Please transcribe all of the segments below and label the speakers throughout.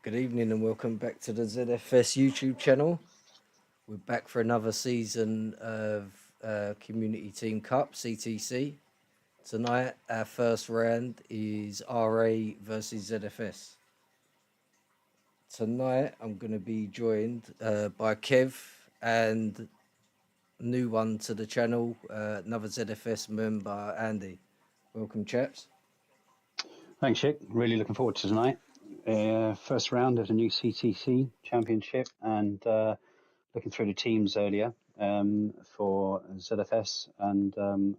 Speaker 1: Good evening and welcome back to the ZFS YouTube channel. We're back for another season of Community Team Cup (CTC). Tonight, our first round is RA versus ZFS. Tonight, I'm going to be joined by Kev and new one to the channel, another ZFS member, Andy. Welcome, chaps.
Speaker 2: Thanks, Chick. Really looking forward to tonight. First round of the new CTC Championship, and looking through the teams earlier for ZFS and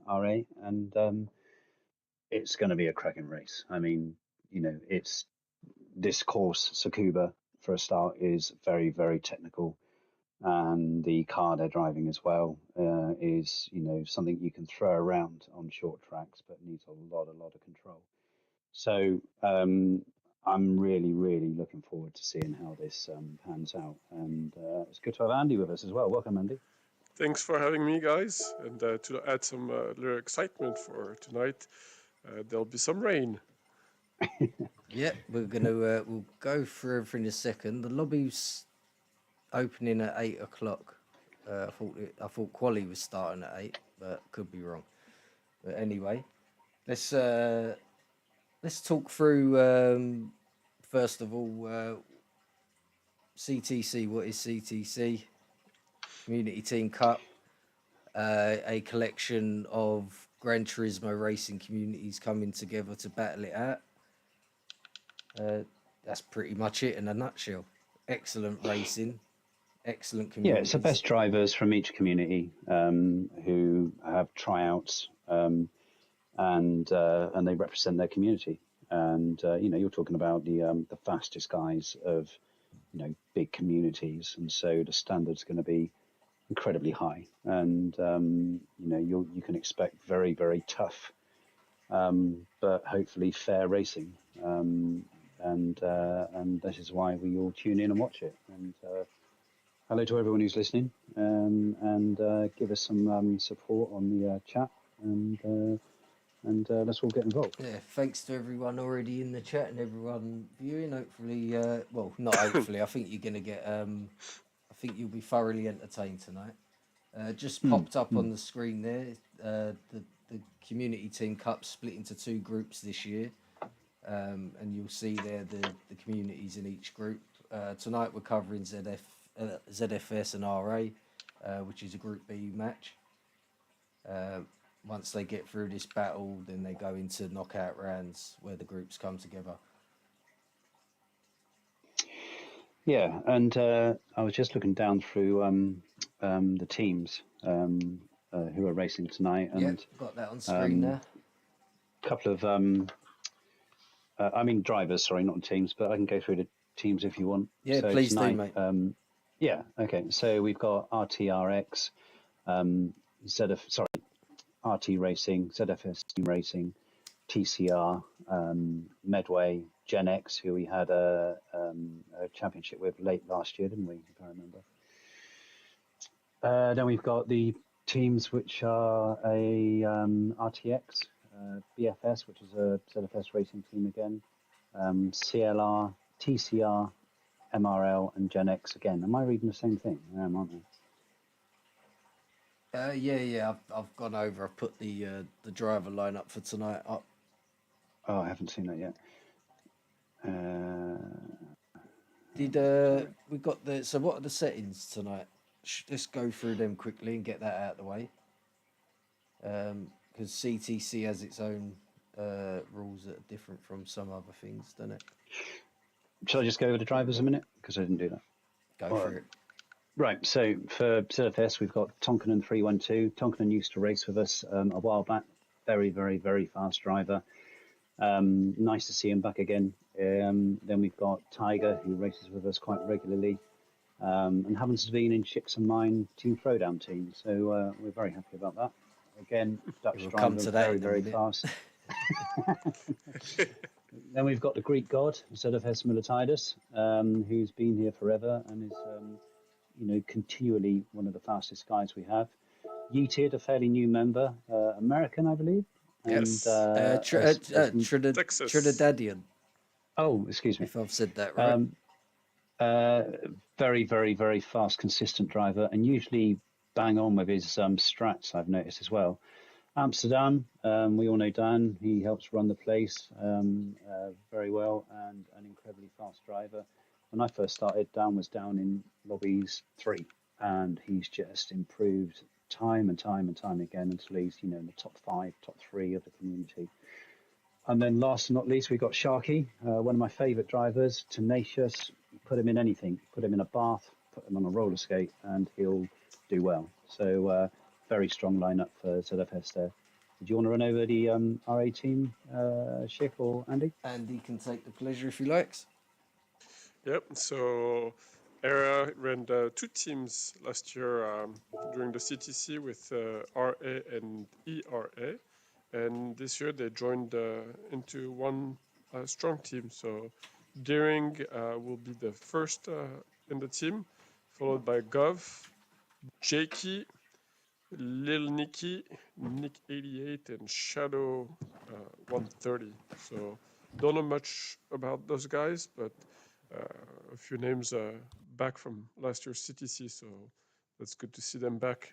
Speaker 2: RA, and it's going to be a cracking race. I mean, it's this course, Tsukuba, for a start, is very, very technical, and the car they're driving as well is, something you can throw around on short tracks, but needs a lot of control. So I'm really, really looking forward to seeing how this pans out. And it's good to have Andy with us as well. Welcome, Andy.
Speaker 3: Thanks for having me, guys. And to add some little excitement for tonight, there'll be some rain.
Speaker 1: Yeah, we're gonna we'll go through everything in a second. The lobby's opening at 8 o'clock. I thought quali was starting at 8, but could be wrong. But anyway, let's talk through first of all CTC. What is CTC? Community Team Cup, a collection of Gran Turismo racing communities coming together to battle it out. That's pretty much it in a nutshell. Excellent racing, excellent community.
Speaker 2: Yeah, it's the best drivers from each community who have tryouts and they represent their community. And you're talking about the fastest guys of big communities, and so the standard's going to be incredibly high, and you can expect very, very tough but hopefully fair racing, and this is why we all tune in and watch it. And hello to everyone who's listening, and give us some support on the chat, and let's all get involved.
Speaker 1: Yeah, thanks to everyone already in the chat and everyone viewing. Hopefully, well, not hopefully. I think you're gonna get. I think you'll be thoroughly entertained tonight. Just popped up on the screen there. The Community Team Cup split into 2 groups this year, and you'll see there the communities in each group. Tonight we're covering ZFS and RA, which is a Group B match. Once they get through this battle, then they go into knockout rounds where the groups come together.
Speaker 2: Yeah, and I was just looking down through the teams who are racing tonight, and
Speaker 1: yeah, got that on screen there.
Speaker 2: A couple of drivers, sorry, not teams, but I can go through the teams if you want.
Speaker 1: Yeah, so please tonight, do, mate.
Speaker 2: Yeah, okay. So we've got RTRX, RT Racing, ZFS Team Racing, TCR, Medway, Gen X, who we had a championship with late last year, didn't we, if I remember. Then we've got the teams which are a RTX, BFS, which is a ZFS racing team again, CLR, TCR, MRL, and Gen X again. Am I reading the same thing? Aren't I?
Speaker 1: Yeah. I've gone over. I've put the driver lineup for tonight up.
Speaker 2: Oh, I haven't seen that yet.
Speaker 1: We got the? So what are the settings tonight? Let's go through them quickly and get that out of the way. Because CTC has its own rules that are different from some other things, doesn't it?
Speaker 2: Shall I just go over the drivers a minute? Because I didn't do that.
Speaker 1: Go for it.
Speaker 2: Right, so for ZFS, we've got Tonkanen 312. Tonkanen used to race with us a while back. Very, very, very fast driver. Nice to see him back again. Then we've got Tiger, who races with us quite regularly, and happens to be in Chick's and mine Team Throwdown team. So we're very happy about that. Again, Dutch driver, very, very fast. Then we've got the Greek god, ZFS Militidus, who's been here forever and is, continually one of the fastest guys we have. Yeeted, a fairly new member, American, I believe.
Speaker 3: Yes.
Speaker 1: Trinidadian.
Speaker 2: Oh, excuse me.
Speaker 1: If I've said that right.
Speaker 2: Very, very, very fast, consistent driver, and usually bang on with his strats. I've noticed as well. Amsterdam, we all know Dan. He helps run the place very well, and an incredibly fast driver. When I first started, Dan was down in lobbies 3, and he's just improved time and time and time again until he's in the top 5, top 3 of the community. And then last but not least, we've got Sharky, one of my favourite drivers, tenacious. Put him in anything, put him in a bath, put him on a roller skate, and he'll do well. So very strong lineup for ZFS there. Did you want to run over the RA team, Schick or Andy?
Speaker 1: Andy can take the pleasure if he likes.
Speaker 3: Yep. So Era ran 2 teams last year during the CTC with RA and ERA, and this year they joined into one strong team. So Deering will be the first in the team, followed by Gov, Jakey, Lil Nicky, Nick 88, and Shadow 130. So don't know much about those guys, but a few names back from last year's CTC, so that's good to see them back.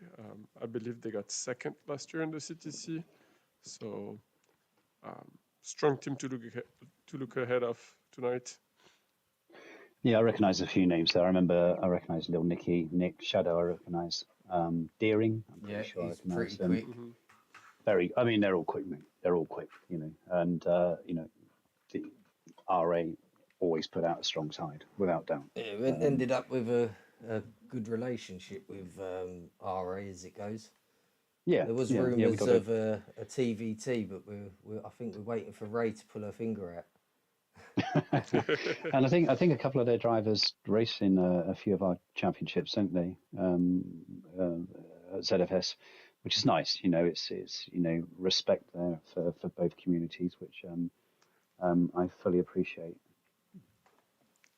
Speaker 3: I believe they got second last year in the CTC, so strong team to look ahead of tonight.
Speaker 2: Yeah, I recognise a few names there. I recognise Lil Nicky, Nick, Shadow. I recognise Deering. I'm pretty sure I
Speaker 1: he's
Speaker 2: recognise
Speaker 1: pretty
Speaker 2: them.
Speaker 1: quick.
Speaker 2: Very. I mean, they're all quick. They're all quick. And the RA always put out a strong side, without doubt.
Speaker 1: Yeah, we ended up with a good relationship with RA as it goes.
Speaker 2: Yeah,
Speaker 1: There was rumours of a TVT, but I think we're waiting for Ray to pull her finger out.
Speaker 2: And I think a couple of their drivers race in a few of our championships, don't they? At ZFS, which is nice. It's respect there for both communities, which I fully appreciate.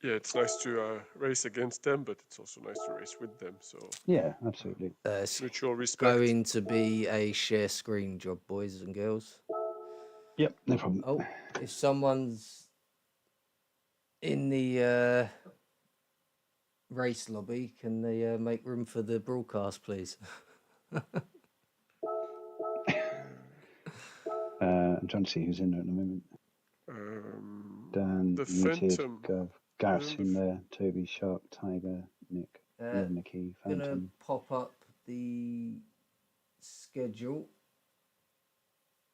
Speaker 3: Yeah, it's nice to race against them, but it's also nice to race with them. So
Speaker 2: yeah, absolutely.
Speaker 3: Mutual respect.
Speaker 1: Going to be a share screen job, boys and girls.
Speaker 2: Yep, no problem.
Speaker 1: Oh, if someone's in the race lobby, can they make room for the broadcast, please?
Speaker 2: I'm trying to see who's in there at the moment. Dan,
Speaker 3: the
Speaker 2: muted,
Speaker 3: Phantom.
Speaker 2: Gareth's in there, Toby, Shark, Tiger, Nick, Nicky, Phantom.
Speaker 1: Gonna pop up the schedule.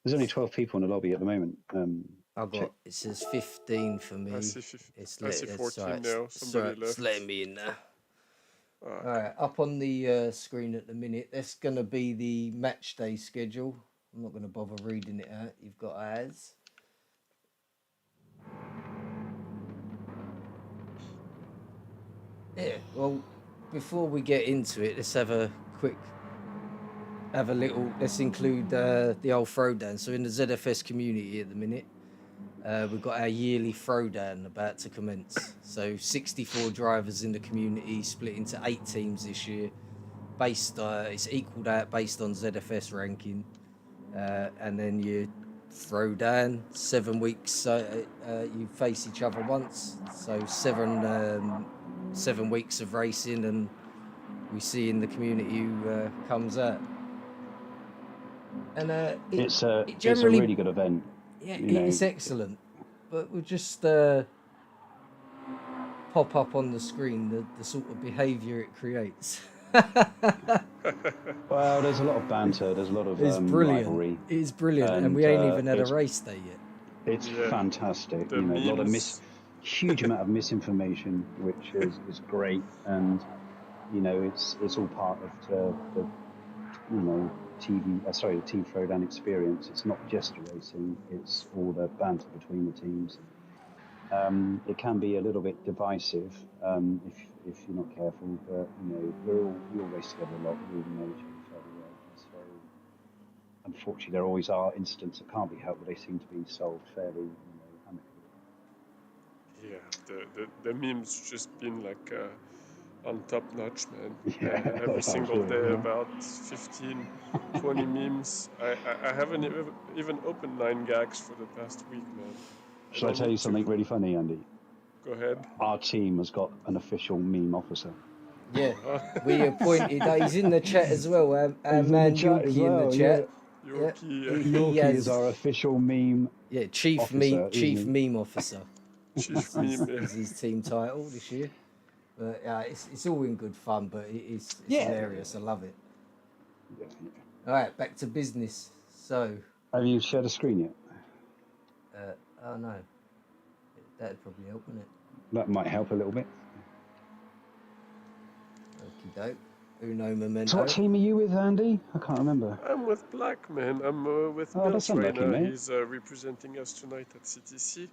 Speaker 2: There's only 12 people in the lobby at the moment.
Speaker 1: It says 15 for me.
Speaker 3: I see 14 now. Somebody left.
Speaker 1: It's letting me in there. All right, up on the screen at the minute. That's gonna be the match day schedule. I'm not gonna bother reading it out. You've got ours. Yeah. Well, before we get into it, let's let's include the old throwdown. So in the ZFS community at the minute, we've got our yearly throwdown about to commence. So 64 drivers in the community split into 8 teams this year. It's equaled out based on ZFS ranking, and then you throw down 7 weeks. You face each other once. So 7 weeks of racing, and we see in the community who comes out. And
Speaker 2: it's a really good event.
Speaker 1: Yeah, it's excellent. But we'll just pop up on the screen the sort of behaviour it creates.
Speaker 2: Well, there's a lot of banter. There's a lot of rivalry.
Speaker 1: It's brilliant, and we ain't even had a race day yet.
Speaker 2: It's fantastic. A lot of huge amount of misinformation, which is great, and it's all part of the team throwdown experience. It's not just racing; it's all the banter between the teams. It can be a little bit divisive if you're not careful, but we all race together a lot. We all know each other fairly well. So unfortunately, there always are incidents that can't be helped, but they seem to be solved fairly amicably.
Speaker 3: Yeah, the memes just been like on top notch, man. Every single day about 15, 20 memes. I haven't even opened 9 gags for the past week, man.
Speaker 2: Should I tell you something really funny, Andy?
Speaker 3: Go ahead.
Speaker 2: Our team has got an official meme officer.
Speaker 1: Yeah, we appointed. He's in the chat as well. Our
Speaker 2: He's in
Speaker 1: man
Speaker 2: the chat as
Speaker 1: Yorkie in the
Speaker 2: well,
Speaker 1: chat.
Speaker 3: Yorkie,
Speaker 1: Yeah, he
Speaker 2: Yorkie
Speaker 1: has.
Speaker 2: is our official meme
Speaker 1: Chief
Speaker 2: officer,
Speaker 1: chief
Speaker 2: isn't he?
Speaker 1: meme officer.
Speaker 3: chief meme.
Speaker 1: Is his team title this year. But it's all in good fun. But it's
Speaker 2: Yeah.
Speaker 1: hilarious. I love it.
Speaker 2: Yeah.
Speaker 1: All right, back to business. So.
Speaker 2: Have you shared a screen yet?
Speaker 1: Oh no, that'd probably help, wouldn't it?
Speaker 2: That might help a little bit.
Speaker 1: Okie doke. Uno momento.
Speaker 2: So what team are you with, Andy? I can't remember.
Speaker 3: I'm with Black, man. I'm with
Speaker 2: Oh, that's
Speaker 3: Mills right
Speaker 2: unlucky,
Speaker 3: now.
Speaker 2: mate.
Speaker 3: He's representing us tonight at CTC.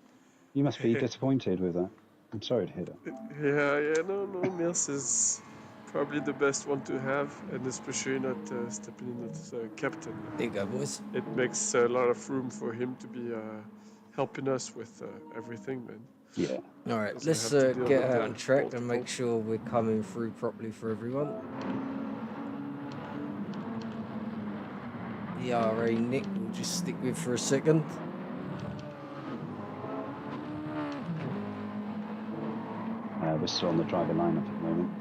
Speaker 2: You must be disappointed with that. I'm sorry to hear that.
Speaker 3: Yeah, no, Mills is probably the best one to have, and especially not stepping in as captain.
Speaker 1: There you go, boys.
Speaker 3: It makes a lot of room for him to be helping us with everything, man.
Speaker 2: Yeah.
Speaker 1: All right,
Speaker 3: Doesn't
Speaker 1: let's
Speaker 3: have to deal
Speaker 1: get
Speaker 3: with
Speaker 1: out
Speaker 3: the
Speaker 1: on track and
Speaker 3: multiple.
Speaker 1: make sure we're coming through properly for everyone. ERA Nick, we'll just stick with for a second.
Speaker 2: We're still on the driver lineup at the moment.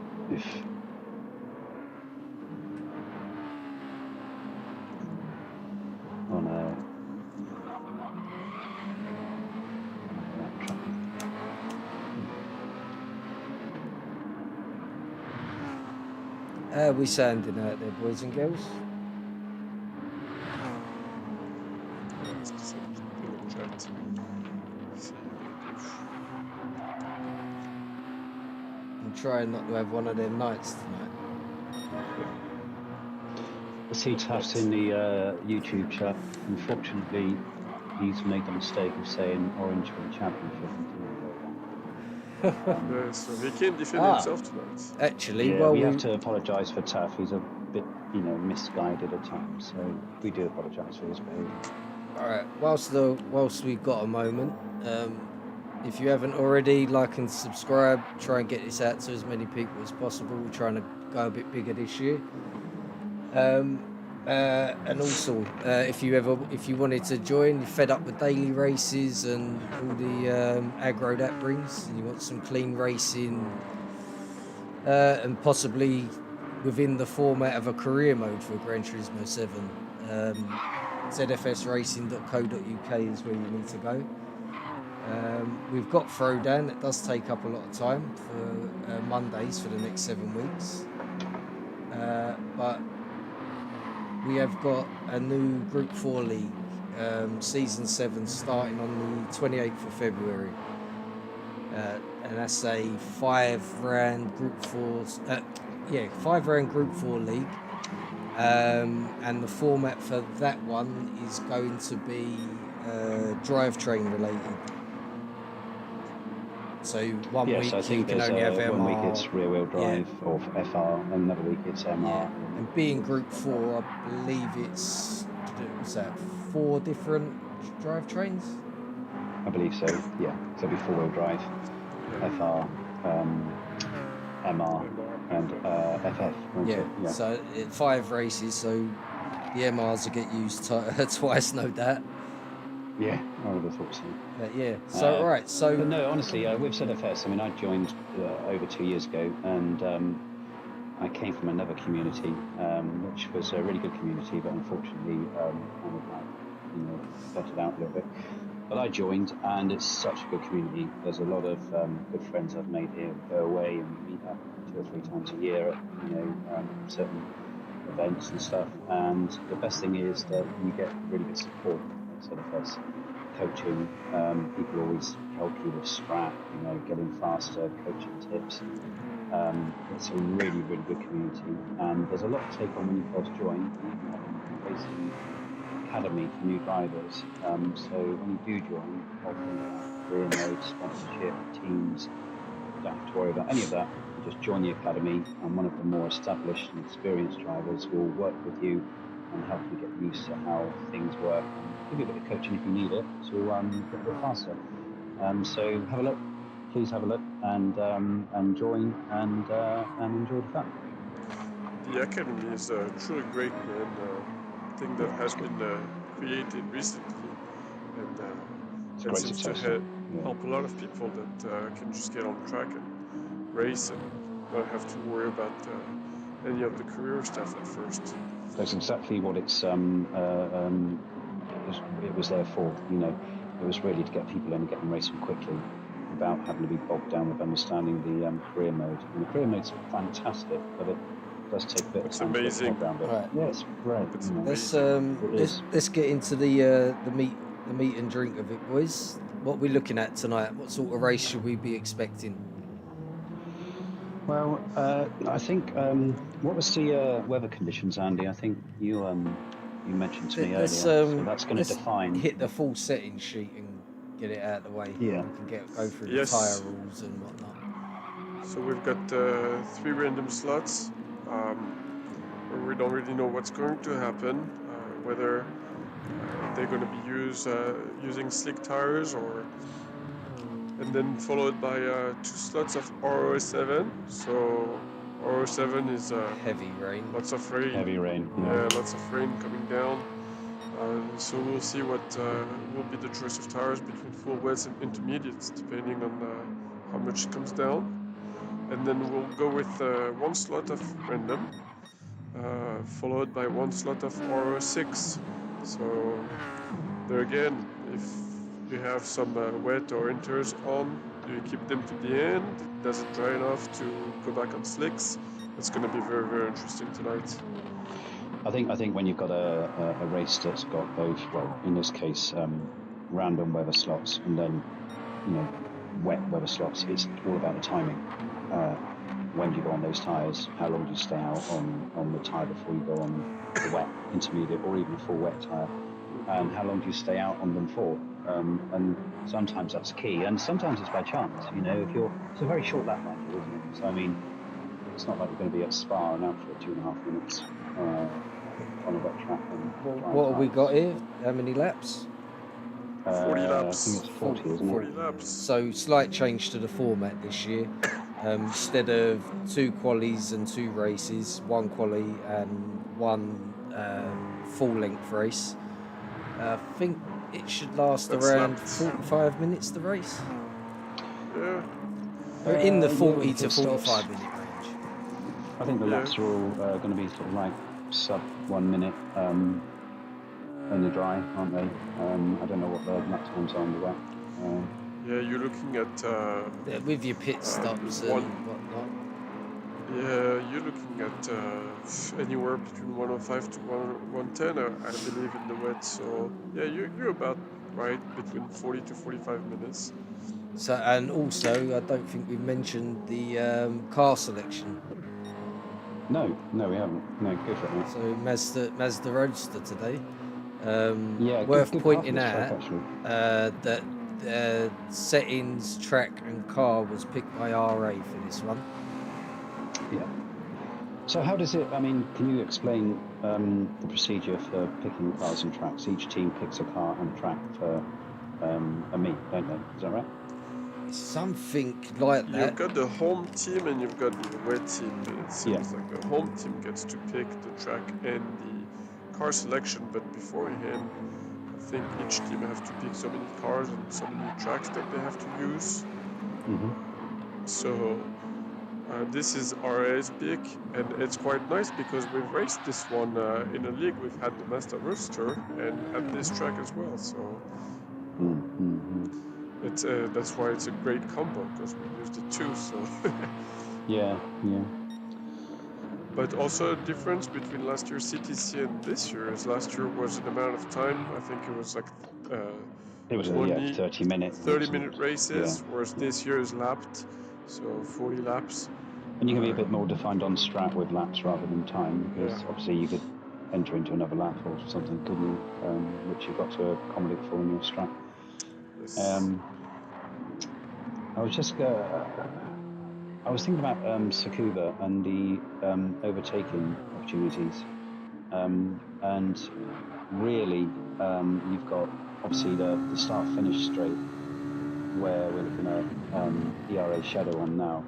Speaker 2: Oh no.
Speaker 1: We sounding out there, boys and girls. I'm trying not to have one of them nights tonight.
Speaker 2: I see Tufts in the YouTube chat. Unfortunately, he's made the mistake of saying Orange for the championship.
Speaker 3: So he can't defend himself tonight.
Speaker 1: Actually,
Speaker 2: yeah,
Speaker 1: well,
Speaker 2: we have to apologise for Tuff. He's a bit, misguided at times. So we do apologise for his behaviour.
Speaker 1: All right. Whilst we've got a moment, if you haven't already, like and subscribe. Try and get this out to as many people as possible. We're trying to go a bit bigger this year. And also, if you wanted to join, you're fed up with daily races and all the aggro that brings, and you want some clean racing, and possibly within the format of a career mode for Gran Turismo 7, ZFSracing.co.uk is where you need to go. We've got Throwdown. It does take up a lot of time for Mondays for the next 7 weeks, but we have got a new Group 4 league, Season 7, starting on the 28th of February. And that's a 5-round Group 4, 5-round Group 4 league. And the format for that one is going to be drivetrain related. So one week
Speaker 2: I think
Speaker 1: you can only have MR.
Speaker 2: 1 week it's rear-wheel drive or FR, and another week it's MR.
Speaker 1: Yeah. And being Group 4, I believe it's 4 different drivetrains.
Speaker 2: I believe so. Yeah, so it'll be 4-wheel drive, FR, MR, and FF.
Speaker 1: Yeah. So 5 races. So the MRs will get used twice, no doubt.
Speaker 2: Yeah, I would have thought so.
Speaker 1: Yeah. So right. So.
Speaker 2: But no, honestly, with ZFS, I mean, I joined over 2 years ago, and I came from another community, which was a really good community, but unfortunately, kind of like, out a little bit. But I joined, and it's such a good community. There's a lot of good friends I've made here. We go away and meet up 2 or 3 times a year at certain events and stuff. And the best thing is that you get really good support. Sort of as coaching, people always help you with scrap, getting faster, coaching tips. It's a really, really good community, and there's a lot to take on when you first join. You have a racing academy for new drivers, so when you do join, career mode, sponsorship, teams, you don't have to worry about any of that. You just join the academy, and one of the more established and experienced drivers will work with you and help you get used to how things work, and give you a bit of coaching if you need it to get a bit faster. So have a look, please have a look, and join and enjoy the fun.
Speaker 3: The academy is truly great, man. Thing that has been created recently, and
Speaker 2: it's a great success.
Speaker 3: help a lot of people that can just get on the track and race and not have to worry about any of the career stuff at first.
Speaker 2: That's exactly what it was there for. It was really to get people in and get them racing quickly, without having to be bogged down with understanding the career mode. And the career mode's fantastic, but it does take a bit of time to get your head around it.
Speaker 1: Right.
Speaker 2: Yeah, it's great.
Speaker 1: Let's get into the meat and drink of it, boys. What we're looking at tonight? What sort of race should we be expecting?
Speaker 2: Well, I think what was the weather conditions, Andy? I think you mentioned to me earlier. So that's going to define.
Speaker 1: Hit the full setting sheet and get it out of the way.
Speaker 2: Yeah.
Speaker 1: We can go through the tyre rules and whatnot.
Speaker 3: So we've got 3 random slots. Where we don't really know what's going to happen, whether they're going to be using slick tires and then followed by 2 slots of RO7. So RO7 is
Speaker 1: heavy rain.
Speaker 2: Heavy rain.
Speaker 3: Yeah, lots of rain coming down. So we'll see what will be the choice of tires between full wets and intermediates, depending on how much it comes down. And then we'll go with 1 slot of random, followed by 1 slot of RO6. So there again, if you have some wet or inters on, do you keep them to the end? Does it dry enough to go back on slicks? It's going to be very, very interesting tonight.
Speaker 2: I think when you've got a race that's got both, well, in this case, random weather slots and then, wet weather slots, it's all about the timing. When do you go on those tyres? How long do you stay out on the tyre before you go on the wet, intermediate, or even a full wet tyre? And how long do you stay out on them for? And sometimes that's key, and sometimes it's by chance. It's a very short lap, mind you, isn't it? So I mean, it's not like you're going to be at Spa and out for 2.5 minutes on a wet track.
Speaker 1: What have we got here? How many laps?
Speaker 3: 40 laps.
Speaker 2: I think it's 40, isn't it?
Speaker 3: 40 laps.
Speaker 1: So slight change to the format this year. Instead of 2 qualies and 2 races, 1 quali and 1 full-length race. I think it should last around 45 minutes, the race.
Speaker 3: Yeah.
Speaker 1: Or in the 40 to
Speaker 2: stops.
Speaker 1: 45 minute range.
Speaker 2: I think the laps are all going to be sort of like sub 1 minute in the dry, aren't they? I don't know what the lap times are on the wet.
Speaker 3: Yeah, you're looking at...
Speaker 1: with your pit stops and whatnot.
Speaker 3: Yeah, you're looking at anywhere between 105 to 110, I believe, in the wet. So, yeah, you're about right, between 40 to 45 minutes.
Speaker 1: So, and also, I don't think we've mentioned the car selection.
Speaker 2: No, we haven't. No, go for it.
Speaker 1: So Mazda Roadster today.
Speaker 2: Worth
Speaker 1: good pointing out
Speaker 2: track,
Speaker 1: that settings, track, and car was picked by RA for this one.
Speaker 2: Yeah. So how does it? I mean, can you explain the procedure for picking cars and tracks? Each team picks a car and track for a meet, don't they? Is that right?
Speaker 1: Something like that.
Speaker 3: You've got the home team and you've got the wet team. It seems like the home team gets to pick the track and the car selection, but beforehand, I think each team has to pick so many cars and so many tracks that they have to use.
Speaker 2: Mm-hmm.
Speaker 3: So this is RA's pick, and it's quite nice because we've raced this one in a league. We've had the Mazda Roadster and at this track as well. So.
Speaker 2: Mm-hmm.
Speaker 3: That's why it's a great combo, because we used it too. So
Speaker 2: yeah.
Speaker 3: But also a difference between last year's CTC and this year is last year was an amount of time. I think it was like
Speaker 2: it was 30-minute
Speaker 3: races, whereas this year is lapped, so 40 laps.
Speaker 2: And you can be a bit more defined on strat with laps rather than time, because obviously you could enter into another lap or something, couldn't you? Which you've got to accommodate for in your strat.
Speaker 3: Yes.
Speaker 2: I was thinking about Tsukuba and the overtaking opportunities, and really you've got obviously the start-finish straight where we're looking at ERA Shadow on now.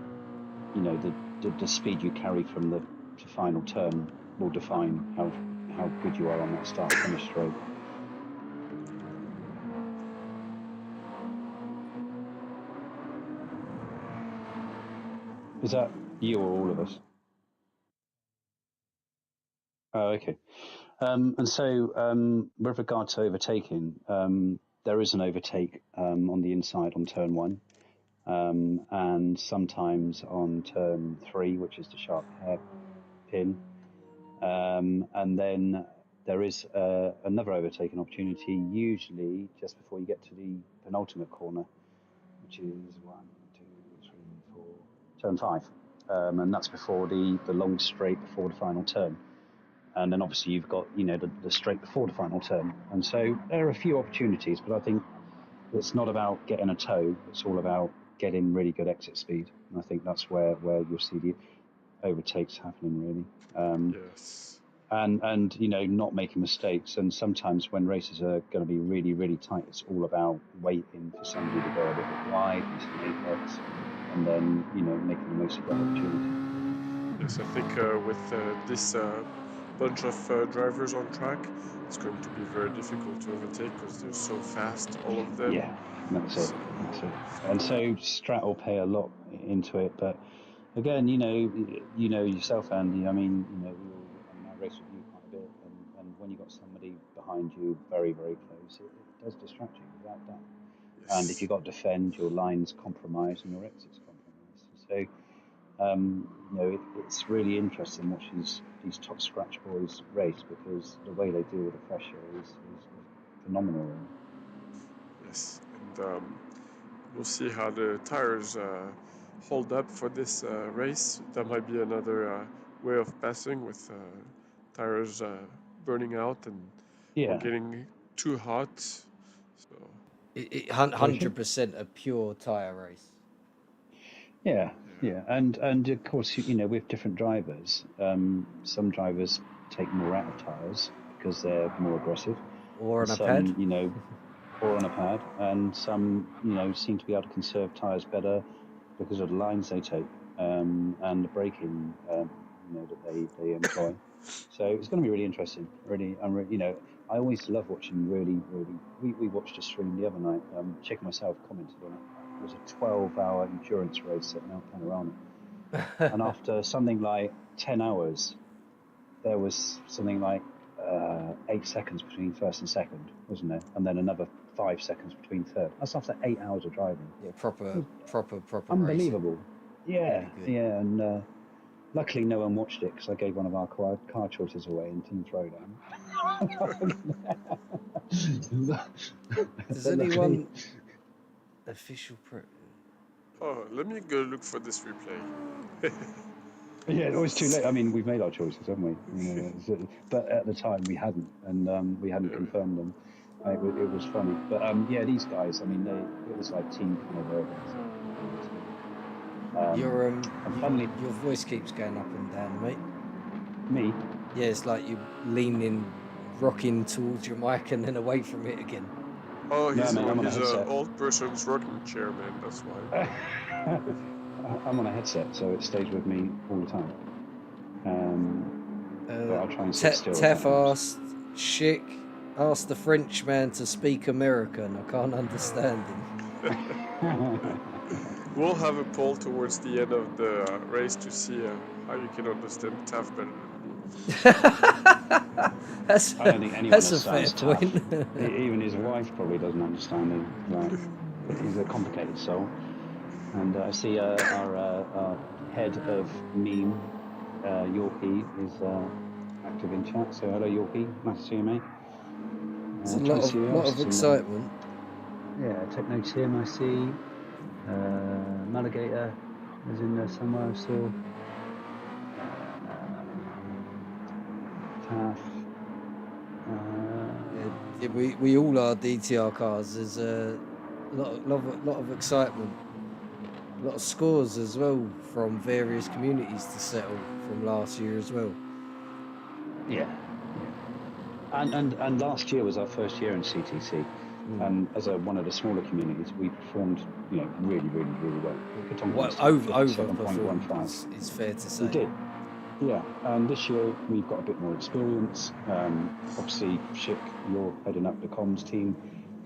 Speaker 2: The speed you carry from the final turn will define how good you are on that start-finish straight. Is that you or all of us? Oh, okay. And so, with regard to overtaking, there is an overtake on the inside on turn 1, and sometimes on turn 3, which is the sharp hairpin. And then there is another overtaking opportunity, usually just before you get to the penultimate corner, which is 1, 2, 3, 4, turn 5. And that's before the long straight before the final turn. And then obviously you've got, the straight before the final turn. And so there are a few opportunities, but I think it's not about getting a toe. It's all about getting really good exit speed. And I think that's where you'll see the overtakes happening, really.
Speaker 3: Yes.
Speaker 2: And not making mistakes. And sometimes when races are going to be really, really tight, it's all about waiting for somebody to go a bit wide, missing the apex, and then, making the most of that opportunity.
Speaker 3: Yes, I think with this bunch of drivers on track, it's going to be very difficult to overtake because they're so fast, all of them.
Speaker 2: Yeah, that's it. And so Strat will pay a lot into it, but again, you know yourself, Andy. I mean, I race with you quite a bit, and when you got somebody behind you very, very close, it does distract you without doubt.
Speaker 3: Yes.
Speaker 2: And if you've got to defend, your line's compromised and your exit's compromised. So, it's really interesting watching these top scratch boys race, because the way they deal with the pressure is phenomenal. Really.
Speaker 3: Yes, and we'll see how the tires hold up for this race. That might be another way of passing with tires burning out and or getting too hot. So
Speaker 1: 100% a pure tyre race.
Speaker 2: Yeah, and of course, with different drivers, some drivers take more out of tyres because they're more aggressive,
Speaker 1: or on a
Speaker 2: some,
Speaker 1: pad,
Speaker 2: or on a pad, and some, seem to be able to conserve tyres better because of the lines they take, and the braking, that they employ. So it's going to be really interesting. Really, I always love watching really. We watched a stream the other night. Chick and myself commented on it. It was a 12-hour endurance race at Mount Panorama, and after something like 10 hours, there was something like 8 seconds between first and second, wasn't there? And then another 5 seconds between third. That's after 8 hours of driving.
Speaker 1: Yeah, proper
Speaker 2: unbelievable.
Speaker 1: Racing.
Speaker 2: Yeah, and luckily no one watched it because I gave one of our car choices away in Team Throwdown.
Speaker 1: Does anyone official
Speaker 3: Oh, let me go look for this replay.
Speaker 2: Yeah, it was too late. I mean, we've made our choices, haven't we? But at the time we hadn't, and we hadn't confirmed them. It was funny, but these guys. I mean, it was like Team
Speaker 1: your voice keeps going up and down, mate.
Speaker 2: Me?
Speaker 1: Yeah, it's like you leaning, rocking towards your mic and then away from it again.
Speaker 3: Oh, he's an old person's rocking chair, man. That's why.
Speaker 2: I'm on a headset, so it stays with me all the time. But I'll try and sit still.
Speaker 1: Tef asked, Schick asked the Frenchman to speak American. I can't understand him.
Speaker 3: We'll have a poll towards the end of the race to see how you can understand Taf better than me.
Speaker 2: I don't think anyone understands
Speaker 1: a fair point.
Speaker 2: Even his wife probably doesn't understand him. Right. He's a complicated soul. And I see our head of meme, Yorkie, is active in chat. So hello, Yorkie. Nice to see you, mate.
Speaker 1: It's a lot of excitement.
Speaker 2: Techno Tim, I see. Maligator is in there somewhere, I saw. Taff.
Speaker 1: We all are DTR cars. There's a lot of excitement. A lot of scores as well from various communities to settle from last year as well.
Speaker 2: Yeah. And last year was our first year in CTC. As one of the smaller communities, we performed, really, really, really well.
Speaker 1: Overperformed, it's fair to say.
Speaker 2: We did. Yeah, and this year we've got a bit more experience. Obviously, Schick, you're heading up the comms team,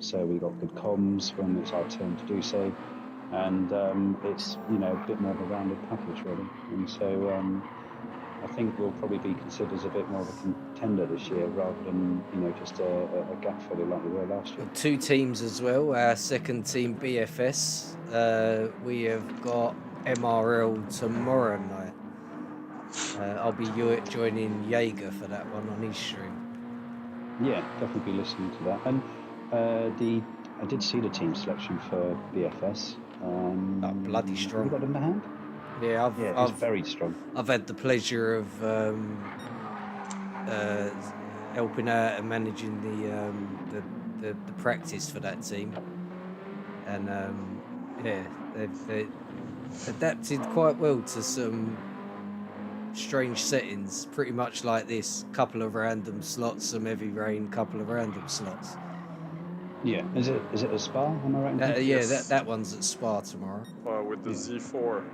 Speaker 2: so we've got good comms when it's our turn to do so. and it's a bit more of a rounded package really, and so I think we'll probably be considered as a bit more of a contender this year rather than just a gap filler like we were last year.
Speaker 1: 2 teams as well. Our second team, BFS, we have got MRL tomorrow night. I'll be joining Jaeger for that one on his stream.
Speaker 2: Yeah, definitely be listening to that. And I did see the team selection for BFS.
Speaker 1: Bloody strong.
Speaker 2: Have you got them to hand?
Speaker 1: Yeah,
Speaker 2: it's very strong.
Speaker 1: I've had the pleasure of helping out and managing the practice for that team, and they've adapted quite well to some strange settings, pretty much like this. Couple of random slots, some heavy rain, couple of random slots.
Speaker 2: Yeah, is it a Spa? Am I right?
Speaker 1: Yeah,
Speaker 3: Yes.
Speaker 1: that one's at Spa tomorrow.
Speaker 3: With the Z4.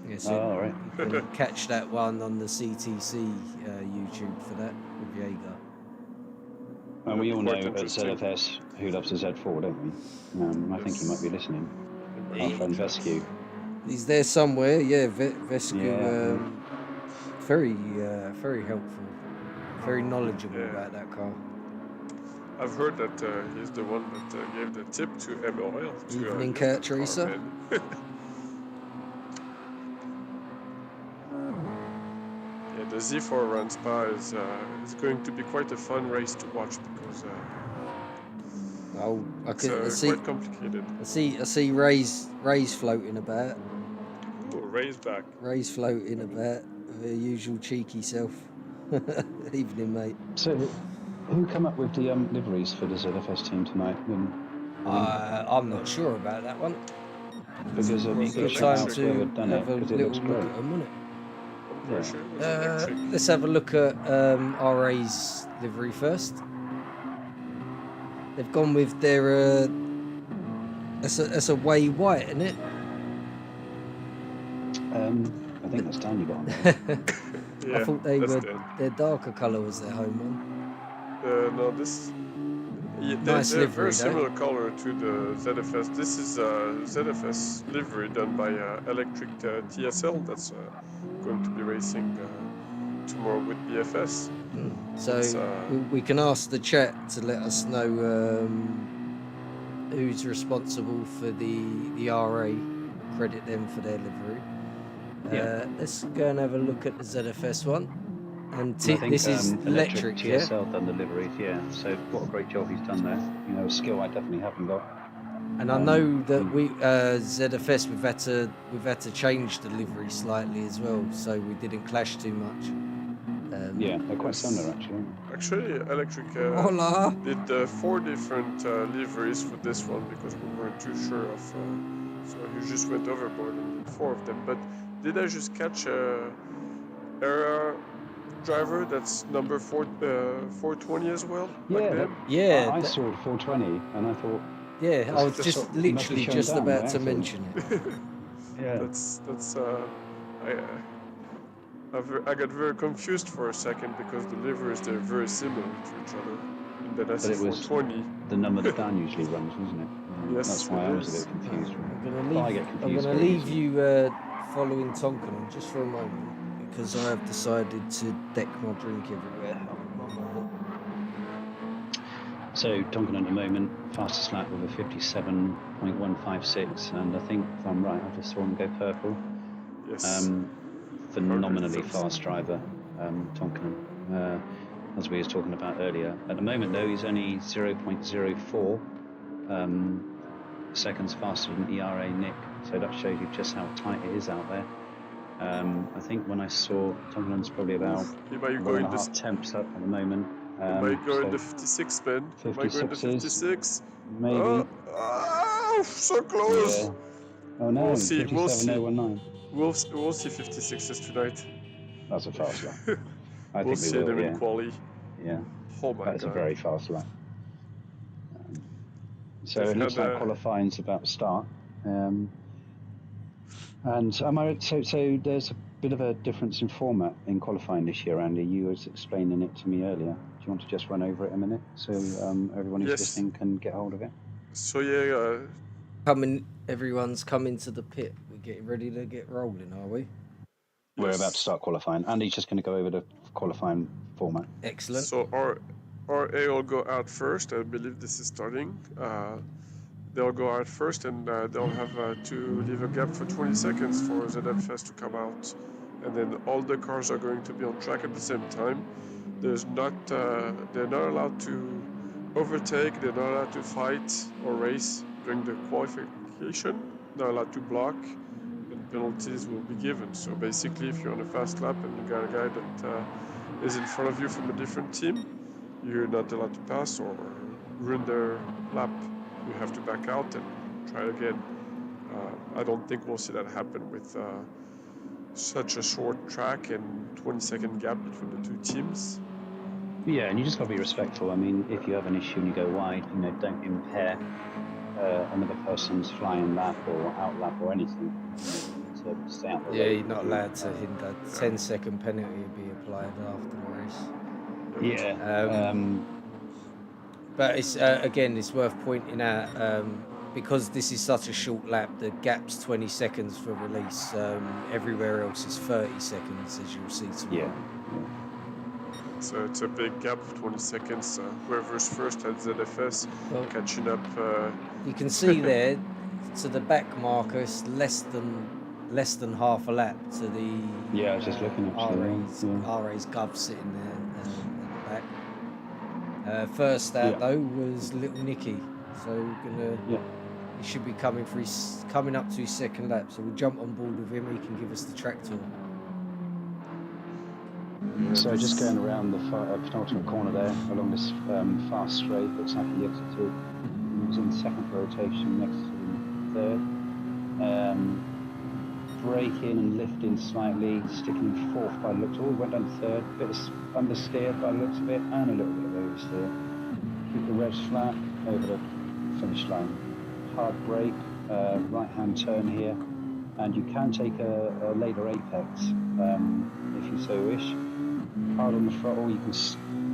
Speaker 1: Yeah, so
Speaker 2: all right.
Speaker 1: You can catch that one on the CTC YouTube for that with Jaeger.
Speaker 2: And we all know
Speaker 3: Quite
Speaker 2: at
Speaker 3: interesting.
Speaker 2: ZFS who loves a Z4, don't we? I think he might be listening. Our friend Vescu.
Speaker 1: He's there somewhere, yeah. Vescu,
Speaker 2: Yeah.
Speaker 1: very helpful, very knowledgeable about that car.
Speaker 3: I've heard that he's the one that gave the tip to MOL.
Speaker 1: Evening, Kurt Teresa.
Speaker 3: Yeah, the Z4 Run Spa is going to be quite a fun race to watch because it's quite complicated.
Speaker 1: I see Ray's floating about.
Speaker 3: Oh, Ray's back.
Speaker 1: Ray's floating about with her usual cheeky self. Evening, mate.
Speaker 2: So, who come up with the liveries for the ZFS team tonight?
Speaker 1: I'm not sure about that one.
Speaker 2: Because
Speaker 1: It's a good time to have a little look at them, wouldn't it? Let's have a look at RA's livery first. They've gone with their that's a way white, isn't it?
Speaker 2: I think that's Dan you got on there.
Speaker 1: I thought their darker colour was their home one.
Speaker 3: No, this. Yeah,
Speaker 1: nice livery,
Speaker 3: very similar color to the ZFS. This is ZFS livery done by Electric TSL. That's going to be racing tomorrow with BFS.
Speaker 1: So we can ask the chat to let us know who's responsible for the RA. Credit them for their livery. Let's go and have a look at the ZFS one. And this is electric,
Speaker 2: TSL done the liveries, so what a great job he's done there. A skill I definitely haven't got.
Speaker 1: And I know that we ZFS we've had to change the livery slightly as well, so we didn't clash too much.
Speaker 2: They're quite similar actually.
Speaker 3: Actually, Electric did 4 different liveries for this one because we weren't too sure of. So you just went overboard and did 4 of them. But did I just catch Era driver that's number 420 as well?
Speaker 2: I saw 420 and I thought.
Speaker 1: Yeah, I was just literally just about to mention it.
Speaker 3: That's I got very confused for a second because the liveries they're very similar to each other. And then I said 420.
Speaker 2: The number that Dan usually runs, wasn't it?
Speaker 3: Yes,
Speaker 2: that's why I was a bit confused.
Speaker 1: I'm going to leave you following Tonkin just for a moment because I have decided to deck my drink everywhere.
Speaker 2: So Tonkin at the moment, fastest lap with a 57.156, and I think if I'm right, I just saw him go purple.
Speaker 3: Yes.
Speaker 2: Phenomenally fast driver, Tonkin, as we were talking about earlier. At the moment though, he's only 0.04 seconds faster than ERA Nick, so that shows you just how tight it is out there. I think when I saw Tonkin's probably about 1.5 temps up at the moment.
Speaker 3: Might go in the 56, man. Might go in the 56.
Speaker 2: Maybe.
Speaker 3: So close.
Speaker 2: Yeah. Oh no,
Speaker 3: we'll see.
Speaker 2: 57.019.
Speaker 3: We'll see 56s tonight.
Speaker 2: That's a fast lap. I
Speaker 3: we'll
Speaker 2: think
Speaker 3: see
Speaker 2: we will,
Speaker 3: them in quali.
Speaker 2: Yeah.
Speaker 3: Oh my
Speaker 2: That's
Speaker 3: God.
Speaker 2: a very fast lap. So it looks like qualifying's about to start. And so there's a bit of a difference in format in qualifying this year, Andy. You was explaining it to me earlier. Do you want to just run over it a minute so everyone who's listening can get hold of it?
Speaker 3: So
Speaker 1: Everyone's coming to the pit. We're getting ready to get rolling, are we?
Speaker 2: We're about to
Speaker 3: Yes.
Speaker 2: start qualifying. Andy's just going to go over the qualifying format.
Speaker 1: Excellent.
Speaker 3: So RA will go out first. I believe this is starting. They'll go out first, and they'll have to leave a gap for 20 seconds for ZFS to come out. And then all the cars are going to be on track at the same time. They're not allowed to overtake. They're not allowed to fight or race during the qualification. Not allowed to block, and penalties will be given. So basically, if you're on a fast lap and you got a guy that is in front of you from a different team, you're not allowed to pass or ruin their lap. You have to back out and try again. I don't think we'll see that happen with such a short track and 20-second gap between the two teams.
Speaker 2: Yeah, and you just got to be respectful. I mean, if you have an issue and you go wide, don't impair another person's flying lap or out lap or anything. To stay out the
Speaker 1: Yeah,
Speaker 2: road.
Speaker 1: you're not allowed to hinder. 10-second penalty will be applied after the race.
Speaker 2: Yeah.
Speaker 1: But it's again, it's worth pointing out because this is such a short lap. The gap's 20 seconds for release. Everywhere else is 30 seconds, as you'll see tomorrow.
Speaker 3: So it's a big gap of 20 seconds. Whoever's first at ZFS catching up.
Speaker 1: You can see there to the back marker, it's less than half a lap to the
Speaker 2: I was just looking at
Speaker 1: RA's Gov sitting there at the back. First out though was Little Nicky, so he should be coming up to his second lap. So we'll jump on board with him. He can give us the track tour.
Speaker 2: So just going around the penultimate corner there, along this fast straight, looks like he exited. He was in second rotation next to third. Braking and lifting slightly, sticking in fourth by the looks. Oh, went down third, bit of understeer by the looks of it, and a little bit of oversteer. Keep the revs flat over the finish line. Hard brake, right-hand turn here, and you can take a later apex if you so wish. Hard on the throttle, you can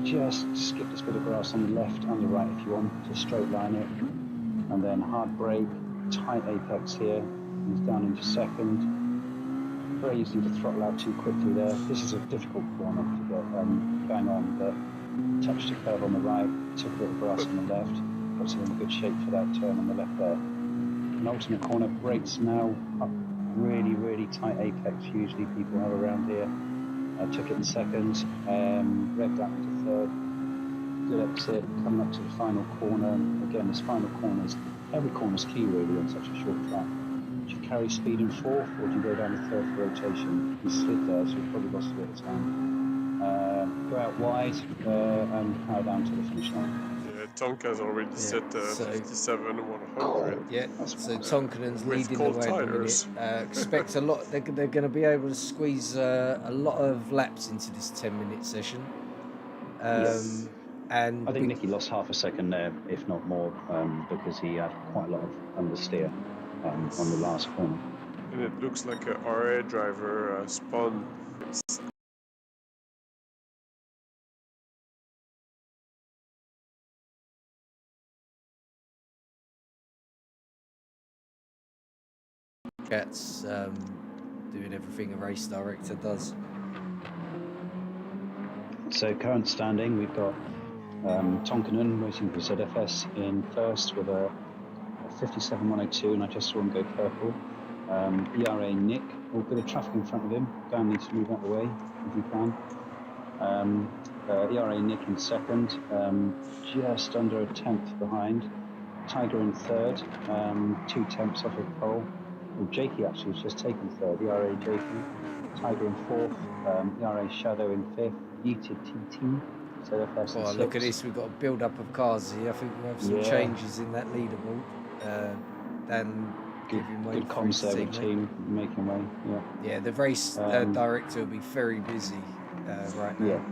Speaker 2: just skip this bit of grass on the left and the right if you want to straight line it, and then hard brake, tight apex here. He's down into second. Very easy to throttle out too quickly there. This is a difficult corner to get going on, but touched a curve on the right, took a bit of grass on the left, puts it in good shape for that turn on the left there. Penultimate corner, brakes now up really, really tight apex usually people have around here. Took it in second, revved out into third. Good exit, coming up to the final corner. Again, this final corner every corner's key really on such a short track. Do you carry speed in fourth, or do you go down the third for rotation? He slid there, so he probably lost a bit of time. Go out wide and power down to the finish line.
Speaker 3: Yeah, Tonka's already set 57 100.
Speaker 1: Yeah, so Tonkinen's leading the way
Speaker 3: tires.
Speaker 1: at the minute. Expect a lot. They're going to be able to squeeze a lot of laps into this 10-minute session.
Speaker 2: Yes.
Speaker 1: And
Speaker 2: I think Nicky lost half a second there, if not more, because he had quite a lot of understeer on the last corner.
Speaker 3: And it looks like a RA driver spun.
Speaker 1: Cat's doing everything a race director does.
Speaker 2: So current standing, we've got Tonkinen waiting for ZFS in first with a 57.102, and I just saw him go purple. ERA Nick, a bit of traffic in front of him. Dan needs to move out the way if he can. ERA Nick in second, just under a tenth behind. Tiger in third, 2 tenths off of pole. Well, Jakey actually has just taken third, ERA Jakey. Tiger in fourth, ERA Shadow in fifth, Yeeted TT. ZFS in
Speaker 1: look at this, we've got a build-up of cars here. I think we'll have some changes in that leaderboard. Dan giving way
Speaker 2: good concept with team making way.
Speaker 1: Yeah, the race director will be very busy right now.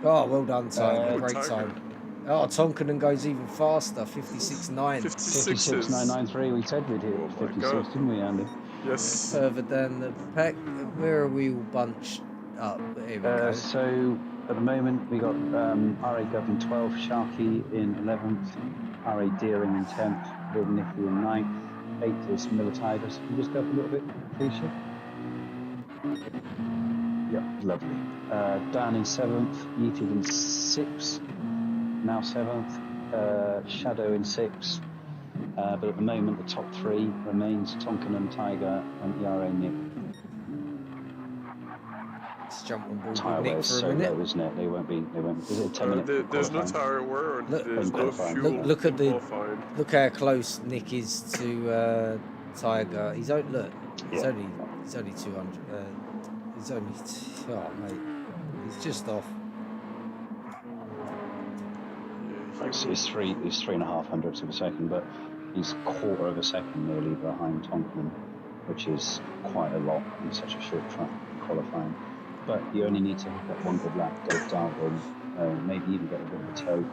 Speaker 1: Oh, well done, Tiger. Great time. Oh, Tonkinen goes even faster, 56.9.
Speaker 2: 56.993. We said we'd hit 56, didn't we, Andy?
Speaker 3: Yes.
Speaker 1: Further down the pack, where are we all bunched up? Here we go.
Speaker 2: So at the moment we got RA Gov in 12th, Sharky in 11th, RA Deering in 10th, with Nicky in 9th. 8th is Militides. Can you just go up a little bit, please, Ship? Yep, lovely. Dan in 7th, Yeeted in 6th, now 7th, Shadow in 6th. But at the moment, the top 3 remains Tonkin and Tiger and ERA Nick.
Speaker 1: Let's jump on board
Speaker 2: Tyre
Speaker 1: with
Speaker 2: wear
Speaker 1: Nick
Speaker 2: is
Speaker 1: for a
Speaker 2: so
Speaker 1: minute.
Speaker 2: low, isn't it? They won't be. Is it a 10-minute
Speaker 3: There's no
Speaker 2: qualifying?
Speaker 3: tire wear, or
Speaker 1: Look-
Speaker 3: there's no
Speaker 2: qualifying.
Speaker 3: fuel
Speaker 1: Look at
Speaker 3: in
Speaker 1: the
Speaker 3: qualifying.
Speaker 1: look how close Nick is to Tiger. He's only
Speaker 2: Yeah.
Speaker 1: only 200. He's only oh mate, he's just off.
Speaker 3: Yeah,
Speaker 2: It's 3.5 hundredths of a second, but he's quarter of a second nearly behind Tonkin, which is quite a lot in such a short track qualifying. But you only need to get one good lap, get it dialed in, maybe even get a bit of a tow,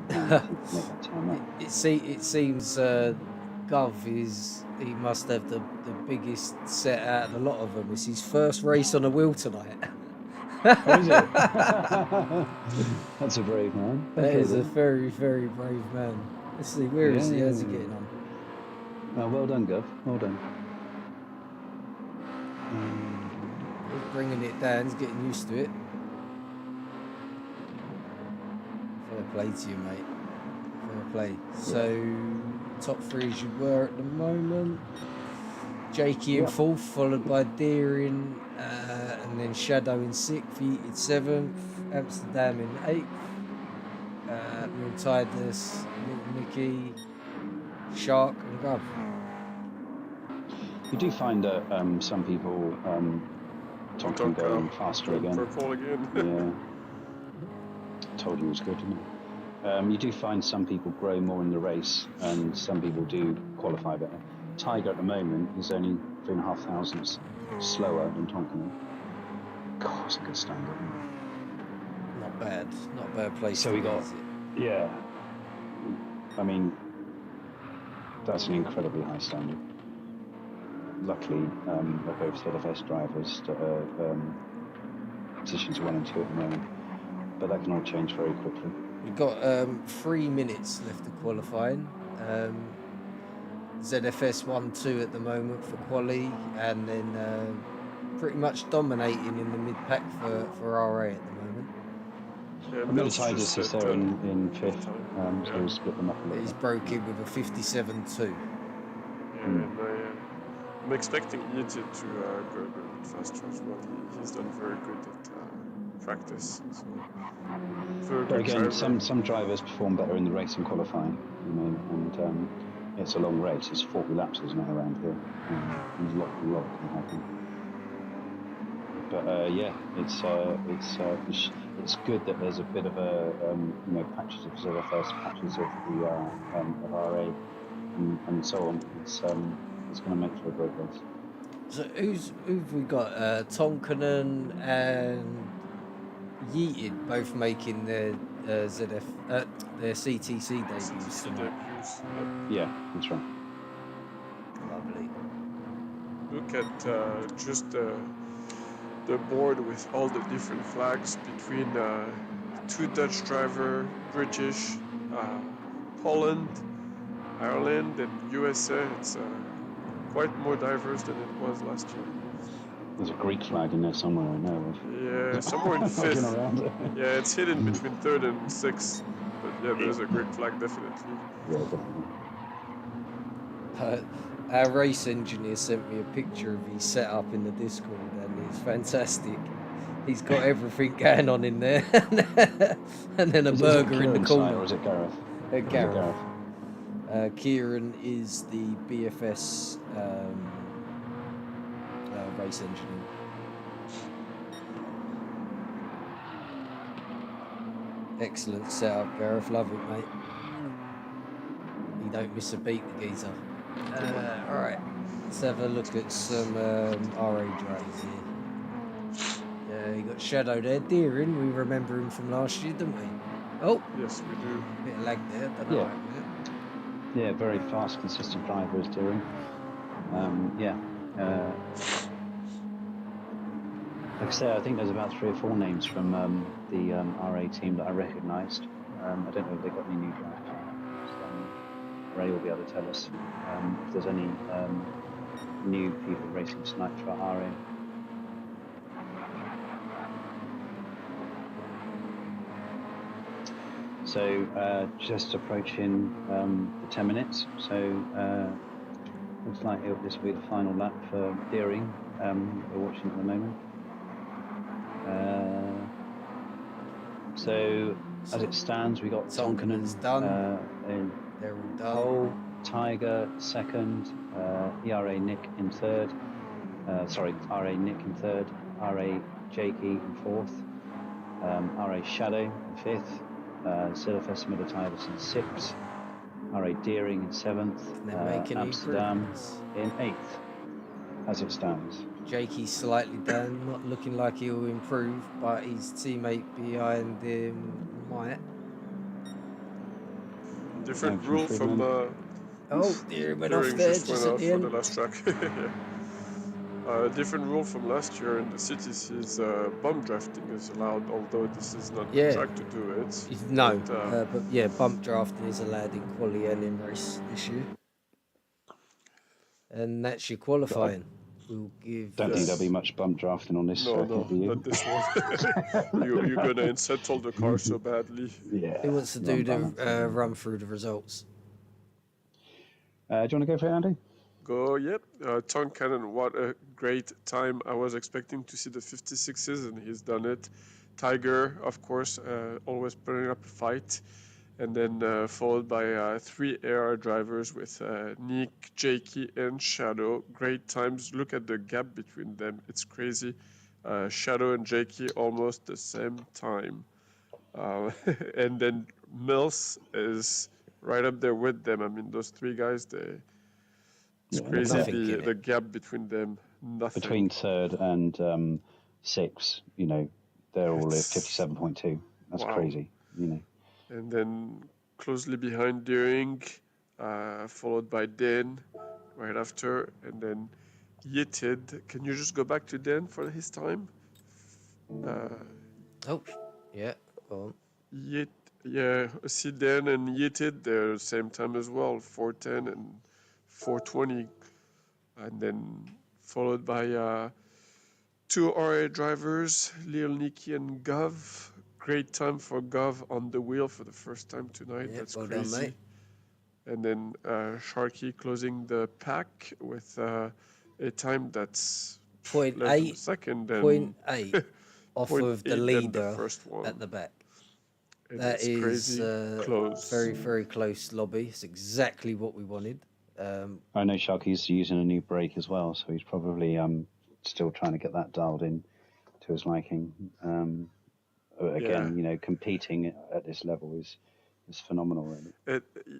Speaker 2: and you can make that time up.
Speaker 1: It seems Gov he must have the biggest set out of a lot of them. It's his first race on a wheel tonight.
Speaker 2: Oh, is it? That's a brave man.
Speaker 1: That
Speaker 2: Okay,
Speaker 1: is a
Speaker 2: then.
Speaker 1: very, very brave man. Let's see, where is he? How's he
Speaker 2: Yeah.
Speaker 1: getting on?
Speaker 2: Oh, well done, Gov. Well done.
Speaker 1: He's bringing it down. He's getting used to it. Fair play to you, mate. Fair play. So, top 3 as you were at the moment. Jakey in
Speaker 2: Yeah.
Speaker 1: 4th, followed by Deering, and then Shadow in 6th, Yeeted 7th, Amsterdam in 8th, Miltides, Little Mickey, Shark, and Gov.
Speaker 2: You do find that some people, Tonkin going faster again.
Speaker 3: Purple again.
Speaker 2: Yeah. Told you it was good, didn't it? You do find some people grow more in the race, and some people do qualify better. Tiger at the moment is only 3.5 thousandths slower than Tonkin. God, it's a good standard. Isn't
Speaker 1: Not bad. Not a bad place
Speaker 2: So
Speaker 1: to
Speaker 2: we
Speaker 1: be,
Speaker 2: got-
Speaker 1: is it?
Speaker 2: it? Yeah. I mean, that's an incredibly high standard. Luckily, they're both ZFS drivers that are positions 1 and 2 at the moment, but that can all change very quickly.
Speaker 1: We've got 3 minutes left of qualifying. ZFS 1-2 at the moment for quali, and then pretty much dominating in the mid-pack for RA at the moment.
Speaker 3: Yeah,
Speaker 2: Militides is there in 5th, so
Speaker 3: Yeah.
Speaker 2: we'll split them up a little
Speaker 1: He's
Speaker 2: bit.
Speaker 1: broke in with a 57.2.
Speaker 3: Yeah, and I'm expecting Yeeted to go a bit faster as well. He's done very good at practice. So very
Speaker 2: But
Speaker 3: good
Speaker 2: again,
Speaker 3: driver.
Speaker 2: some drivers perform better in the race and qualifying, and it's a long race. It's 40 laps, isn't it, around here? A lot can happen. But it's good that there's a bit of a patches of ZFS, patches of the of RA, and so on. It's going to make for a great race.
Speaker 1: So who've we got? Tonkanen and Yeeted both making their their CTC debuts
Speaker 3: CTC
Speaker 1: tonight.
Speaker 3: debuts.
Speaker 2: Yeah, that's right.
Speaker 1: Lovely.
Speaker 3: Look at just the board with all the different flags between 2 Dutch driver, British, Holland, Ireland, and USA. It's quite more diverse than it was last year.
Speaker 2: There's a Greek flag in there somewhere, I know of.
Speaker 3: Yeah, somewhere in
Speaker 2: Knocking
Speaker 3: 5th.
Speaker 2: around.
Speaker 3: Yeah, it's hidden between 3rd and 6th. But yeah, there's a Greek flag definitely.
Speaker 2: Yeah, definitely.
Speaker 1: Our race engineer sent me a picture of his setup in the Discord, and it's fantastic. He's got everything going on in there, and then a
Speaker 2: Is it
Speaker 1: burger in the
Speaker 2: Kieran's side,
Speaker 1: corner.
Speaker 2: or is it Gareth?
Speaker 1: Gareth. Kieran is the BFS race engineer. Excellent setup, Gareth. Love it, mate. You don't miss a beat, the geezer. All right, let's have a look at some RA drivers here. You got Shadow there. Deering, we remember him from last year, didn't we? Oh,
Speaker 3: Yes, we do.
Speaker 1: bit of lag there. Don't know
Speaker 2: Yeah.
Speaker 1: what happened there.
Speaker 2: Yeah, very fast, consistent driver is doing. Like I say, I think there's about 3 or 4 names from the RA team that I recognised. I don't know if they got any new drivers. Ray will be able to tell us if there's any new people racing tonight for RA. So just approaching the 10 minutes. So looks like this will be the final lap for Deering. We're watching at the moment. So as it stands, we got
Speaker 1: Tonkinen's
Speaker 2: Tonkonen
Speaker 1: done.
Speaker 2: in
Speaker 1: They're all done.
Speaker 2: pole, Tiger second, ERA Nick in third. RA Nick in third, RA Jakey in fourth, RA Shadow in fifth, ZFS Militaris in sixth, RA Deering in seventh, Amsterdam in eighth, as it stands.
Speaker 1: Jakey's slightly down, not looking like he'll improve, but his teammate behind him might.
Speaker 3: Different rule from
Speaker 1: Deering went
Speaker 3: Deering
Speaker 1: off there
Speaker 3: just went
Speaker 1: at
Speaker 3: out
Speaker 1: the
Speaker 3: for
Speaker 1: end.
Speaker 3: the last track. Different rule from last year in the CTC's bump drafting is allowed, although this is not the track to do it.
Speaker 1: No, but yeah, bump drafting is allowed in quali and in race this year. And that's your qualifying. We'll give.
Speaker 2: Don't think there'll be much bump drafting on this circuit, do you?
Speaker 3: Not this one. You're going to unsettle the car so badly.
Speaker 2: Yeah.
Speaker 1: Who wants to do the run through the results?
Speaker 2: Do you want to go for it, Andy?
Speaker 3: Go, yep. Tonkonen, what a great time. I was expecting to see the 56s, and he's done it. Tiger, of course, always putting up a fight. And then followed by three AR drivers with Nick, Jakey, and Shadow. Great times. Look at the gap between them. It's crazy. Shadow and Jakey almost the same time. And then Mills is right up there with them. I mean, those three guys, it's crazy the gap between them. Nothing.
Speaker 2: Between third and sixth, they're all at 57.2. That's crazy,
Speaker 3: And then closely behind Deering, followed by Dan right after, and then Yitted. Can you just go back to Dan for his time?
Speaker 1: Go on.
Speaker 3: See Dan and Yitted, they're same time as well, 4:10 and 4:20, and then followed by two RA drivers, Lil Nicky and Gov. Great time for Gov on the wheel for the first time tonight. That's
Speaker 1: well
Speaker 3: crazy.
Speaker 1: done, mate.
Speaker 3: And then Sharky closing the pack with a time that's less than a second.
Speaker 1: 0.8 off of the leader
Speaker 3: first one.
Speaker 1: at the back.
Speaker 3: And
Speaker 1: that is
Speaker 3: crazy close.
Speaker 1: Very, very close lobby. It's exactly what we wanted.
Speaker 2: I know Sharky's using a new brake as well, so he's probably still trying to get that dialed in to his liking. Again, competing at this level is phenomenal, really.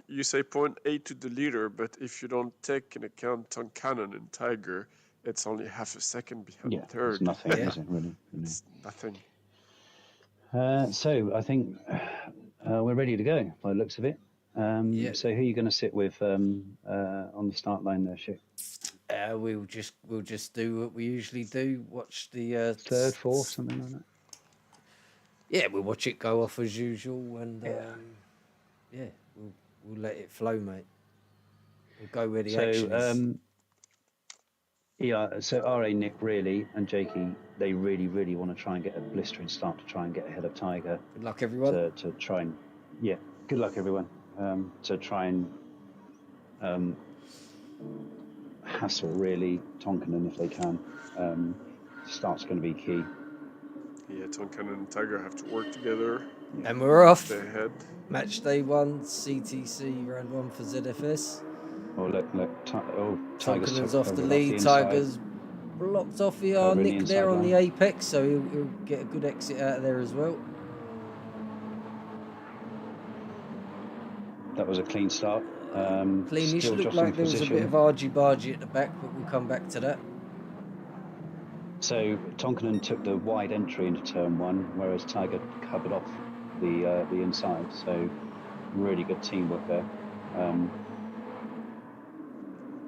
Speaker 3: You say 0.8 to the leader, but if you don't take into account Tonkonen and Tiger, it's only half a second behind third.
Speaker 2: It's nothing, is it, really?
Speaker 3: It's nothing.
Speaker 2: So I think we're ready to go by the looks of it. So who are you going to sit with on the start line there, Chic?
Speaker 1: We'll just do what we usually do. Watch the
Speaker 2: third, fourth, something like that.
Speaker 1: Yeah, we'll watch it go off as usual, and we'll let it flow, mate. We'll go where the action is.
Speaker 2: So RA Nick really and Jakey, they really, really want to try and get a blistering start to try and get ahead of Tiger.
Speaker 1: Good luck, everyone.
Speaker 2: To try and good luck, everyone. To try and hassle really Tonkonen if they can. Start's going to be key.
Speaker 3: Yeah, Tonkonen and Tiger have to work together.
Speaker 1: And we're off.
Speaker 3: Stay ahead.
Speaker 1: Match day 1, CTC round 1 for ZFS.
Speaker 2: Oh, look.
Speaker 1: Tonkonen's off the lead. Tiger's blocked off here. Nick there on the apex, so he'll get a good exit out of there as well.
Speaker 2: That was a clean start.
Speaker 1: Cleanish. Looked like there was a bit of argy-bargy at the back, but we'll come back to that.
Speaker 2: So Tonkonen took the wide entry into turn 1, whereas Tiger covered off the inside. So really good teamwork there.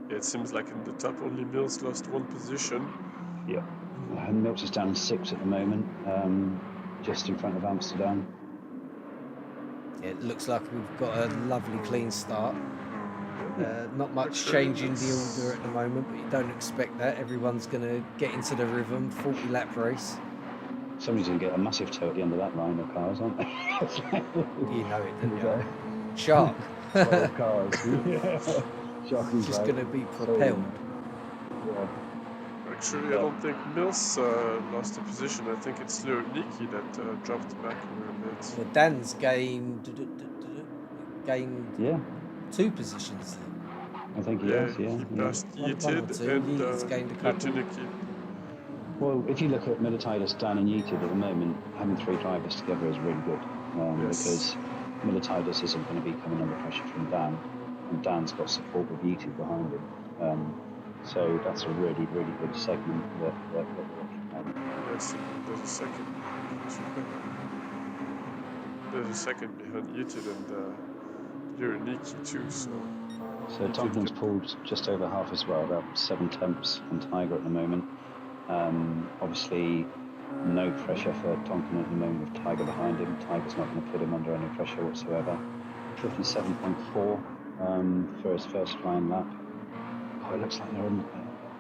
Speaker 3: It seems like in the top only Mills lost one position.
Speaker 2: Yeah, Mills is down 6 at the moment, just in front of Amsterdam.
Speaker 1: It looks like we've got a lovely clean start. Not much
Speaker 3: Actually,
Speaker 1: change in the
Speaker 3: that's-
Speaker 1: order at the moment, but you don't expect that. Everyone's going to get into the rhythm. 40 lap race.
Speaker 2: Somebody's going to get a massive tow at the end of that line of cars, aren't they?
Speaker 1: You know it, don't
Speaker 2: Is
Speaker 1: you?
Speaker 2: that-
Speaker 1: Shark.
Speaker 2: 12 cars. Yeah. Shocking.
Speaker 1: Just going to be propelled.
Speaker 2: Yeah.
Speaker 3: Actually, I don't think Mills lost a position. I think it's Leo Nicky that dropped back a little bit.
Speaker 1: Well, Dan's gained
Speaker 2: Yeah,
Speaker 1: 2 positions then.
Speaker 2: I think he
Speaker 3: Yeah,
Speaker 2: has, yeah.
Speaker 3: he
Speaker 2: yeah.
Speaker 3: passed
Speaker 1: One or
Speaker 3: Yeated
Speaker 1: two.
Speaker 3: and
Speaker 1: Yeatid's gained a couple.
Speaker 3: Nicky.
Speaker 2: Well, if you look at Militides, Dan and Yeated at the moment, having 3 drivers together is really good.
Speaker 3: Yes.
Speaker 2: Because Militides isn't going to be coming under pressure from Dan, and Dan's got support with Yeated behind him. So that's a really, really good segment that we're looking at.
Speaker 3: Yes, and there's a second. There's a second behind Yeated and Leo Nicky too. So
Speaker 2: Tonkinen's pulled just over half as well, about 7 tenths on Tiger at the moment. Obviously, no pressure for Tonkinen at the moment with Tiger behind him. Tiger's not going to put him under any pressure whatsoever. 57.4 for his first flying lap. Oh, it looks like they're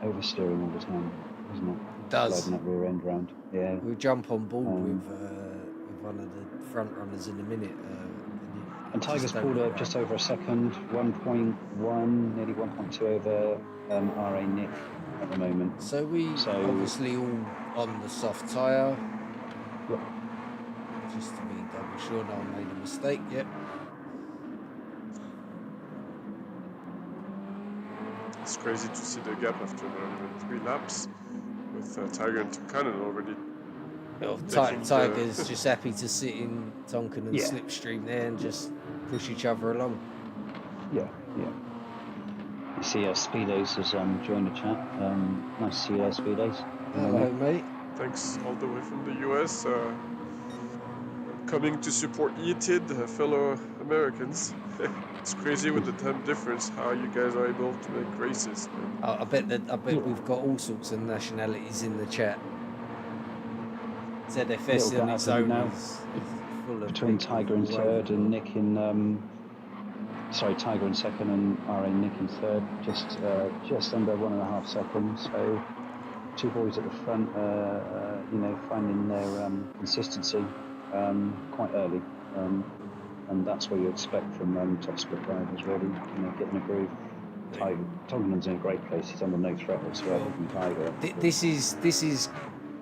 Speaker 2: oversteering all the time, doesn't it?
Speaker 1: It does.
Speaker 2: Sliding that rear end round. Yeah.
Speaker 1: We'll jump on board with one of the front runners in a minute.
Speaker 2: And Tiger's pulled up just over a second, 1.1, nearly 1.2 over RA Nick at the moment.
Speaker 1: So obviously all on the soft tyre.
Speaker 2: Yep.
Speaker 1: Just to be double sure no one made a mistake. Yep.
Speaker 3: it's crazy to see the gap after 3 laps with Tiger and Tonkanen already.
Speaker 1: Well,
Speaker 3: taking
Speaker 1: Tiger's just happy to sit in Tonkin and
Speaker 2: Yeah.
Speaker 1: slipstream there and just push each other along.
Speaker 2: Yeah. You see Speedos has joined the chat. Nice to see you there, Speedos.
Speaker 1: Hello, mate.
Speaker 3: Thanks all the way from the US. Coming to support Yeated, fellow Americans. It's crazy with the time difference how you guys are able to make races. Man.
Speaker 1: I bet we've got all sorts of nationalities in the chat. ZFS
Speaker 2: Little
Speaker 1: on
Speaker 2: gap
Speaker 1: its own
Speaker 2: now
Speaker 1: is full of
Speaker 2: between
Speaker 1: people
Speaker 2: Tiger in
Speaker 1: all over
Speaker 2: third
Speaker 1: the
Speaker 2: and
Speaker 1: world.
Speaker 2: Nick in Tiger in second and RA Nick in third, just under 1.5 seconds. So 2 boys at the front, finding their consistency quite early, and that's what you expect from top split drivers, really, getting a groove. Tonkinen's in a great place. He's under no threat whatsoever from Tiger.
Speaker 1: This is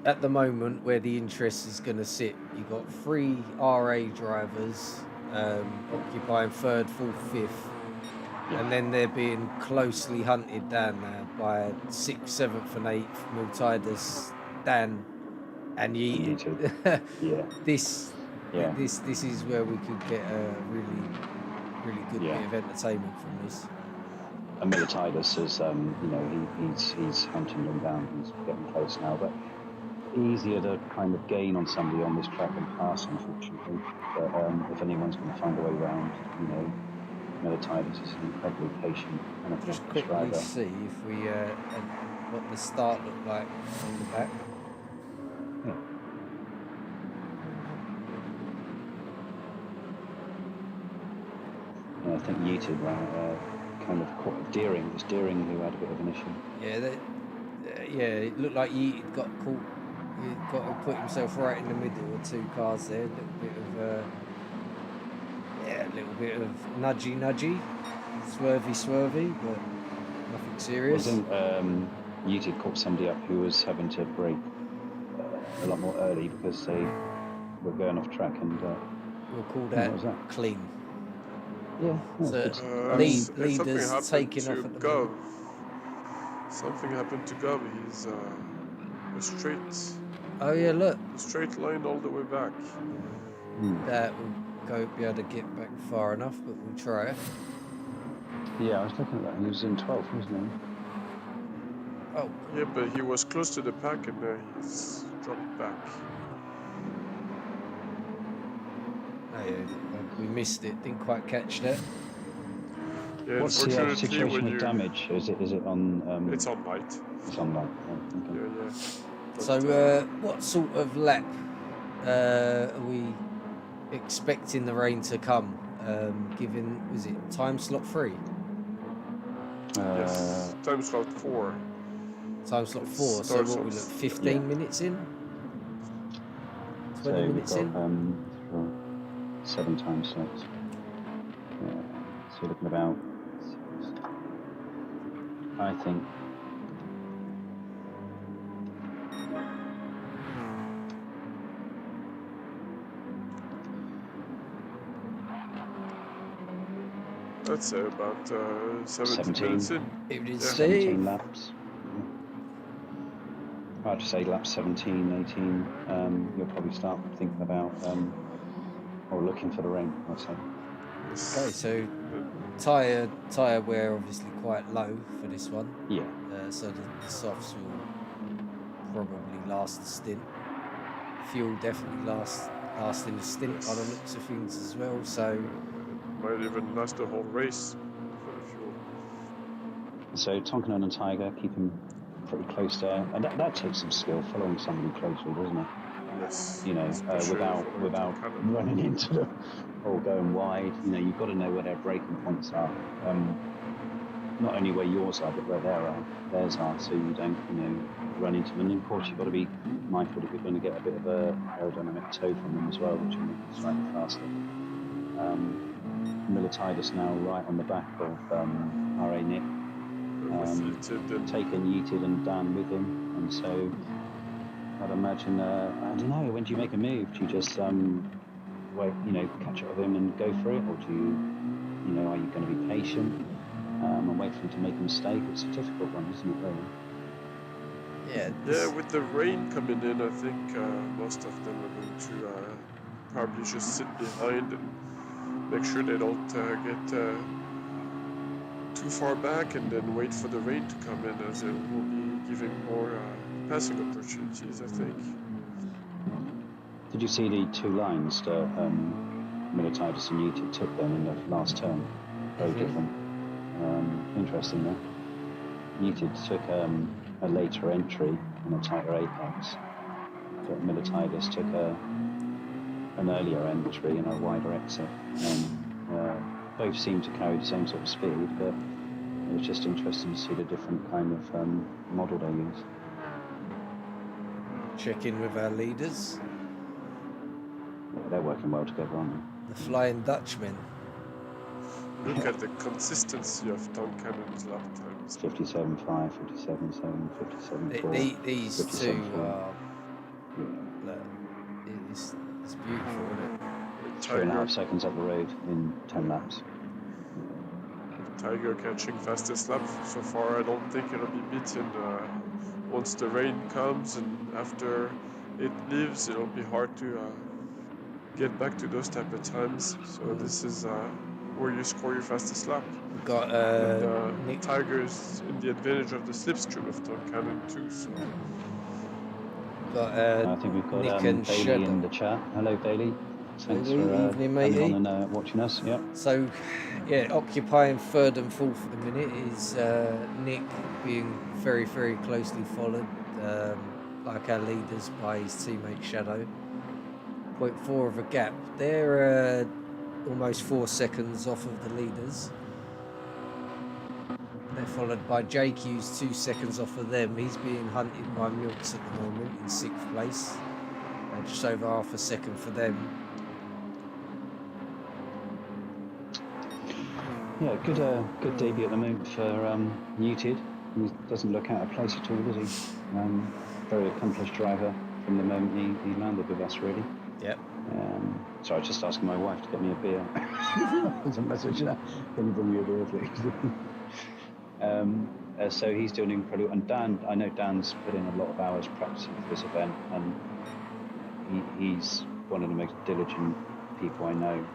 Speaker 1: at the moment where the interest is going to sit. You've got 3 RA drivers occupying 3rd, 4th, 5th, and then they're being closely hunted down now by 6th, 7th, and 8th Miltides, Dan, and Yeated. This is where we could get a really, really good bit of entertainment from this.
Speaker 2: And Militides is, he's hunting them down. He's getting close now, but easier to kind of gain on somebody on this track than pass, unfortunately. But if anyone's going to find a way around, Militides is incredibly patient and a
Speaker 1: Just
Speaker 2: accomplished
Speaker 1: quickly
Speaker 2: driver.
Speaker 1: see if we what the start looked like on the back.
Speaker 2: Yeah. And I think Yeated kind of caught Deering. It was Deering who had a bit of an issue.
Speaker 1: Yeah, it looked like he got caught. He got to put himself right in the middle of 2 cars there. A little bit of nudgy, swervy, but nothing serious.
Speaker 2: I think Yeated caught somebody up who was having to brake a lot more early because they were going off track, and
Speaker 1: we'll call
Speaker 2: what was
Speaker 1: that
Speaker 2: that?
Speaker 1: clean.
Speaker 2: Yeah.
Speaker 1: So
Speaker 3: Something
Speaker 1: leaders
Speaker 3: happened
Speaker 1: taking
Speaker 3: to
Speaker 1: off at the
Speaker 3: Gov.
Speaker 1: moment.
Speaker 3: Something happened to Gov. He's a
Speaker 1: Oh yeah, look.
Speaker 3: straight line all the way back.
Speaker 1: That will be able to get back far enough, but we'll try it.
Speaker 2: Yeah, I was looking at that. He was in 12th, wasn't he?
Speaker 1: Oh,
Speaker 3: Yeah, but he was close to the pack and he's dropped back.
Speaker 1: we missed it. Didn't quite catch that.
Speaker 3: Yeah,
Speaker 2: What's the
Speaker 3: unfortunately,
Speaker 2: situation
Speaker 3: when
Speaker 2: with damage? Is it on?
Speaker 3: It's on light.
Speaker 2: It's on light. Okay.
Speaker 3: Yeah. But,
Speaker 1: So, what sort of lap are we expecting the rain to come? Given, was it time slot 3?
Speaker 3: Yes, time slot 4.
Speaker 1: Time slot
Speaker 3: It
Speaker 1: 4. So
Speaker 3: starts
Speaker 1: what
Speaker 3: on
Speaker 1: we look
Speaker 3: s-
Speaker 1: 15 minutes in? 20
Speaker 2: So we've
Speaker 1: minutes
Speaker 2: got
Speaker 1: in?
Speaker 2: 7 time slots. So you're looking about, I think,
Speaker 3: I'd say about 17
Speaker 2: 17.
Speaker 3: minutes in.
Speaker 1: Evening,
Speaker 3: Yeah.
Speaker 1: Steve.
Speaker 2: 17 laps. I'd say laps 17, 18. You'll probably start thinking about or looking for the rain, I'd say.
Speaker 3: Yes.
Speaker 1: Okay, so tyre wear obviously quite low for this one.
Speaker 2: Yeah.
Speaker 1: So the softs will probably last the stint. Fuel definitely lasting the stint by the looks of things as well. So
Speaker 3: Might even last the whole race for the fuel.
Speaker 2: So Tonkanen and Tiger keep him pretty close there, and that takes some skill following somebody closely, doesn't it?
Speaker 3: Yes.
Speaker 2: You know,
Speaker 3: Especially for
Speaker 2: without
Speaker 3: Tonkanen.
Speaker 2: running into them or going wide. You know, you've got to know where their braking points are. Not only where yours are, but where theirs are, so you don't, run into them. And of course, you've got to be mindful that you're going to get a bit of a aerodynamic tow from them as well, which will make it slightly faster. Militides now right on the back of RA Nick. Taken Yeated and Dan with him, and so I'd imagine, I don't know, when do you make a move? Do you just wait, catch up with him and go for it, or do you, are you going to be patient and wait for him to make a mistake? It's a difficult one, isn't it, really?
Speaker 3: Yeah, with the rain coming in, I think most of them are going to probably just sit behind and make sure they don't get too far back and then wait for the rain to come in, as it will be giving more passing opportunities, I think.
Speaker 2: Did you see the 2 lines that Militides and Yeated took then in the last turn? Very different. Interesting there. Yeated took a later entry and a tighter apex, but Militides took an earlier entry and a wider exit. Both seem to carry the same sort of speed, but it was just interesting to see the different kind of model they use.
Speaker 1: check in with our leaders.
Speaker 2: Yeah, they're working well together, aren't they?
Speaker 1: The Flying Dutchmen.
Speaker 3: Look at the consistency of Tonkanen's lap times.
Speaker 2: 57.5, 57.7, 57.4.
Speaker 1: These
Speaker 2: 57.4.
Speaker 1: two are. It's beautiful, isn't it?
Speaker 2: 3.5 seconds up the road in 10 laps.
Speaker 3: Tiger catching fastest lap so far. I don't think it'll be beaten once the rain comes, and after it leaves, it'll be hard to get back to those type of times. So this is where you score your fastest lap.
Speaker 1: We've got Nick.
Speaker 3: Tiger's in the advantage of the slipstream of Tonkanen too. So
Speaker 2: I think we've got
Speaker 1: Nick and
Speaker 2: Bailey
Speaker 1: Shadow
Speaker 2: in the chat. Hello, Bailey. Thanks for
Speaker 1: evening, matey.
Speaker 2: coming on and watching us. Yeah.
Speaker 1: So, occupying third and fourth at the minute is Nick, being very, very closely followed, like our leaders, by his teammate Shadow. 0.4 of a gap. They're almost 4 seconds off of the leaders. They're followed by Jake, who's 2 seconds off of them. He's being hunted by Milks at the moment in 6th place. Just over half a second for them.
Speaker 2: Yeah, good debut at the moment for Yeated. He doesn't look out of place at all, does he? Very accomplished driver from the moment he landed with us, really.
Speaker 1: Yep.
Speaker 2: So I was just asking my wife to get me a beer. There's a message there. Can you bring me a beer, please? So he's doing incredible. And Dan, I know Dan's put in a lot of hours practicing for this event, and he's one of the most diligent people I know.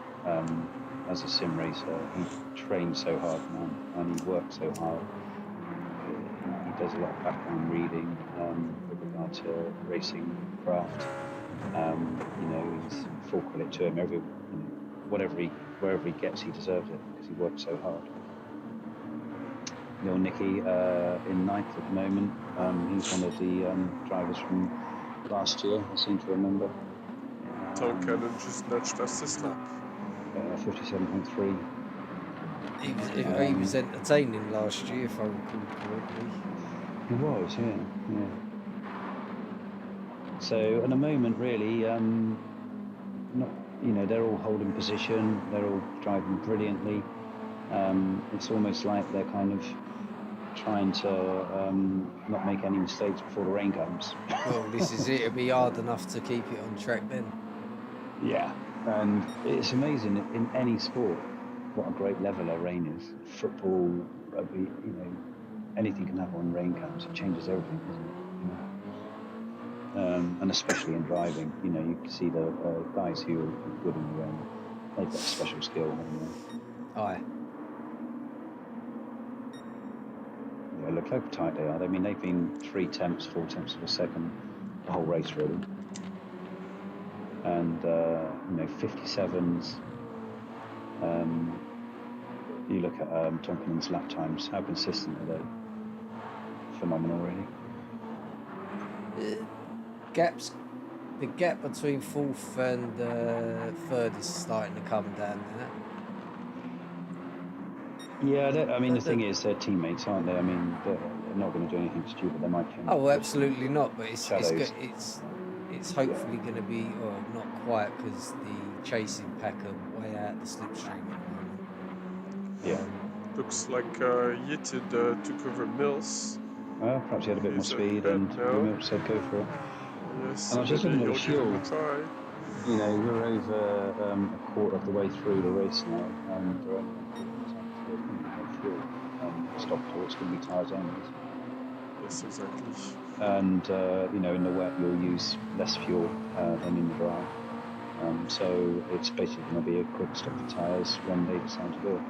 Speaker 2: As a sim racer, he trains so hard, man, and he works so hard. He does a lot of background reading with regard to racing craft. He's full credit to him. Wherever he gets, he deserves it because he works so hard. Little Nicky in 9th at the moment. He's one of the drivers from last year, I seem to remember.
Speaker 3: Tonkanen just nudged fastest lap.
Speaker 2: 57.3.
Speaker 1: He was entertaining last year, if I recall correctly.
Speaker 2: He was, yeah. So at the moment, really, not, they're all holding position. They're all driving brilliantly. It's almost like they're kind of trying to not make any mistakes before the rain comes.
Speaker 1: Well, this is it. It'll be hard enough to keep it on track then.
Speaker 2: Yeah, and it's amazing in any sport what a great leveler rain is. Football, rugby, anything can happen when rain comes. It changes everything, doesn't it? And especially in driving, you can see the guys who are good in the rain. They've got a special skill.
Speaker 1: Aye.
Speaker 2: Yeah, look how tight they are. I mean, they've been 3 tenths, 4 tenths of a second the whole race, really. And 57s. You look at Tonkinen's lap times. How consistent are they? Phenomenal, really.
Speaker 1: The gap between fourth and third is starting to come down there.
Speaker 2: Yeah, I mean, the thing is, they're teammates, aren't they? I mean, they're not going to do anything stupid. They might change.
Speaker 1: Oh, absolutely not. But it's hopefully going to be, or not quite, because the chasing pack are way out the slipstream at the moment.
Speaker 2: Yeah.
Speaker 3: Looks like Yeated took over Mills.
Speaker 2: Well, perhaps he had a bit more speed, and Mills said go for it.
Speaker 3: Yes,
Speaker 2: And I was just looking at the fuel.
Speaker 3: Try.
Speaker 2: We're over a quarter of the way through the race now, and fuel. Stop talks going to be tyres anyways.
Speaker 3: Yes, exactly.
Speaker 2: And in the wet you'll use less fuel than in the dry. So it's basically going to be a quick stop for tyres when they decide to do it.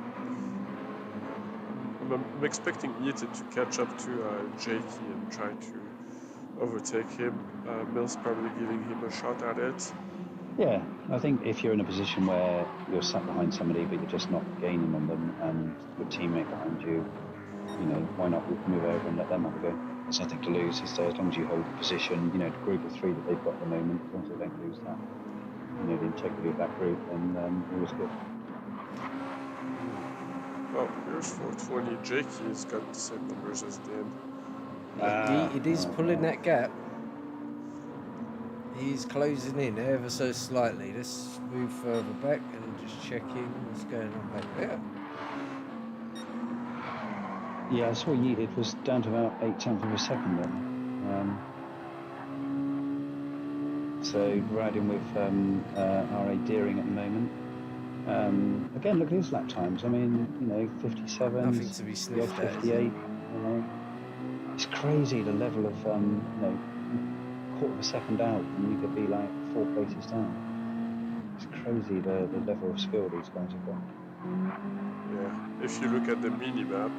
Speaker 3: I'm expecting Yeated to catch up to Jakey and try to overtake him. Mills probably giving him a shot at it.
Speaker 2: Yeah, I think if you're in a position where you're sat behind somebody but you're just not gaining on them and your teammate behind you, why not move over and let them have a go? There's nothing to lose, is there? As long as you hold the position, the group of 3 that they've got at the moment, as long as they don't lose that, the integrity of that group, then always good.
Speaker 3: Oh, here's 420. Jakey has got the same numbers as Dan.
Speaker 1: It is pulling that gap. He's closing in ever so slightly. Let's move further back and just check in what's going on back there.
Speaker 2: Yeah, I saw Yeated was down to about 8 tenths of a second then. So riding with R.A. Deering at the moment. Again, look at his lap times. I mean, 57.
Speaker 1: Nothing to be sniffed at.
Speaker 2: 58. It's crazy the level of quarter of a second out, and you could be like 4 places down. It's crazy the level of skill these guys have got.
Speaker 3: Yeah, if you look at the mini map,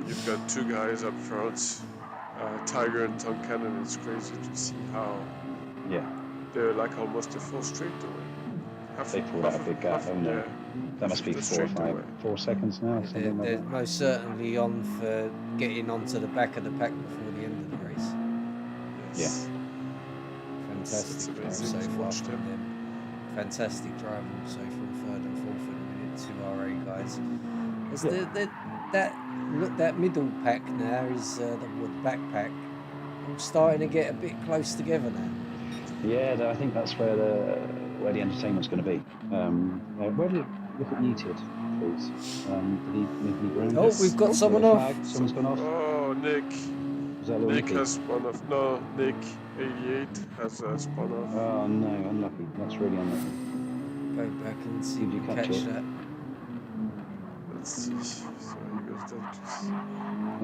Speaker 3: you've got 2 guys up front, Tiger and Tonkanen. It's crazy to see how they're like almost a full straightaway.
Speaker 2: They pulled out a big gap, haven't they? That must be 4 or 4 seconds now.
Speaker 1: They're most certainly on for getting onto the back of the pack before the end of the race.
Speaker 3: Yes.
Speaker 1: Fantastic drive so far from them. Fantastic drive also from third and fourth in a minute, 2 RA guys. That middle pack now is the backpack starting to get a bit close together now.
Speaker 2: Yeah, I think that's where the entertainment's going to be. Where did look at Yeated, please?
Speaker 1: Oh, we've got someone off.
Speaker 2: Someone's gone off.
Speaker 3: Oh, Nick.
Speaker 2: Is that
Speaker 3: Nick has spun off. No, Nick 88 has spun off.
Speaker 2: Oh no, unlucky. That's really unlucky.
Speaker 1: Go back and see if you catch that.
Speaker 3: Let's see. So he goes down to.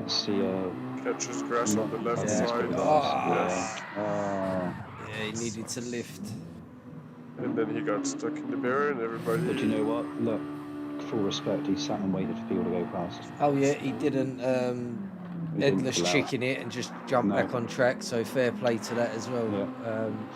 Speaker 2: Let's see.
Speaker 3: Catches grass on the left side.
Speaker 1: Yeah, he needed to lift.
Speaker 3: And then he got stuck in the barrier, and everybody.
Speaker 2: But you know what? Look, full respect. He sat and waited for people to go past.
Speaker 1: Oh yeah, he didn't. Endless chicken it and just jump back on track. So fair play to that as well.
Speaker 2: Yeah.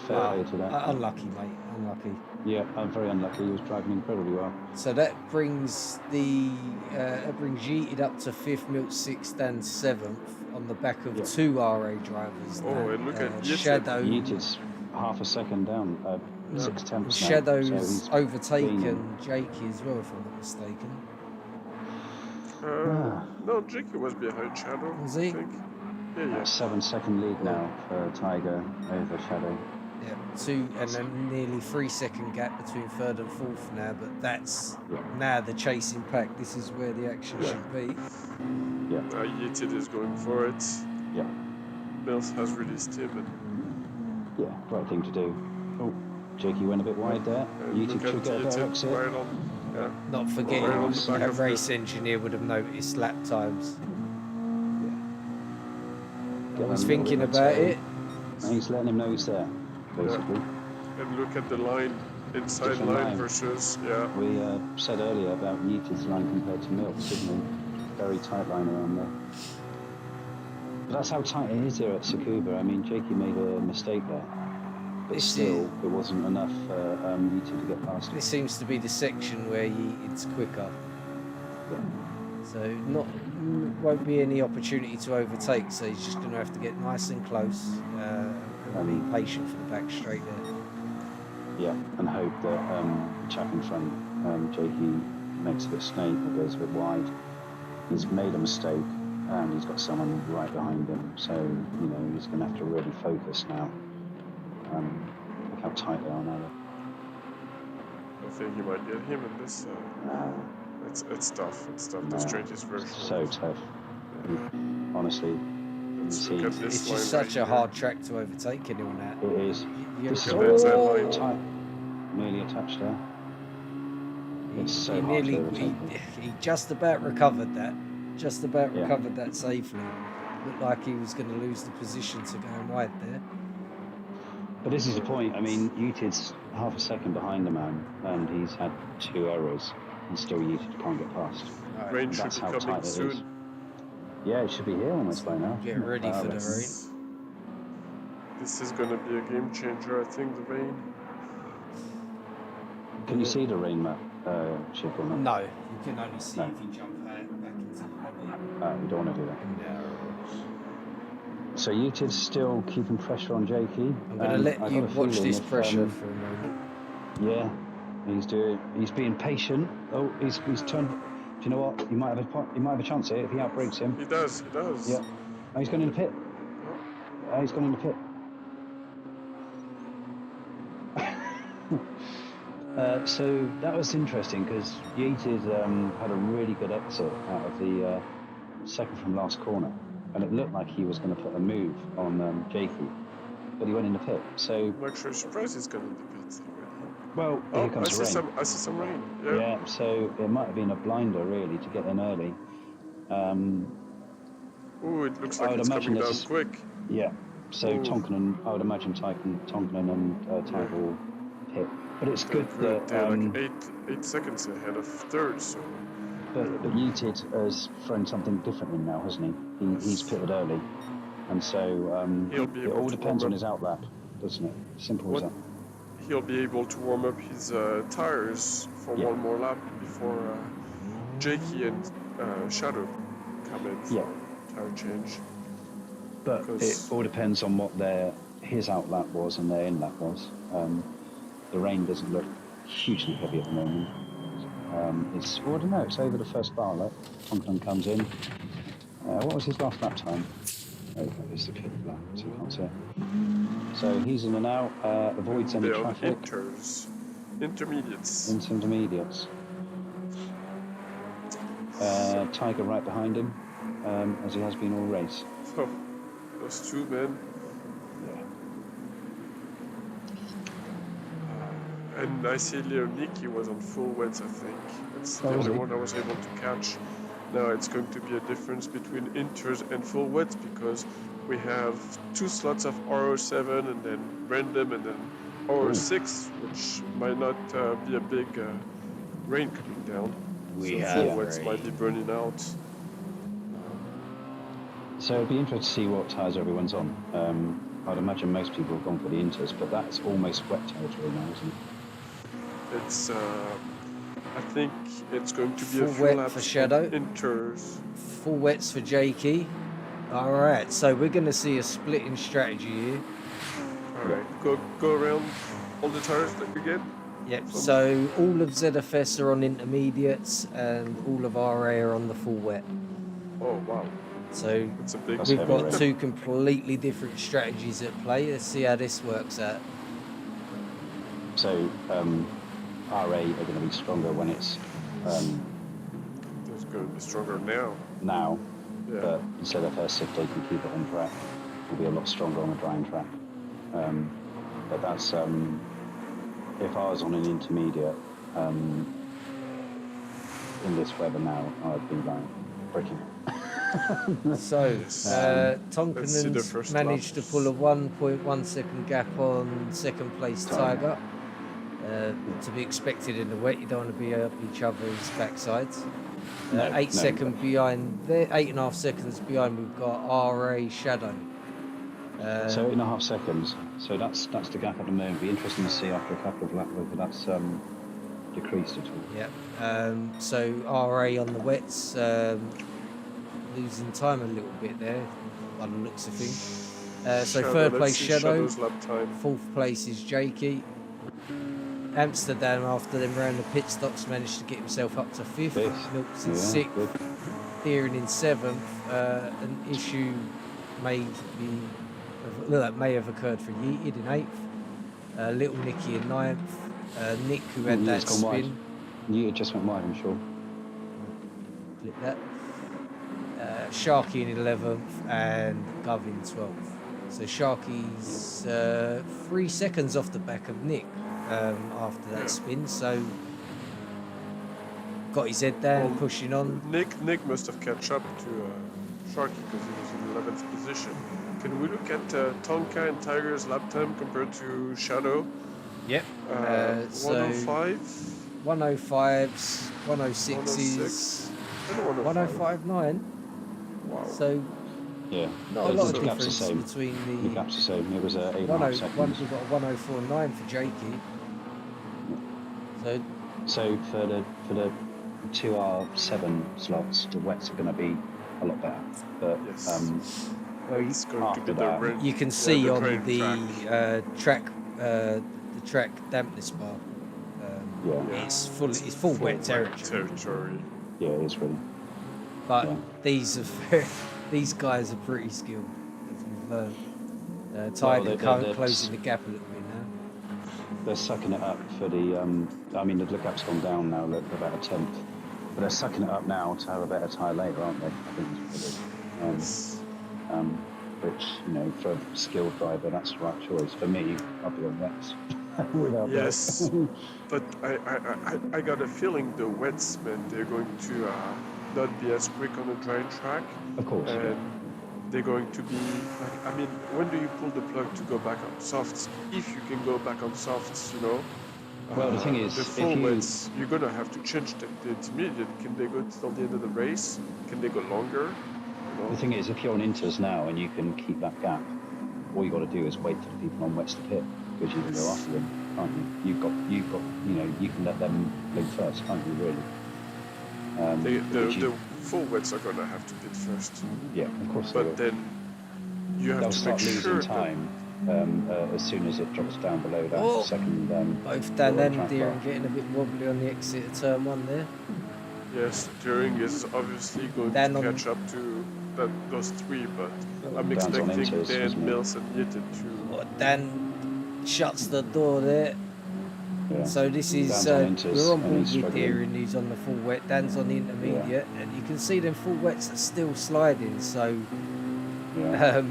Speaker 2: Fair play to that.
Speaker 1: Unlucky, mate. Unlucky.
Speaker 2: Yeah, I'm very unlucky. He was driving incredibly well.
Speaker 1: So that brings Yeated up to 5th, Milt 6th and 7th on the back of 2 RA drivers.
Speaker 3: Oh, and look at
Speaker 1: Shadow.
Speaker 2: Yeated's half a second down, 6 tenths.
Speaker 1: Shadow's overtaken Jakey as well, if I'm not mistaken.
Speaker 3: No, Jakey was behind Shadow.
Speaker 1: Was
Speaker 3: I
Speaker 1: he?
Speaker 3: think. Yeah.
Speaker 2: 7-second lead now for Tiger over Shadow.
Speaker 1: Yeah, 2 and then nearly 3-second gap between third and fourth now, but that's now the chasing pack. This is where the action should be.
Speaker 2: Yeah.
Speaker 3: Yeeted is going for it.
Speaker 2: Yeah.
Speaker 3: Mills has released him.
Speaker 2: Yeah, right thing to do. Oh, Jakey went a bit wide there. Yeeted should get a better exit.
Speaker 3: Right on. Yeah.
Speaker 1: Not forgetting
Speaker 3: Right on the back
Speaker 1: a
Speaker 3: of
Speaker 1: race engineer would have noticed lap times.
Speaker 2: Yeah.
Speaker 1: Always thinking about it.
Speaker 2: And he's letting him know he's there, basically.
Speaker 3: And look at the line, inside
Speaker 2: Different
Speaker 3: line versus,
Speaker 2: We said earlier about Yeeted's line compared to Mills, didn't we? Very tight line around there. But that's how tight it is here at Tsukuba. I mean, Jakey made a mistake there. But still, it wasn't enough for Yeeted to get past him.
Speaker 1: This seems to be the section where it's quicker.
Speaker 2: Yeah.
Speaker 1: So won't be any opportunity to overtake, so he's just going to have to get nice and close and be patient for the back straight there.
Speaker 2: Yeah, and hope that the chap in front, Jakey, makes a bit snake or goes a bit wide. He's made a mistake and he's got someone right behind him, so he's going to have to really focus now. Look how tight they are now.
Speaker 3: I think he might get him in this. It's tough. It's tough. The straight is very
Speaker 2: so tough. Honestly,
Speaker 3: Let's look at this
Speaker 1: It's
Speaker 3: line
Speaker 1: just such
Speaker 3: right
Speaker 1: a hard track to overtake anyone at.
Speaker 2: it is. This is
Speaker 3: Look at that
Speaker 2: really
Speaker 3: line.
Speaker 2: tight. Nearly attached there. It's so
Speaker 1: he
Speaker 2: hard to
Speaker 1: nearly,
Speaker 2: overtake.
Speaker 1: he just about recovered that. Just about
Speaker 2: Yeah.
Speaker 1: recovered that safely. Looked like he was going to lose the position to go wide there.
Speaker 2: But this is the point. I mean, Yeeted's half a second behind the man, and he's had 2 errors, and still Yeeted can't get past.
Speaker 3: Rain should
Speaker 2: That's
Speaker 3: be
Speaker 2: how
Speaker 3: coming
Speaker 2: tight it
Speaker 3: soon.
Speaker 2: is. Yeah, it should be here almost by now.
Speaker 1: Get ready for the
Speaker 3: This is going to be a game changer, I think, the rain.
Speaker 2: Can you see the rain map, Chip, or not?
Speaker 1: No, you can only see
Speaker 2: No.
Speaker 1: if you jump back into the lobby.
Speaker 2: You don't want to do that.
Speaker 1: No.
Speaker 2: So Yeeted's still keeping pressure on Jakey.
Speaker 1: I'm going to let you watch this pressure for a moment.
Speaker 2: Yeah, he's being patient. Oh, he's turned. Do you know what? He might have a chance here if he outbreaks him.
Speaker 3: He does.
Speaker 2: Yeah. Oh, he's gone in the pit. He's gone in the pit. So that was interesting because Yeeted had a really good exit out of the second from last corner, and it looked like he was going to put a move on Jakey, but he went in the pit. So
Speaker 3: I'm actually surprised he's gone in the pits already.
Speaker 2: well, here comes the rain.
Speaker 3: I see some rain.
Speaker 2: Yeah, so it might have been a blinder really to get in early.
Speaker 3: Ooh, it looks like
Speaker 2: I would
Speaker 3: it's
Speaker 2: imagine
Speaker 3: coming down
Speaker 2: this is-
Speaker 3: quick.
Speaker 2: Yeah, so Tonkonen, I would imagine Tonkonen and Tiger will pit. But it's good that
Speaker 3: They're like 8 seconds ahead of third, so
Speaker 2: but Yeeted has thrown something different in now, hasn't he? He's pitted early, and so
Speaker 3: He'll be
Speaker 2: it
Speaker 3: able
Speaker 2: all
Speaker 3: to
Speaker 2: depends
Speaker 3: warm
Speaker 2: on
Speaker 3: up.
Speaker 2: his outlap, doesn't it? Simple as that.
Speaker 3: he'll be able to warm up his tires for one more lap before Jakey and Shadow come in for tire change.
Speaker 2: But it
Speaker 3: Because-
Speaker 2: all depends on what his outlap was and their in-lap was. The rain doesn't look hugely heavy at the moment. It's, well, I don't know, it's over the first bar, look. Tonkonen comes in. What was his last lap time? Oh, it's the pit lap, so you can't see it. So he's in and out, avoids any
Speaker 3: They're on
Speaker 2: traffic.
Speaker 3: intermediates.
Speaker 2: Intermediates. Tiger right behind him, as he has been all race.
Speaker 3: Oh, those 2 men. And I see Leoniki was on full wets, I think. That's the
Speaker 2: was
Speaker 3: only
Speaker 2: he?
Speaker 3: one I was able to catch. Now it's going to be a difference between inters and full wets because we have 2 slots of RO7 and then random and then RO6, which might not be a big rain coming down.
Speaker 1: We
Speaker 3: so
Speaker 1: have
Speaker 3: full wets
Speaker 1: rain.
Speaker 3: might be burning out.
Speaker 2: So it'd be interesting to see what tyres everyone's on. I'd imagine most people have gone for the inters, but that's almost wet territory now, isn't it?
Speaker 3: It's, I think it's going to be
Speaker 1: Full
Speaker 3: a few
Speaker 1: wet
Speaker 3: laps
Speaker 1: for
Speaker 3: of
Speaker 1: Shadow.
Speaker 3: inters.
Speaker 1: Full wets for Jakey. All right, so we're going to see a splitting strategy here.
Speaker 3: All right, go around all the tires that you get.
Speaker 1: Yep. So all of ZFS are on intermediates, and all of RA are on the full wet.
Speaker 3: Oh wow,
Speaker 1: So
Speaker 3: it's a big.
Speaker 2: That's
Speaker 1: we've
Speaker 2: heavy
Speaker 1: got
Speaker 2: already.
Speaker 1: two completely different strategies at play. Let's see how this works out.
Speaker 2: So RA are going to be stronger when it's
Speaker 3: It's going to be stronger now.
Speaker 2: now,
Speaker 3: Yeah.
Speaker 2: but ZFS, if they can keep it on track, will be a lot stronger on a drying track. But that's if I was on an intermediate in this weather now, I'd be like breaking it.
Speaker 1: So
Speaker 3: Let's see the
Speaker 1: Tonkinen's
Speaker 3: first
Speaker 1: managed to
Speaker 3: laps.
Speaker 1: pull a 1.1 second gap on second place Tiger. To be expected in the wet, you don't want to be up each other's backsides.
Speaker 2: No,
Speaker 1: 8
Speaker 2: no.
Speaker 1: seconds behind there, 8.5 seconds behind, we've got RA Shadow.
Speaker 2: So 8.5 seconds. So that's the gap at the moment. Be interesting to see after a couple of laps whether that's decreased at all.
Speaker 1: Yep. So RA on the wets, losing time a little bit there, by the looks of things. So
Speaker 3: Shadow,
Speaker 1: third
Speaker 3: let's
Speaker 1: place
Speaker 3: see
Speaker 1: Shadow,
Speaker 3: Shadow's lap time.
Speaker 1: fourth place is Jakey. Amsterdam, after them round the pit stops, managed to get himself up to fifth. Milks in sixth.
Speaker 2: Good.
Speaker 1: Deering in seventh. An issue may have occurred for Yeated in eighth. Little Nicky in ninth. Nick, who had that
Speaker 2: Yeated's gone wide.
Speaker 1: spin.
Speaker 2: You just went wide, I'm sure.
Speaker 1: Click that. Sharky in 11th and Gov in 12th. So Sharky's 3 seconds off the back of Nick after that spin. So got his head down,
Speaker 3: Well,
Speaker 1: pushing on.
Speaker 3: Nick must have catch up to Sharky because he was in 11th position. Can we look at Tonka and Tiger's lap time compared to Shadow?
Speaker 1: Yep. So
Speaker 3: 105,
Speaker 1: 105s, 106s, 105.9.
Speaker 3: Wow.
Speaker 1: So
Speaker 2: Yeah.
Speaker 1: not a lot of
Speaker 2: the gap's the
Speaker 1: difference
Speaker 2: same.
Speaker 1: between
Speaker 2: The gap's the same. It was 8.5
Speaker 1: we've
Speaker 2: seconds.
Speaker 1: got a 104.9 for Jakey. So
Speaker 2: So for the 2R7 slots, the wets are going to be a lot better. But
Speaker 3: Yes.
Speaker 1: well,
Speaker 3: It's going to
Speaker 2: after
Speaker 3: be the
Speaker 2: that,
Speaker 3: rain.
Speaker 1: you can see
Speaker 3: the
Speaker 1: on
Speaker 3: train
Speaker 1: the track dampness bar.
Speaker 2: yeah,
Speaker 1: It's full wet territory.
Speaker 2: yeah, it is really.
Speaker 1: But
Speaker 2: Yeah.
Speaker 1: these guys are pretty skilled. As we've learned.
Speaker 2: Well,
Speaker 1: Tiger
Speaker 2: they're
Speaker 1: closing the gap a little bit now.
Speaker 2: They're sucking it up for the. I mean, the gap's gone down now, look, about a tenth. But they're sucking it up now to have a better tie later, aren't they? I think that's what it is. Which, you know, for a skilled driver, that's the right choice. For me, I'll be on wets. Without
Speaker 3: Yes,
Speaker 2: that.
Speaker 3: but I got a feeling the wets, man, they're going to not be as quick on a dry track.
Speaker 2: Of course.
Speaker 3: And
Speaker 2: Yeah.
Speaker 3: they're going to be like, I mean, when do you pull the plug to go back on softs? If you can go back on softs, you know.
Speaker 2: Well, the thing is,
Speaker 3: the
Speaker 2: if
Speaker 3: full
Speaker 2: you-
Speaker 3: wets, you're gonna have to change the intermediate. Can they go till the end of the race? Can they go longer? You know?
Speaker 2: The thing is, if you're on inters now and you can keep that gap, all you got to do is wait for the people on wets to pit because you can go after them, can't you? You've got, you know, you can let them lead first, can't you? Really?
Speaker 3: The full wets are gonna have to pit first,
Speaker 2: Yeah, of course. They will.
Speaker 3: but then you have
Speaker 2: They'll
Speaker 3: to
Speaker 2: start
Speaker 3: make
Speaker 2: losing
Speaker 3: sure
Speaker 2: time as soon as it drops down below that
Speaker 1: Oh.
Speaker 2: second.
Speaker 1: Both Dan
Speaker 2: lower
Speaker 1: and
Speaker 2: track
Speaker 1: Deering
Speaker 2: bar.
Speaker 1: getting a bit wobbly on the exit of turn one there.
Speaker 3: that, yes, Turing is obviously going
Speaker 1: Dan
Speaker 3: to
Speaker 1: on-
Speaker 3: catch up to those three, but I'm
Speaker 2: Dan's on
Speaker 3: expecting
Speaker 2: inters,
Speaker 3: Dan,
Speaker 2: isn't he?
Speaker 3: Mills, and Yeated to.
Speaker 1: Dan shuts the door there.
Speaker 2: Yeah.
Speaker 1: So this is
Speaker 2: Dan's on inters
Speaker 1: we're on
Speaker 2: and
Speaker 1: board
Speaker 2: he's
Speaker 1: with
Speaker 2: struggling.
Speaker 1: Deering, who's on the full wet. Dan's on the intermediate, and you can see them full wets are still sliding. So
Speaker 2: Yeah.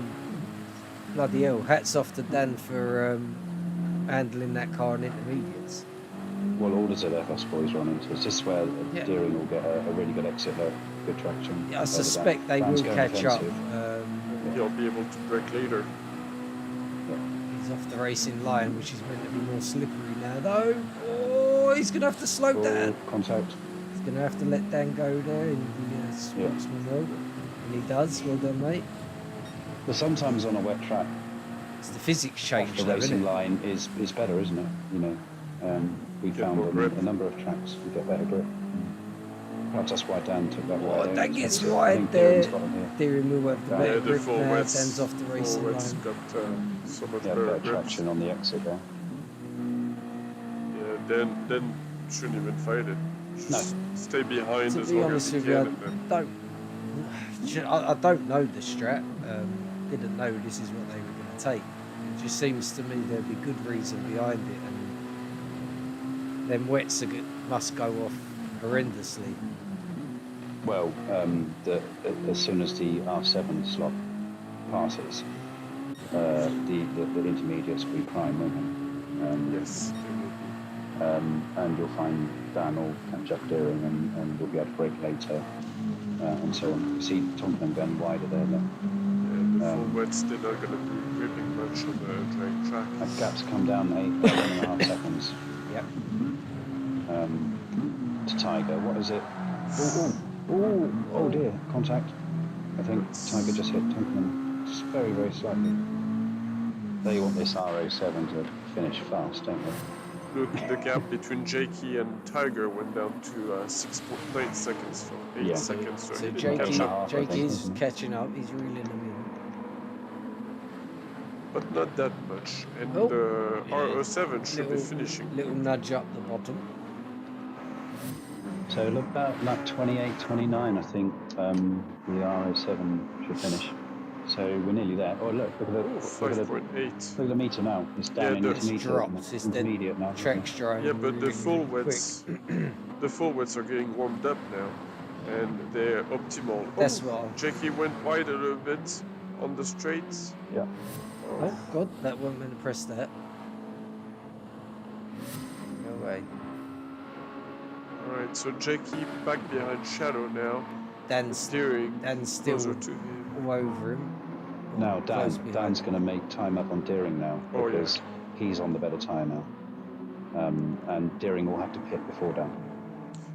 Speaker 1: bloody hell, hats off to Dan for handling that car in intermediates.
Speaker 2: Well, all the ZFS boys are on inters. This is where
Speaker 1: Yeah.
Speaker 2: Deering will get a really good exit there, good traction.
Speaker 1: Yeah, I
Speaker 2: over
Speaker 1: suspect
Speaker 2: that.
Speaker 1: they
Speaker 2: Dan's
Speaker 1: will
Speaker 2: going
Speaker 1: catch up.
Speaker 2: offensive.
Speaker 3: He'll be able to break later.
Speaker 1: He's off the racing line, which is meant to be more slippery now, though. Oh, he's going to have to slow down.
Speaker 2: Contact.
Speaker 1: He's going to have to let Dan go there in the sportsman mode. And he does. Well done, mate.
Speaker 2: But sometimes on a wet track,
Speaker 1: It's the physics
Speaker 2: off
Speaker 1: change,
Speaker 2: the
Speaker 1: though,
Speaker 2: racing
Speaker 1: isn't it?
Speaker 2: line is better, isn't it? You know, we
Speaker 3: Get
Speaker 2: found
Speaker 3: more
Speaker 2: on
Speaker 3: grip.
Speaker 2: a number of tracks you get better grip. Perhaps that's why Dan took that
Speaker 1: Oh,
Speaker 2: wide.
Speaker 1: that gets
Speaker 2: I think
Speaker 1: wide
Speaker 2: Deering's
Speaker 1: there.
Speaker 2: got him here.
Speaker 1: Deering will have the
Speaker 2: Yeah,
Speaker 1: better
Speaker 3: the
Speaker 1: grip
Speaker 3: full
Speaker 1: now.
Speaker 3: wets.
Speaker 1: Dan's off the
Speaker 3: Full
Speaker 1: racing
Speaker 3: wets
Speaker 1: line.
Speaker 3: got so much
Speaker 2: Yeah,
Speaker 3: better
Speaker 2: better
Speaker 3: grips.
Speaker 2: traction on the exit there.
Speaker 3: Yeah, then shouldn't even fight it. Just stay behind
Speaker 1: To
Speaker 3: as
Speaker 1: be
Speaker 3: long
Speaker 1: honest
Speaker 3: as you
Speaker 1: with you,
Speaker 3: can, and then
Speaker 1: I don't know the strat. Didn't know this is what they were going to take. It just seems to me there'd be good reason behind it, and them wets must go off horrendously.
Speaker 2: Well, as soon as the R7 slot passes, the intermediates will be prime, won't they?
Speaker 3: yes, they will be.
Speaker 2: And you'll find Dan will catch up during, and you'll be able to break later, and so on. You see Tonkin going wider there.
Speaker 3: And the full wets, they're not going to be gripping much on the drying track.
Speaker 2: That gap's come down 1.5 seconds.
Speaker 1: Yep.
Speaker 2: To Tiger, what is it? Oh dear, contact. I think Tiger just hit Tonkin just very, very slightly. They want this R07 to finish fast, don't they?
Speaker 3: Look, the gap between Jakey and Tiger went down to 6.9 seconds from 8 seconds, so he didn't catch up.
Speaker 1: Jakey is catching up, he's reeling them in.
Speaker 3: But not that much, and the R07 should be finishing.
Speaker 1: Little nudge up the bottom.
Speaker 2: So look about like 28, 29, I think the R07 should finish. So we're nearly there. Oh look at the
Speaker 3: 5.8.
Speaker 2: Look at the meter now. It's down in intermediate now.
Speaker 1: Track's drying.
Speaker 3: Yeah, but the
Speaker 1: really
Speaker 3: full wets, the full wets are getting warmed up now, and they're optimal.
Speaker 1: That's what.
Speaker 3: Jakey went wide a little bit on the straights.
Speaker 2: Yeah.
Speaker 1: Oh God, that wasn't meant to press that. No way.
Speaker 3: Alright, so Jakey back behind Shadow now.
Speaker 1: Dan's
Speaker 3: still
Speaker 1: closer
Speaker 3: to him.
Speaker 1: all over him.
Speaker 2: Now Dan's going to make time up on Deering now because he's on the better tyre now, and Deering will have to pit before Dan.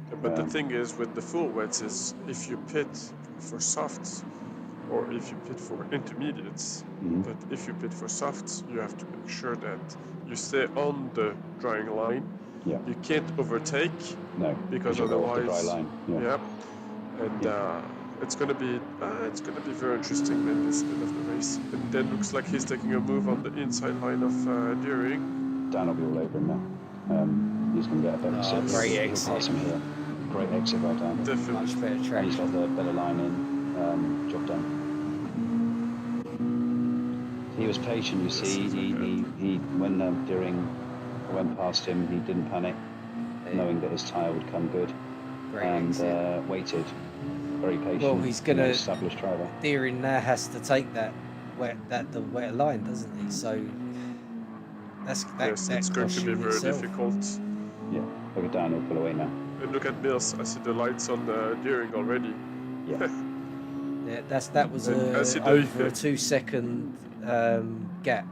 Speaker 3: Yeah, but the thing is with the full wets is if you pit for softs or if you pit for intermediates, but if you pit for softs, you have to make sure that you stay on the drying line.
Speaker 2: Yeah.
Speaker 3: You can't overtake.
Speaker 2: No.
Speaker 3: Because otherwise,
Speaker 2: the dry line. Yeah.
Speaker 3: And it's gonna be very interesting in this bit of the race. And then looks like he's taking a move on the inside line of Deering.
Speaker 2: Dan will be all over him now. He's going to get a better exit.
Speaker 1: Great exit.
Speaker 2: Pass him here. Great exit by Dan.
Speaker 3: Definitely.
Speaker 1: Much better track.
Speaker 2: And he's got the better line in. Job done. He was patient, you see. He when Deering went past him, he didn't panic, knowing that his tyre would come good, and waited. Very patient.
Speaker 1: Well, he's going to
Speaker 2: established driver.
Speaker 1: Deering now has to take the wet line, doesn't he? So that's
Speaker 3: it's going to be very difficult.
Speaker 2: Yeah, look at Dan, he'll pull away now.
Speaker 3: And look at Mills. I see the lights on the Deering already.
Speaker 2: Yeah.
Speaker 1: Yeah, that was over a 2 second gap.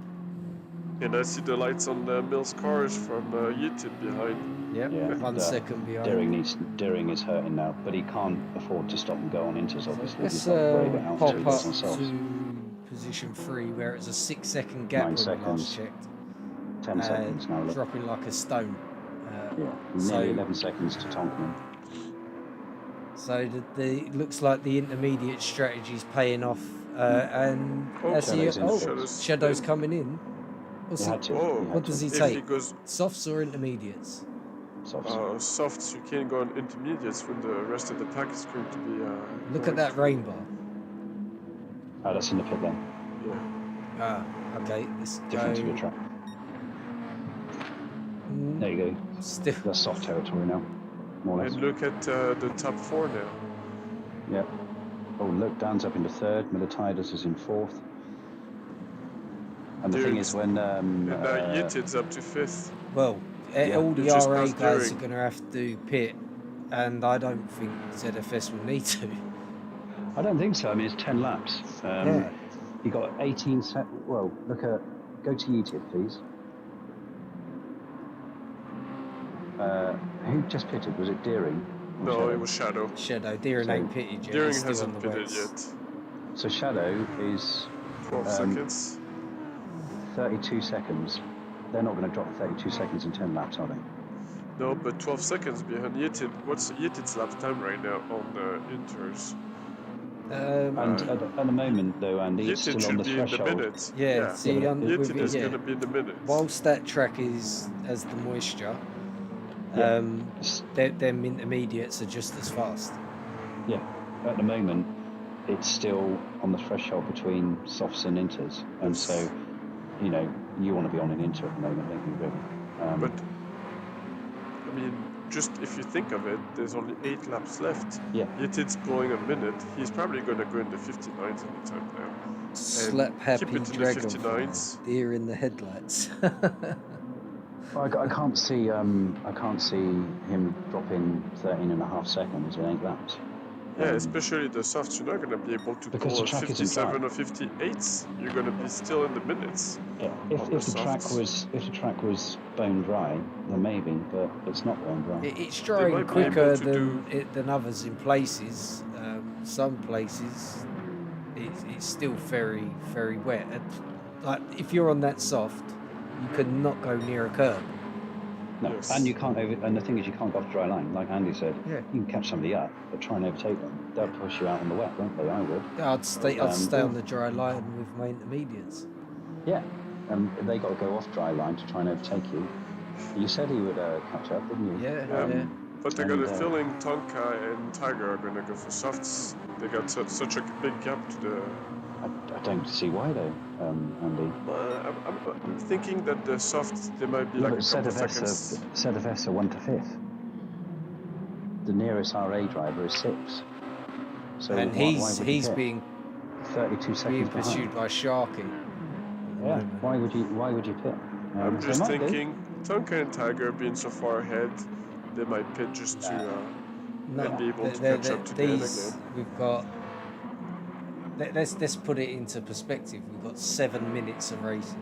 Speaker 3: And I see the lights on the Mills cars from Yitin behind.
Speaker 1: Yep,
Speaker 2: yeah,
Speaker 1: 1 second behind.
Speaker 2: Deering is hurting now, but he can't afford to stop and go on Inters, obviously.
Speaker 1: Let's pop up to position 3 where it's a 6 second gap
Speaker 2: 9
Speaker 1: when
Speaker 2: seconds.
Speaker 1: we last checked.
Speaker 2: 10 seconds now. Look.
Speaker 1: Dropping like a stone.
Speaker 2: Nearly 11 seconds to Tonkin.
Speaker 1: So the looks like the intermediate strategy's paying off, and Shadow's coming in. What does he take? Softs or intermediates?
Speaker 2: Softs.
Speaker 3: Softs. You can't go on intermediates when the rest of the pack is going to be.
Speaker 1: Look at that rainbow.
Speaker 2: Oh, that's in the pit lane.
Speaker 3: Yeah.
Speaker 1: Okay. Let's
Speaker 2: different to
Speaker 1: go.
Speaker 2: the track. There you go.
Speaker 1: Still.
Speaker 2: That's soft territory now, more or less.
Speaker 3: And look at the top 4 now.
Speaker 2: Yep. Oh, look, Dan's up into 3rd. Militides is in 4th. And the thing is, when
Speaker 3: Yitin's up to 5th.
Speaker 1: Well, all the RA guys are going to have to pit, and I don't think ZFS will need to.
Speaker 2: I don't think so. I mean, it's 10 laps. You got 18 seconds. Well, go to YouTube, please. Who just pitted? Was it Deering?
Speaker 3: No,
Speaker 2: Shadow?
Speaker 3: it was Shadow.
Speaker 1: Shadow. Deering ain't pitted yet.
Speaker 3: Deering hasn't pitted yet.
Speaker 2: So Shadow is
Speaker 3: 12 seconds.
Speaker 2: 32 seconds. They're not going to drop 32 seconds in 10 laps, are they?
Speaker 3: No, but 12 seconds behind Yitin. What's Yitin's lap time right now on the Inters?
Speaker 2: And at the moment, though, Andy, it's still on the threshold.
Speaker 1: Yeah, see,
Speaker 3: Yitin is going to be in the minutes.
Speaker 1: Whilst that track has the moisture,
Speaker 2: Yeah.
Speaker 1: them intermediates are just as fast.
Speaker 2: Yeah, at the moment, it's still on the threshold between softs and inters, and so, you know, you want to be on an inter at the moment, don't you, really?
Speaker 3: But I mean, just if you think of it, there's only 8 laps left.
Speaker 2: Yeah.
Speaker 3: Yet it's going a minute. He's probably going to go in the 59s anytime now.
Speaker 1: Slap
Speaker 3: keep
Speaker 1: happy
Speaker 3: it in the
Speaker 1: dragonfly,
Speaker 3: 59s.
Speaker 1: deer in the headlights.
Speaker 2: I can't see him dropping 13.5 seconds in 8 laps.
Speaker 3: Yeah, especially the softs. You're not going to be able to
Speaker 2: Because
Speaker 3: pull
Speaker 2: the
Speaker 3: a
Speaker 2: track isn't dry.
Speaker 3: 57 or 58s. You're going to be still in the minutes.
Speaker 2: Yeah,
Speaker 3: on
Speaker 2: if the track was bone dry, then maybe, but it's not bone dry.
Speaker 1: It's
Speaker 3: They
Speaker 1: drying
Speaker 3: might be
Speaker 1: quicker
Speaker 3: able to
Speaker 1: than others in places. Some places, it's still very, very wet. And, like if you're on that soft, you cannot go near a curb.
Speaker 2: No,
Speaker 3: Yes.
Speaker 2: and you can't and the thing is, you can't go off dry line. Like Andy said,
Speaker 1: Yeah.
Speaker 2: you can catch somebody up, but try and overtake them. They'll push you out on the wet, won't they? I would.
Speaker 1: Yeah, I'd stay on the dry line with my intermediates.
Speaker 2: Yeah, and they got to go off dry line to try and overtake you. You said he would catch up, didn't you?
Speaker 1: Yeah.
Speaker 3: But I got a feeling Tonka and Tiger are going to go for softs. They got such a big gap to the...
Speaker 2: I don't see why though, Andy.
Speaker 3: I'm thinking that the softs, they might be like a couple seconds.
Speaker 2: ZFS are 1 to 5th. The nearest RA driver is 6. So
Speaker 1: And
Speaker 2: why would
Speaker 1: he's
Speaker 2: you
Speaker 1: being
Speaker 2: 32 seconds
Speaker 1: pursued
Speaker 2: behind?
Speaker 1: by Sharky.
Speaker 2: Yeah. Why would you pit?
Speaker 3: I'm just thinking, Tonka and Tiger being so far ahead, they might pit just to be able to catch up to Dan again.
Speaker 1: We've got. Let's put it into perspective. We've got 7 minutes of racing.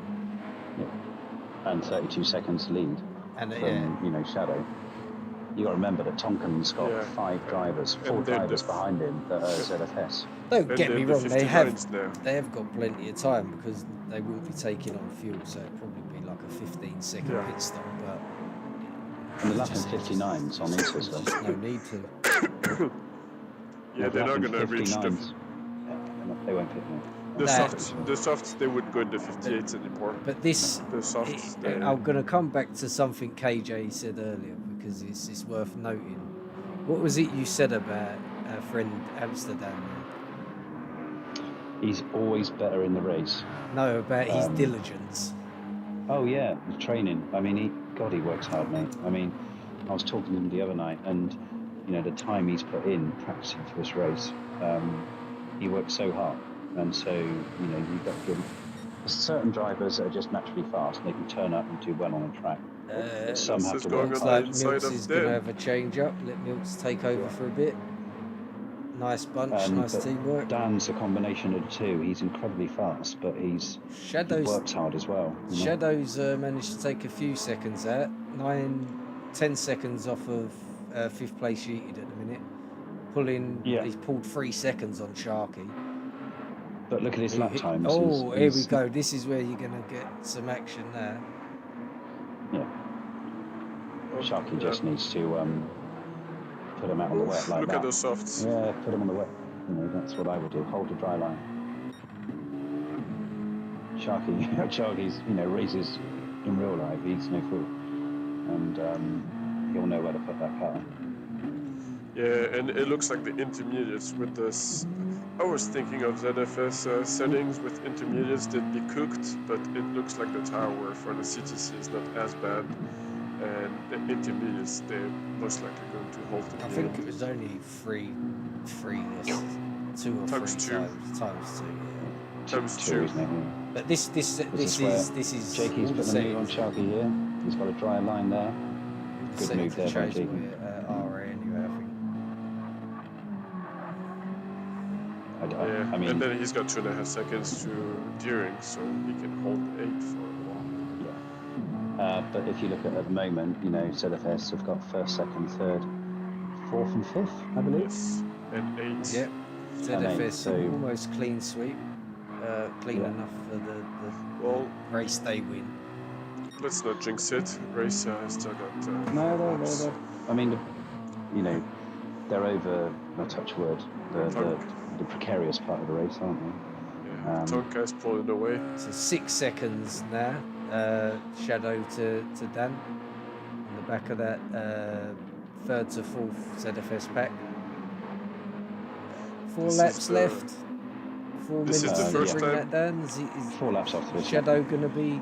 Speaker 2: Yeah. And 32 seconds lead
Speaker 1: And
Speaker 2: from Shadow. You got to remember that Tonkin's got 4 drivers behind him that are ZFS.
Speaker 1: Don't get me wrong, they have
Speaker 3: now.
Speaker 1: got plenty of time because they will be taking on fuel, so it'll probably be like a 15-second pit stop. But
Speaker 2: and they're lapping 59s on Insta stuff.
Speaker 1: There's no need to.
Speaker 3: Yeah, they're not going to reach the...
Speaker 2: They won't pit me.
Speaker 3: The softs, they wouldn't go into 58s anymore.
Speaker 1: But this,
Speaker 3: the softs,
Speaker 1: I'm going to come back to something KJ said earlier because it's worth noting. What was it you said about our friend Amsterdam?
Speaker 2: He's always better in the race.
Speaker 1: No, about his diligence.
Speaker 2: Oh yeah, the training. I mean, he works hard, mate. I mean, I was talking to him the other night, and the time he's put in practicing for this race, he works so hard, and so you've got to give him. There's certain drivers that are just naturally fast; they can turn up and do well on a track. Some have to work.
Speaker 1: Looks like Milks is going to have a change up. Let Milks take over for a bit. Nice bunch, nice teamwork.
Speaker 2: Dan's a combination of the two. He's incredibly fast, but he works hard as well.
Speaker 1: Shadow's managed to take a few seconds out. 9-10 seconds off of 5th place Yeeted at the minute. He's pulled 3 seconds on Sharky.
Speaker 2: But look at his lap times.
Speaker 1: Here we go. This is where you're going to get some action there.
Speaker 2: Yeah. Sharky just needs to put him out on the wet like that.
Speaker 3: Look at those softs.
Speaker 2: Yeah, put him on the wet. That's what I would do. Hold the dry line. Sharky's, races in real life. He's no fool, and he'll know where to put that car.
Speaker 3: Yeah, and it looks like the intermediates with this. I was thinking of ZFS settings with intermediates, they'd be cooked, but it looks like the tower for the CTC is not as bad. And the intermediates, they're most likely going to hold the
Speaker 1: I think it was only three this 2 or 3
Speaker 3: times 2.
Speaker 1: Times 2.
Speaker 3: Times 2,
Speaker 2: isn't it?
Speaker 1: But this is
Speaker 2: Jakey's putting the move on Sharky here. He's got a dry line there. Good move there by Jakey.
Speaker 1: RA anyway, I think.
Speaker 3: I mean, and then he's got 2.5 seconds to Deering, so he can hold 8 for a while.
Speaker 2: Yeah. But if you look at the moment, ZFS have got 1st, 2nd, 3rd, 4th, and 5th, I believe.
Speaker 3: Yes, and 8.
Speaker 1: Yep. ZFS almost clean sweep. Clean enough for the race they win.
Speaker 3: Let's not jinx it. Race still got.
Speaker 2: No. I mean, they're over. No touch word. The precarious part of the race, aren't they?
Speaker 3: Yeah. Tonka's pulling away.
Speaker 1: So 6 seconds now. Shadow to Dan on the back of that third to fourth ZFS pack. 4
Speaker 3: This
Speaker 1: laps
Speaker 3: is the-
Speaker 1: left. 4
Speaker 3: This
Speaker 1: minutes
Speaker 3: is the
Speaker 1: to
Speaker 3: first
Speaker 1: bring
Speaker 3: time.
Speaker 1: that down. Is
Speaker 2: 4 laps off this.
Speaker 1: Shadow going to be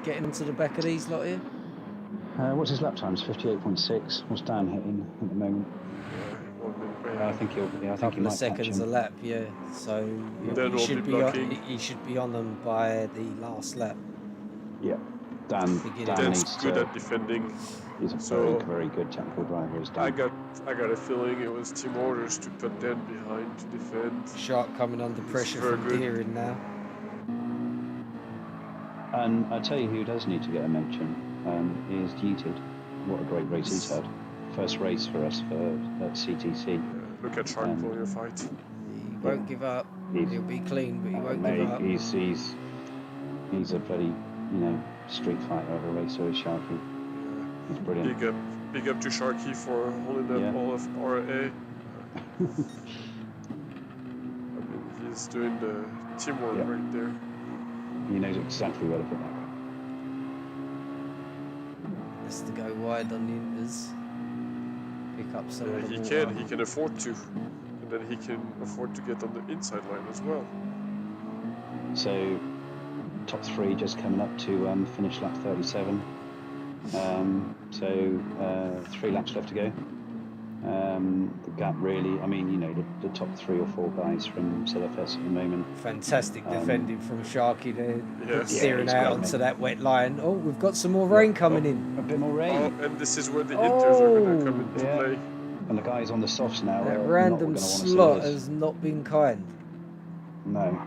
Speaker 1: getting onto the back of these lot here?
Speaker 2: What's his lap times? 58.6. What's Dan hitting at the moment? I think he'll. Yeah, I think he
Speaker 1: Couple
Speaker 2: might
Speaker 1: of seconds a
Speaker 2: catch him.
Speaker 1: lap, yeah. So
Speaker 3: Then
Speaker 1: he
Speaker 3: we'll
Speaker 1: should
Speaker 3: be
Speaker 1: be on,
Speaker 3: blocking.
Speaker 1: he should be on them by the last lap.
Speaker 2: Yeah, Dan
Speaker 3: Dan's
Speaker 2: needs
Speaker 3: good
Speaker 2: to.
Speaker 3: at defending.
Speaker 2: He's a
Speaker 3: So-
Speaker 2: very good technical driver. Is
Speaker 3: I
Speaker 2: Dan.
Speaker 3: got a feeling it was team orders to put Dan behind to defend.
Speaker 1: Shark coming under pressure
Speaker 3: very
Speaker 1: from
Speaker 3: good.
Speaker 1: Deering now.
Speaker 2: And I tell you who does need to get a mention is Yeated. What a great race he's had. First race for us at CTC.
Speaker 3: Look at Shark pulling a fight.
Speaker 1: He won't give up.
Speaker 2: He's-
Speaker 1: He'll be clean, but he won't
Speaker 2: Mate,
Speaker 1: give up.
Speaker 2: he's a bloody street fighter of a racer, is Sharky. He's brilliant.
Speaker 3: Big up to Sharky for holding up
Speaker 2: Yeah.
Speaker 3: all of RA. I mean, he's doing the teamwork
Speaker 2: Yeah.
Speaker 3: right there.
Speaker 2: He knows exactly where to put that.
Speaker 1: Has to go wide on the inters. Pick up some of the
Speaker 3: He
Speaker 1: water.
Speaker 3: can afford to, and then he can afford to get on the inside line as well.
Speaker 2: So, top 3 just coming up to finish lap 37. So 3 laps left to go. The gap really, I mean, the top 3 or 4 guys from ZFS at the moment.
Speaker 1: Fantastic defending from Sharky there.
Speaker 3: Yes.
Speaker 1: Steering
Speaker 2: he's
Speaker 1: out
Speaker 2: got
Speaker 1: onto
Speaker 2: me.
Speaker 1: that wet line. Oh, we've got some more rain coming in.
Speaker 2: A bit more rain.
Speaker 3: Oh, and this is where the inters are going to come into
Speaker 2: yeah.
Speaker 3: play.
Speaker 2: And the guys on the softs now.
Speaker 1: That
Speaker 2: are not
Speaker 1: random
Speaker 2: gonna wanna see
Speaker 1: slot
Speaker 2: this.
Speaker 1: has not been kind.
Speaker 2: No.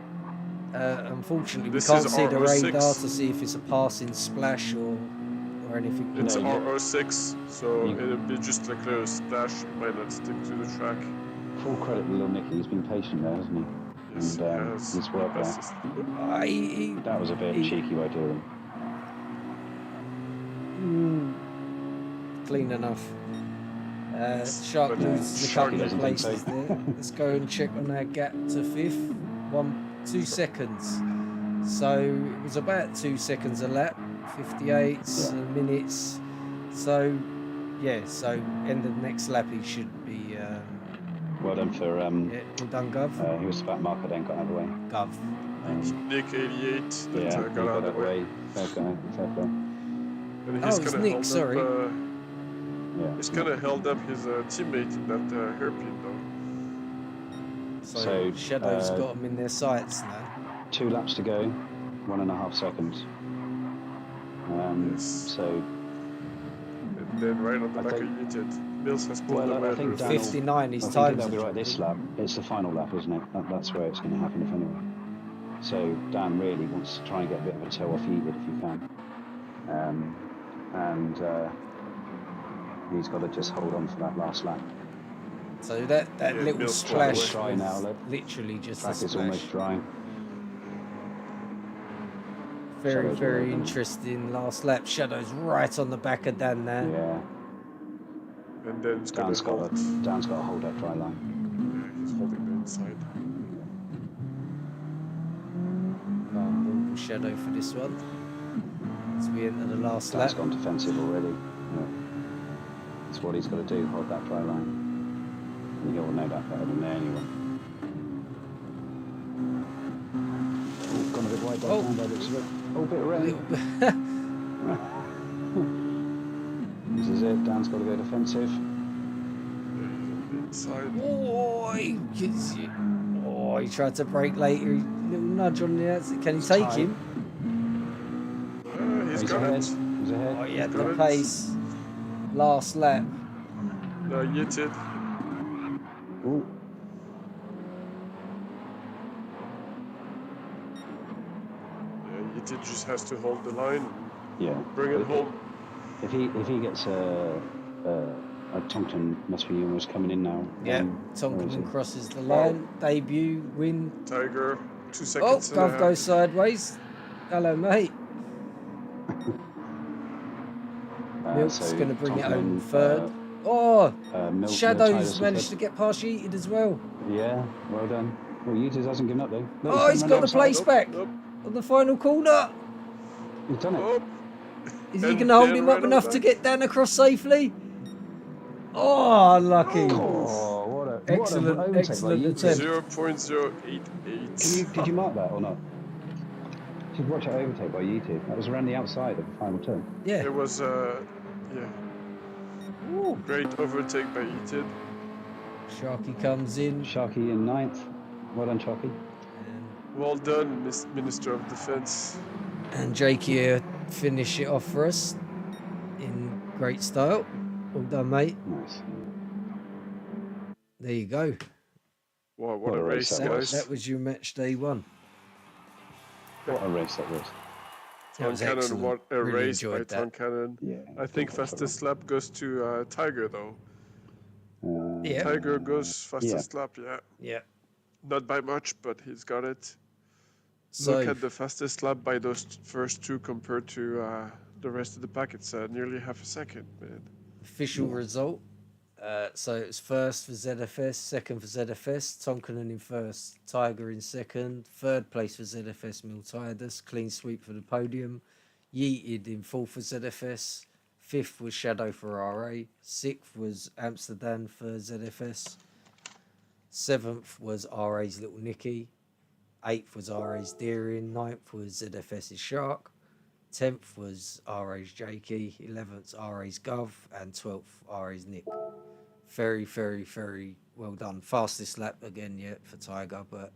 Speaker 1: Unfortunately,
Speaker 3: This
Speaker 1: we can't
Speaker 3: is
Speaker 1: see the
Speaker 3: RO6.
Speaker 1: radar to see if it's a passing splash or anything.
Speaker 3: It's
Speaker 2: No, you-
Speaker 3: RO6, so
Speaker 2: you-
Speaker 3: it'll be just like a splash. It might not stick to the track.
Speaker 2: Full credit to little Nicky. He's been patient there, hasn't he?
Speaker 3: Yes,
Speaker 2: And
Speaker 3: he has.
Speaker 2: he's worked there.
Speaker 3: Fastest.
Speaker 2: That was a bit cheeky by doing.
Speaker 1: Clean enough. Shark
Speaker 3: But,
Speaker 1: loses a
Speaker 3: Shark
Speaker 1: couple of
Speaker 2: doesn't think
Speaker 1: places
Speaker 2: so.
Speaker 1: there. Let's go and check on our gap to 5th. 2 seconds. So it was about 2 seconds a lap, 58 minutes. So yeah, so end of the next lap he should be.
Speaker 2: Well done for
Speaker 1: Yeah, well done, Gov.
Speaker 2: he was about marker then got out of the way.
Speaker 1: Gov.
Speaker 3: Nick 88 that
Speaker 2: Yeah, he
Speaker 3: got out of the way.
Speaker 2: Fair guy, fair play.
Speaker 3: And
Speaker 1: Oh,
Speaker 3: he's
Speaker 1: it's
Speaker 3: kinda
Speaker 1: Nick,
Speaker 3: held
Speaker 1: sorry.
Speaker 3: Up,
Speaker 2: Yeah.
Speaker 3: he's kind of held up his teammate in that hairpin though.
Speaker 1: So, Shadow's
Speaker 2: uh,
Speaker 1: got them in their sights now.
Speaker 2: 2 laps to go, 1.5 seconds.
Speaker 3: Yes.
Speaker 2: So,
Speaker 3: And then right on the
Speaker 2: I
Speaker 3: back
Speaker 2: think-
Speaker 3: of United, Mills has pulled
Speaker 2: Well, I
Speaker 3: away.
Speaker 2: think
Speaker 3: the
Speaker 2: Daniel-
Speaker 1: 59,
Speaker 2: I
Speaker 1: his
Speaker 2: think
Speaker 1: time.
Speaker 2: they'll be right this lap. It's the final lap, isn't it? That's where it's going to happen, if anyway. So Dan really wants to try and get a bit of a toe off Yeated if he can. He's got to just hold on for that last lap.
Speaker 1: So that
Speaker 3: Yeah,
Speaker 1: little
Speaker 3: Mills
Speaker 1: splash
Speaker 2: dry
Speaker 1: was
Speaker 2: now, look.
Speaker 1: literally just a
Speaker 2: Track is
Speaker 1: splash.
Speaker 2: almost dry.
Speaker 1: Very,
Speaker 2: Shadow's
Speaker 1: very
Speaker 2: already-
Speaker 1: interesting last lap. Shadow's right on the back of Dan there.
Speaker 2: Yeah,
Speaker 3: And then it's going
Speaker 2: Dan's
Speaker 3: to
Speaker 2: got
Speaker 3: hold.
Speaker 2: Dan's got to hold that dry line.
Speaker 3: Yeah, he's holding the inside.
Speaker 1: Vulnerable Shadow for this one. As we enter the last
Speaker 2: Dan's
Speaker 1: lap.
Speaker 2: gone defensive already. Yeah. That's what he's got to do, hold that dry line. And you'll know that better than anyone. Oh, gone a bit wide by
Speaker 1: Oh.
Speaker 2: the looks of it. Oh, a bit of
Speaker 1: A
Speaker 2: rain.
Speaker 1: little bit.
Speaker 2: This is it, Dan's got to go defensive.
Speaker 3: Yeah, he's on the inside.
Speaker 1: He tried to break later. Little nudge on the outside. Can he take
Speaker 2: tight.
Speaker 1: him?
Speaker 3: He's
Speaker 2: He's
Speaker 3: got
Speaker 2: ahead.
Speaker 3: it.
Speaker 2: He's ahead.
Speaker 1: Oh, he had
Speaker 3: got
Speaker 1: the
Speaker 3: it.
Speaker 1: pace. Last lap.
Speaker 3: No, United.
Speaker 2: Ooh.
Speaker 3: Yeah, United just has to hold the line,
Speaker 2: Yeah.
Speaker 3: bring it home.
Speaker 2: If he gets a Tonkin must be almost coming in now.
Speaker 1: Yeah,
Speaker 2: where is
Speaker 1: Tonkin
Speaker 2: he?
Speaker 1: crosses the line. Debut, win.
Speaker 3: Tiger, 2
Speaker 1: Oh,
Speaker 3: seconds. and a
Speaker 1: Gov
Speaker 3: half.
Speaker 1: goes sideways. Hello, mate. Milk's
Speaker 2: so
Speaker 1: going to bring it
Speaker 2: Tonkin,
Speaker 1: home third. Oh,
Speaker 2: Mill
Speaker 1: Shadows
Speaker 2: Titus
Speaker 1: managed to
Speaker 2: in
Speaker 1: get past Yeated as well.
Speaker 2: third. Yeah, well done. Well, Yeated hasn't given up though. Look,
Speaker 1: Oh, he's
Speaker 2: coming
Speaker 1: got
Speaker 2: around
Speaker 1: the place
Speaker 2: outside.
Speaker 1: back
Speaker 3: Nope.
Speaker 1: on the final corner.
Speaker 2: He's done it.
Speaker 3: Oh,
Speaker 1: Is he
Speaker 3: And
Speaker 1: going to hold
Speaker 3: Dan
Speaker 1: him
Speaker 3: right
Speaker 1: up
Speaker 3: on
Speaker 1: enough to
Speaker 3: back.
Speaker 1: get Dan across safely? Oh, unlucky.
Speaker 2: Oh, what a
Speaker 1: Excellent,
Speaker 2: overtake by
Speaker 1: excellent attempt.
Speaker 2: Yeaty.
Speaker 3: 0.088.
Speaker 2: Did you mark that or not? Did you watch that overtake by Yeaty? That was around the outside of the final turn.
Speaker 1: Yeah.
Speaker 3: It was, yeah,
Speaker 1: Ooh.
Speaker 3: great overtake by Eated.
Speaker 1: Sharky comes in.
Speaker 2: Sharky in ninth. Well done, Sharky.
Speaker 3: Well done, Minister of Defense.
Speaker 1: And Jakey finish it off for us in great style. Well done, mate.
Speaker 2: Nice.
Speaker 1: There you go.
Speaker 3: Wow, what a race,
Speaker 2: that
Speaker 3: guys.
Speaker 1: That was your match day one.
Speaker 2: What a race that was.
Speaker 1: That was
Speaker 3: Tonkanen,
Speaker 1: excellent.
Speaker 3: what a
Speaker 1: Really
Speaker 3: race by
Speaker 1: enjoyed that.
Speaker 3: Tonkanen.
Speaker 2: Yeah.
Speaker 3: I think fastest lap goes to Tiger, though.
Speaker 1: Yeah.
Speaker 3: Tiger goes fastest lap, yeah.
Speaker 1: Yeah.
Speaker 3: Not by much, but he's got it.
Speaker 1: So,
Speaker 3: Look at the fastest lap by those first two compared to the rest of the pack. It's nearly half a second, man.
Speaker 1: official result. So it's first for ZFS, second for ZFS, Tonkanen in first, Tiger in second, third place for ZFS, Miltiades, clean sweep for the podium, Yeeted in fourth for ZFS, fifth was Shadow for RA, sixth was Amsterdam for ZFS, seventh was RA's Little Nicky, eighth was RA's Deering, ninth was ZFS's Shark, 10th was RA's Jakey, 11th RA's Gov, and 12th RA's Nick. Very, very, very well done. Fastest lap again yet for Tiger, but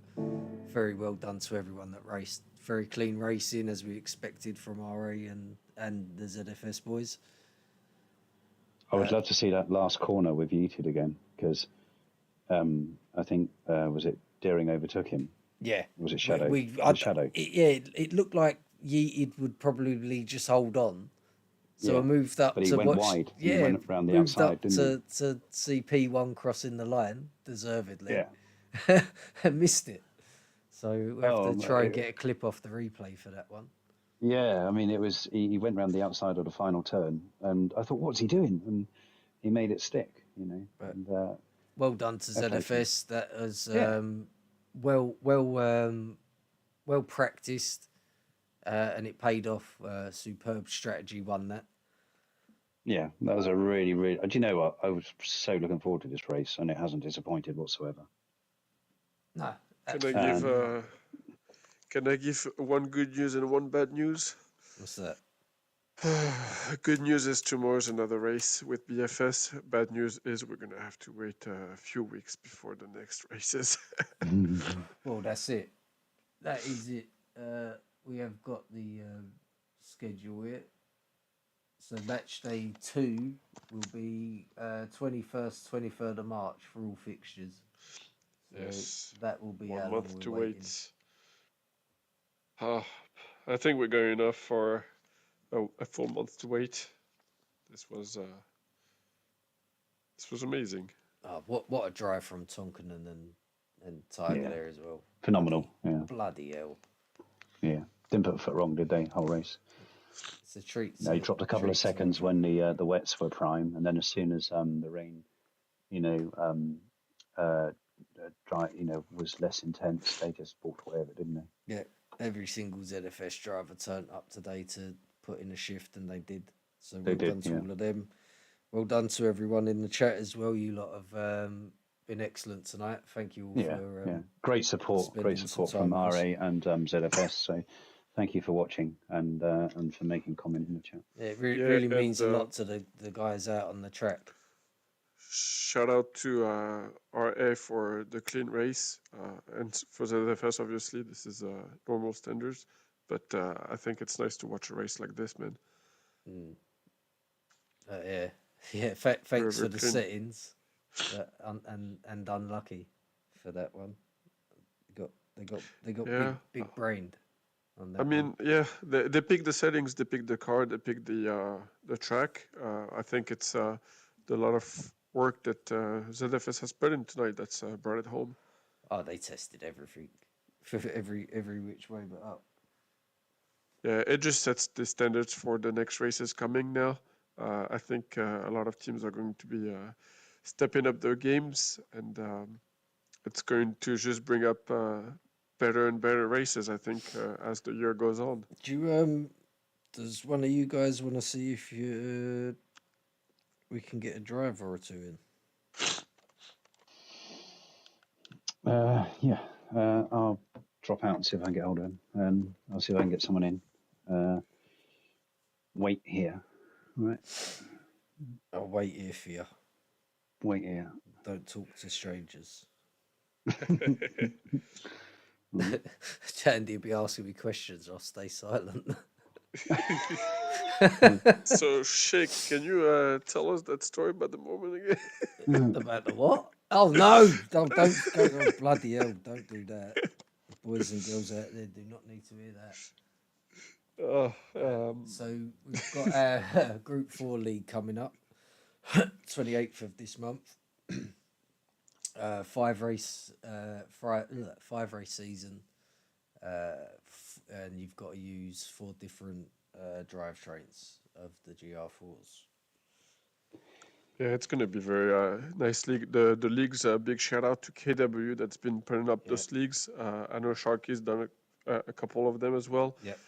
Speaker 1: very well done to everyone that raced. Very clean racing as we expected from RA and the ZFS boys.
Speaker 2: I would love to see that last corner with Yeated again because I think was it Deering overtook him?
Speaker 1: Yeah.
Speaker 2: Was it Shadow? Shadow.
Speaker 1: It looked like Yeeted would probably just hold on. So I moved up
Speaker 2: but he
Speaker 1: to
Speaker 2: went
Speaker 1: watch.
Speaker 2: wide.
Speaker 1: Yeah,
Speaker 2: he went round the
Speaker 1: moved
Speaker 2: outside,
Speaker 1: up
Speaker 2: didn't
Speaker 1: to see P1 crossing the line deservedly.
Speaker 2: Yeah.
Speaker 1: and missed it. So we have to try and
Speaker 2: it-
Speaker 1: get a clip off the replay for that one.
Speaker 2: Yeah, I mean, it was he went round the outside of the final turn, and I thought, what's he doing? And he made it stick, you know.
Speaker 1: But
Speaker 2: and,
Speaker 1: well done to ZFS. That was well practiced, and it paid off. Superb strategy won that.
Speaker 2: Yeah, that was a really, really. Do you know what? I was so looking forward to this race, and it hasn't disappointed whatsoever.
Speaker 1: No.
Speaker 3: Can I give one good news and one bad news?
Speaker 1: What's that?
Speaker 3: Good news is tomorrow's another race with BFS. Bad news is we're gonna have to wait a few weeks before the next races.
Speaker 1: Well, that's it. That is it. We have got the schedule here. So match day 2 will be 21st, 23rd of March for all fixtures. So
Speaker 3: Yes.
Speaker 1: that will be
Speaker 3: 1
Speaker 1: how
Speaker 3: month
Speaker 1: long
Speaker 3: to
Speaker 1: we're waiting.
Speaker 3: wait. I think we're going enough for a full month to wait. This was amazing.
Speaker 1: What a drive from Tonkanen and Tiger there as well.
Speaker 2: Phenomenal.
Speaker 1: Bloody hell.
Speaker 2: Yeah. Didn't put a foot wrong, did they? Whole race.
Speaker 1: It's a treat.
Speaker 2: No, he dropped a couple of seconds when the wets were prime, and then as soon as the rain, dry, was less intense, they just walked away with it, didn't they?
Speaker 1: Yeah, every single ZFS driver turned up today to put in a shift, and they did. So well done to all of them. Well done to everyone in the chat as well. You lot have been excellent tonight. Thank you all for
Speaker 2: great support from RA and ZFS. So thank you for watching and for making comment in the chat.
Speaker 1: Yeah, it really means a lot to the guys out on the track.
Speaker 3: Shout out to RA for the clean race and for ZFS. Obviously, this is normal standards, but I think it's nice to watch a race like this, man.
Speaker 1: Thanks for the settings, and unlucky for that one. They got big brained.
Speaker 3: I mean, they picked the settings, they picked the car, they picked the track. I think it's the lot of work that ZFS has put in tonight that's brought it home.
Speaker 1: Oh, they tested everything, every which way but up.
Speaker 3: Yeah, it just sets the standards for the next races coming now. I think a lot of teams are going to be stepping up their games, and it's going to just bring up better and better races, I think, as the year goes on.
Speaker 1: Do Does one of you guys want to see if we can get a driver or two in?
Speaker 2: Yeah, I'll drop out and see if I can get hold of him, and I'll see if I can get someone in. Wait here, right?
Speaker 1: I'll wait here for you.
Speaker 2: Wait here.
Speaker 1: Don't talk to strangers. Chandy will be asking me questions. I'll stay silent.
Speaker 3: So, Sheikh, can you tell us that story about the moment again?
Speaker 1: About the what? Oh no! Don't go! Oh, bloody hell! Don't do that. Boys and girls out there do not need to hear that. So we've got our Group 4 league coming up, 28th of this month. Five race season, and you've got to use 4 different drivetrains of the GR4s.
Speaker 3: Yeah, it's gonna be very nice league. The leagues. Big shout out to KW that's been putting up those leagues. I know Sharky's done a couple of them as well.
Speaker 1: Yep.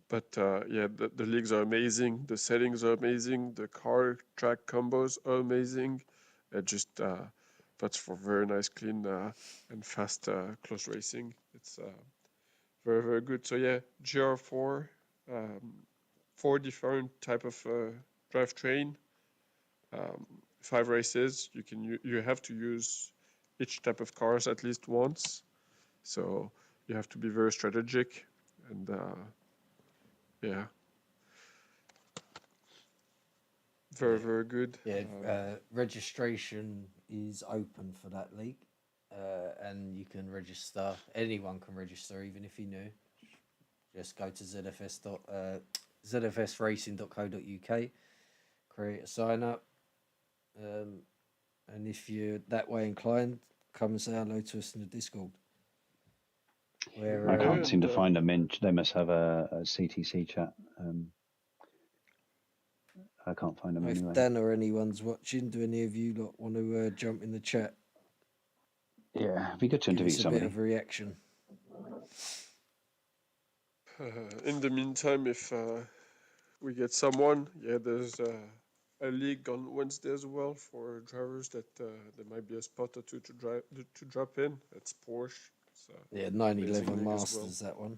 Speaker 3: But yeah, the leagues are amazing. The settings are amazing. The car track combos are amazing. Just that's for very nice, clean and fast close racing. It's very very good. So yeah, GR4, 4 different type of drivetrain. 5 races. You have to use each type of cars at least once. So you have to be very strategic and yeah, very good.
Speaker 1: Yeah, registration is open for that league, and you can register. Anyone can register, even if you're new. Just go to zfsracing.co.uk, create a sign up, and if you're that way inclined, come and say hello to us in the Discord.
Speaker 2: I can't seem to find them in. They must have a CTC chat. I can't find them anyway.
Speaker 1: If Dan or anyone's watching, do any of you lot want to jump in the chat?
Speaker 2: Yeah, it'd be good to interview somebody.
Speaker 1: A bit of a reaction.
Speaker 3: In the meantime, if we get someone, yeah, there's a league on Wednesday as well for drivers that there might be a spot or two to drop in. It's Porsche. So
Speaker 1: yeah, 911 Masters, that one.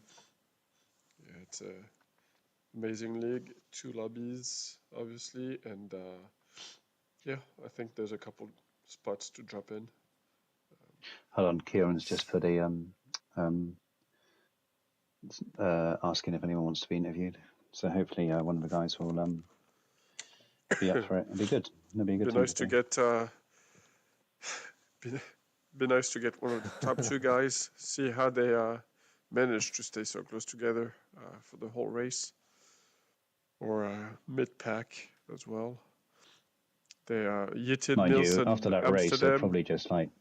Speaker 3: Yeah, it's a amazing league. 2 lobbies, obviously, and yeah, I think there's a couple spots to drop in.
Speaker 2: Hold on, Kieran's just put a asking if anyone wants to be interviewed. So hopefully one of the guys will be up for it. It'd be good. It'd be a good.
Speaker 3: Be nice to get. Be nice to get one of the top 2 guys. See how they manage to stay so close together for the whole race, or mid pack as well. They Yitted
Speaker 2: Mind
Speaker 3: Nielsen
Speaker 2: you, after that
Speaker 3: Amsterdam.
Speaker 2: race, they're probably just like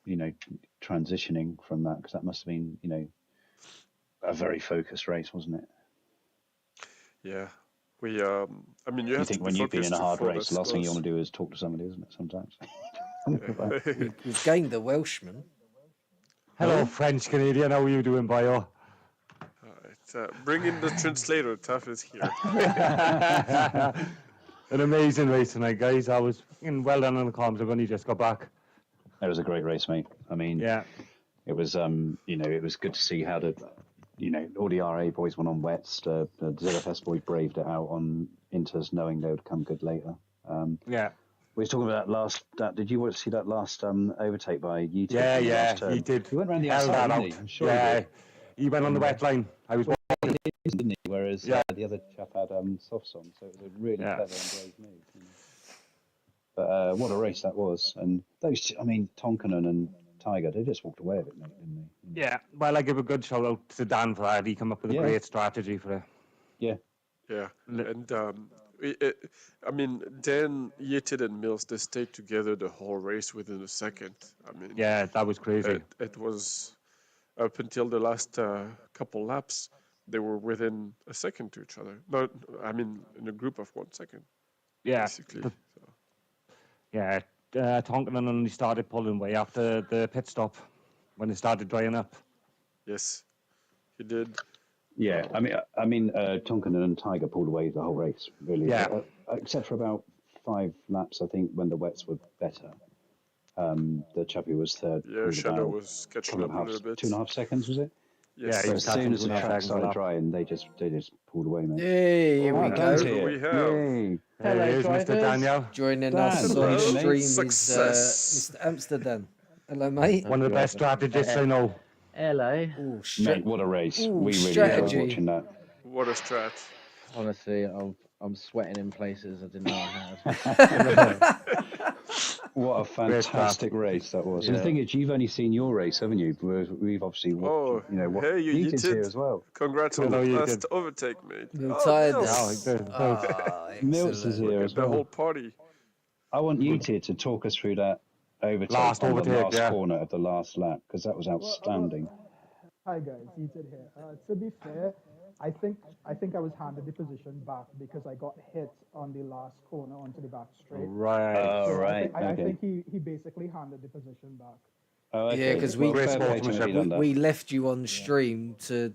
Speaker 2: transitioning from that, because that must have been a very focused race, wasn't it?
Speaker 3: Yeah, we. I mean, you have
Speaker 2: think
Speaker 3: to
Speaker 2: when
Speaker 3: be
Speaker 2: you've been in a hard race, the last thing you
Speaker 3: close.
Speaker 2: want to do is talk to somebody, isn't it? Sometimes.
Speaker 1: We've gained a Welshman.
Speaker 4: Hello, French Canadian. How are you doing, Bio?
Speaker 3: Bring in the translator. Tough is here.
Speaker 4: An amazing race tonight, guys. I was well done on the comms. I've only just got back.
Speaker 2: It was a great race, mate. I mean,
Speaker 4: yeah,
Speaker 2: it was it was good to see how all the RA boys went on wets. The ZFS boys braved it out on Inters, knowing they would come good later.
Speaker 4: yeah.
Speaker 2: We were talking about did you see that last overtake by Yeaton?
Speaker 4: Yeah, he did.
Speaker 2: He went around the
Speaker 4: Held
Speaker 2: outside,
Speaker 4: that
Speaker 2: didn't he?
Speaker 4: out.
Speaker 2: I'm sure
Speaker 4: he went on the wet line. I was watching,
Speaker 2: didn't he? Whereas the other chap had softs on, so it was a really clever and brave move. But what a race that was. And those, I mean, Tonkanen and Tiger, they just walked away with it, mate, didn't they?
Speaker 4: Yeah, well, I give a good shout out to Dan for that. He came up with a great strategy for it.
Speaker 3: Yeah, and I mean, Dan, Yitted, and Mills, they stayed together the whole race within a second. I mean,
Speaker 4: yeah, that was crazy.
Speaker 3: It was up until the last couple laps, they were within a second to each other. But I mean, in a group of 1 second.
Speaker 4: Yeah,
Speaker 3: basically.
Speaker 4: Tonkanen only started pulling way after the pit stop when it started drying up.
Speaker 3: Yes, he did.
Speaker 2: Yeah, I mean, Tonkin and Tiger pulled away the whole race, really.
Speaker 4: Yeah.
Speaker 2: Except for about 5 laps, I think, when the wets were better. The chappie was third.
Speaker 3: Yeah,
Speaker 2: pulled
Speaker 3: Shadow
Speaker 2: about
Speaker 3: was catching up a little bit.
Speaker 2: 2.5 seconds, was it?
Speaker 3: Yes.
Speaker 4: Yeah, he
Speaker 2: But
Speaker 4: was
Speaker 2: as soon
Speaker 4: catching
Speaker 2: as the
Speaker 4: 2.5
Speaker 2: track
Speaker 4: seconds a
Speaker 2: started
Speaker 4: lap.
Speaker 2: drying, they just pulled away, mate.
Speaker 1: Yay, here we
Speaker 2: Dan's
Speaker 1: go.
Speaker 3: Who
Speaker 2: here.
Speaker 3: we have?
Speaker 2: Yay.
Speaker 4: There he is, Mr. Daniel.
Speaker 1: Joining
Speaker 2: Dan,
Speaker 1: us
Speaker 2: how
Speaker 1: on
Speaker 2: you doing, mate?
Speaker 1: stream is
Speaker 3: Success.
Speaker 1: Mr. Amsterdam. Hello, mate.
Speaker 4: One of the best strategists I know.
Speaker 5: Hello.
Speaker 1: Ooh,
Speaker 2: Mate, what a race.
Speaker 1: Ooh,
Speaker 2: We really
Speaker 1: strategy.
Speaker 2: enjoyed watching that.
Speaker 3: What a strat.
Speaker 5: Honestly, I'm sweating in places I didn't know I had.
Speaker 2: What a fantastic race that was. And the
Speaker 5: Yeah.
Speaker 2: thing is, you've only seen your race, haven't you? Whereas we've obviously watched,
Speaker 3: Hey, you
Speaker 2: Yeaton's here
Speaker 3: yeeted.
Speaker 2: as well.
Speaker 3: Congrats on
Speaker 4: Hello,
Speaker 3: the
Speaker 4: you
Speaker 3: last
Speaker 4: did.
Speaker 3: overtake, mate.
Speaker 1: You're
Speaker 3: Oh,
Speaker 1: tired.
Speaker 3: Nils.
Speaker 4: Oh,
Speaker 2: Mills is
Speaker 1: Excellent.
Speaker 2: here
Speaker 3: Look
Speaker 2: as
Speaker 3: at the
Speaker 2: well.
Speaker 3: whole party.
Speaker 2: I want Yeated to talk us through that overtake
Speaker 4: Last
Speaker 2: on the
Speaker 4: overtake,
Speaker 2: last
Speaker 4: yeah.
Speaker 2: corner of the last lap, because that was outstanding.
Speaker 6: Hi guys, Ethan here. To be fair, I think I was handed the position back because I got hit on the last corner onto the back straight.
Speaker 4: Right.
Speaker 2: Oh,
Speaker 6: So
Speaker 2: right.
Speaker 6: I
Speaker 2: Okay.
Speaker 6: think he basically handed the position back.
Speaker 2: Oh, okay.
Speaker 1: Yeah, because
Speaker 2: Well,
Speaker 4: Great
Speaker 2: fair play to him if
Speaker 4: sportsmanship.
Speaker 2: he'd done that.
Speaker 1: we left you on stream to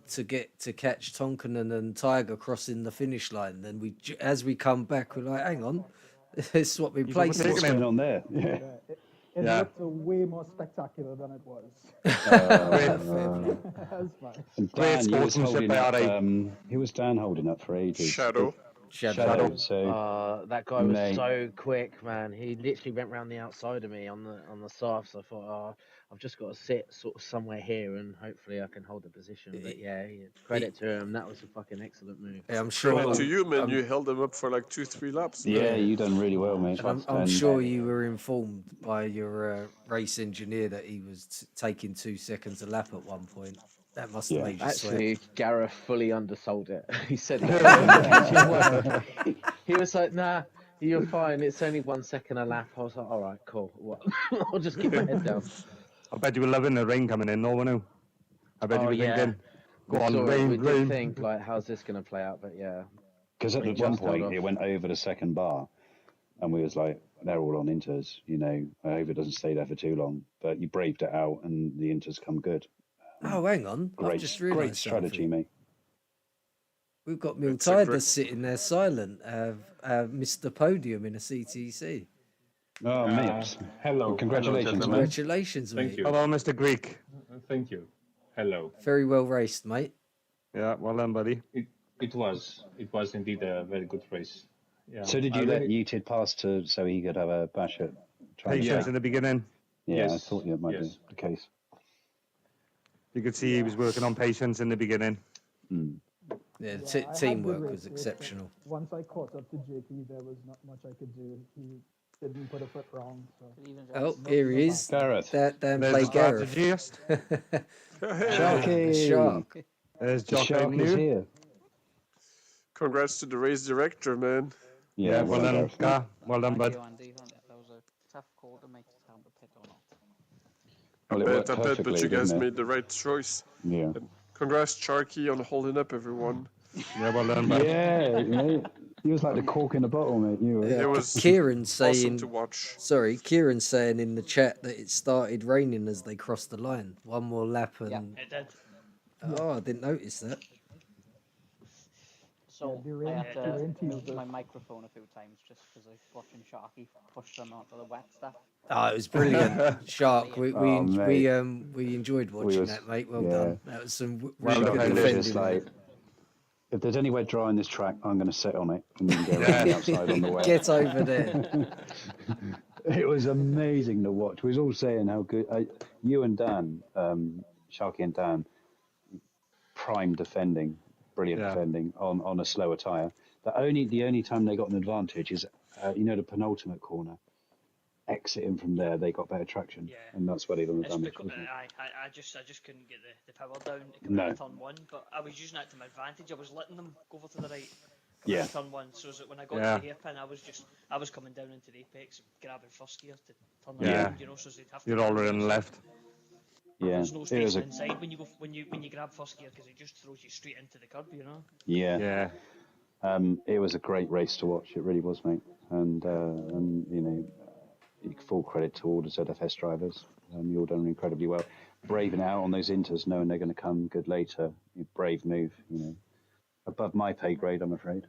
Speaker 1: catch Tonkanen and Tiger crossing the finish line. Then as we come back, we're like, hang on, let's swap in places.
Speaker 2: What's
Speaker 4: overtaken
Speaker 2: going on there? Yeah.
Speaker 6: It
Speaker 4: Yeah.
Speaker 6: looked way more spectacular than it was.
Speaker 1: Fair play.
Speaker 6: That's fine.
Speaker 2: And
Speaker 4: Great
Speaker 2: Dan, he was
Speaker 4: sportsmanship
Speaker 2: holding
Speaker 4: by
Speaker 2: up.
Speaker 4: Ari.
Speaker 2: Who was Dan holding up for ages?
Speaker 3: Shadow.
Speaker 1: Shadow.
Speaker 2: So
Speaker 5: That guy was
Speaker 2: Mate.
Speaker 5: so quick, man. He literally went round the outside of me on the softs. I thought, I've just got to sit sort of somewhere here and hopefully I can hold the position. But yeah, credit to him. That was a fucking excellent move.
Speaker 1: Yeah, I'm sure.
Speaker 3: Credit to you, man. You held them up for like 2-3 laps. Man.
Speaker 2: yeah, you done really well, mate.
Speaker 1: And I'm sure you were informed by your race engineer that he was taking 2 seconds a lap at one point. That must have made you sweat.
Speaker 5: Actually, Gareth fully undersold it. He said he couldn't catch him well. He was like, nah, you're fine. It's only 1 second a lap. I was like, all right, cool. What? I'll just keep my head down.
Speaker 4: I bet you were loving the rain coming in, no one knew. I bet you were thinking, go on,
Speaker 5: we
Speaker 4: rain,
Speaker 5: did
Speaker 4: rain.
Speaker 5: think, like, how's this going to play out? But yeah.
Speaker 2: Because at
Speaker 5: We
Speaker 2: one
Speaker 5: just held
Speaker 2: point
Speaker 5: off.
Speaker 2: it went over the second bar, and we was like, they're all on inters. You know, I hope it doesn't stay there for too long. But you braved it out, and the inters come good.
Speaker 1: Oh, hang on. I've
Speaker 2: Great,
Speaker 1: just realised
Speaker 2: great strategy,
Speaker 1: something.
Speaker 2: mate.
Speaker 1: We've got
Speaker 3: It's a
Speaker 1: Miltider
Speaker 3: great-
Speaker 1: sitting there silent, Mr. Podium in a CTC.
Speaker 2: Oh, mate.
Speaker 7: Hello.
Speaker 2: Congratulations,
Speaker 7: Hello,
Speaker 2: man.
Speaker 1: Congratulations,
Speaker 7: Thank
Speaker 1: mate.
Speaker 7: you.
Speaker 4: Hello, Mr. Greek.
Speaker 7: Thank you. Hello.
Speaker 1: Very well raced, mate.
Speaker 4: Yeah, well done, buddy.
Speaker 7: It was indeed a very good race. Yeah.
Speaker 2: So did you
Speaker 7: I
Speaker 2: let
Speaker 7: really-
Speaker 2: Yeated pass so he could have a bash at trying to
Speaker 4: Patience
Speaker 2: take?
Speaker 4: in the beginning.
Speaker 2: Yeah, I
Speaker 7: Yes,
Speaker 2: thought that might
Speaker 7: yes.
Speaker 2: be the case.
Speaker 4: You could see he was working on patience in the beginning.
Speaker 1: Yeah,
Speaker 6: I had
Speaker 1: teamwork
Speaker 6: good
Speaker 1: was
Speaker 6: race,
Speaker 1: exceptional.
Speaker 6: Once I caught up to JP, there was not much I could do. He didn't put a foot wrong. So.
Speaker 1: Oh, here he is.
Speaker 2: Gareth.
Speaker 1: Dan
Speaker 4: There's
Speaker 1: play
Speaker 4: the
Speaker 1: Gareth.
Speaker 4: strategist.
Speaker 2: Sharky.
Speaker 1: The shark.
Speaker 4: There's
Speaker 2: The
Speaker 4: Jock
Speaker 2: shark is
Speaker 4: New.
Speaker 2: here.
Speaker 3: Congrats to the race director, man.
Speaker 4: Yeah, well done,
Speaker 2: Gareth.
Speaker 4: Gar. Well done, bud.
Speaker 8: Thank you, Andy. That was a tough call to make to tell him to pit or not.
Speaker 2: Well, it
Speaker 3: I
Speaker 2: worked
Speaker 3: bet,
Speaker 2: perfectly,
Speaker 3: but you guys
Speaker 2: didn't it?
Speaker 3: made the right choice.
Speaker 2: Yeah.
Speaker 3: Congrats, Sharky, on holding up everyone.
Speaker 4: Yeah, well done, bud.
Speaker 2: Yeah, mate. He was like the cork in the bottle, mate. You were.
Speaker 1: Yeah,
Speaker 3: It was
Speaker 1: Kieran's
Speaker 3: awesome
Speaker 1: saying,
Speaker 3: to watch.
Speaker 1: sorry, Kieran's saying in the chat that it started raining as they crossed the line. One more lap and...
Speaker 8: It did.
Speaker 1: Oh, I didn't notice that.
Speaker 8: So
Speaker 6: the
Speaker 8: I
Speaker 6: rain-
Speaker 8: had
Speaker 6: the
Speaker 8: to
Speaker 6: rain
Speaker 8: mute
Speaker 6: teaser.
Speaker 8: my microphone a few times just because I was watching Sharky push them onto the wet stuff.
Speaker 1: Oh, it was brilliant. Shark, we
Speaker 2: Oh, mate.
Speaker 1: enjoyed watching
Speaker 2: was-
Speaker 1: that, mate. Well
Speaker 2: yeah.
Speaker 1: done. That was some
Speaker 4: Well
Speaker 1: really
Speaker 4: done,
Speaker 1: good
Speaker 4: Andy.
Speaker 2: It was
Speaker 1: defending.
Speaker 2: just
Speaker 1: mate.
Speaker 2: like, if there's anywhere dry on this track, I'm going to sit on it and then go around the outside on the way.
Speaker 1: Get over there.
Speaker 2: It was amazing to watch. We was all saying how good you and Dan, Sharky and Dan, prime defending, brilliant
Speaker 4: Yeah.
Speaker 2: defending on a slower tyre. The only time they got an advantage is, the penultimate corner. Exiting from there, they got better traction,
Speaker 9: Yeah.
Speaker 2: and that's where they done the
Speaker 9: It's
Speaker 2: damage.
Speaker 9: because
Speaker 2: wasn't it?
Speaker 9: I just couldn't get the power down to come
Speaker 2: No.
Speaker 9: into turn one, but I was using that to my advantage. I was letting them go over to the right, come
Speaker 2: Yeah.
Speaker 9: into turn one, so that when I got
Speaker 4: Yeah.
Speaker 9: to the hairpin, I was coming down into the apex, grabbing first gear to turn
Speaker 4: Yeah.
Speaker 9: around, so they'd have to.
Speaker 4: You're already on the left.
Speaker 2: Yeah,
Speaker 9: There's no
Speaker 2: it
Speaker 9: space
Speaker 2: was a
Speaker 9: inside when you go when you grab first gear because it just throws you straight into the curb,
Speaker 2: yeah.
Speaker 4: Yeah.
Speaker 2: It was a great race to watch. It really was, mate. And full credit to all the ZFS drivers. You all done incredibly well. Braving out on those inters, knowing they're going to come good later. Brave move, above my pay grade, I'm afraid.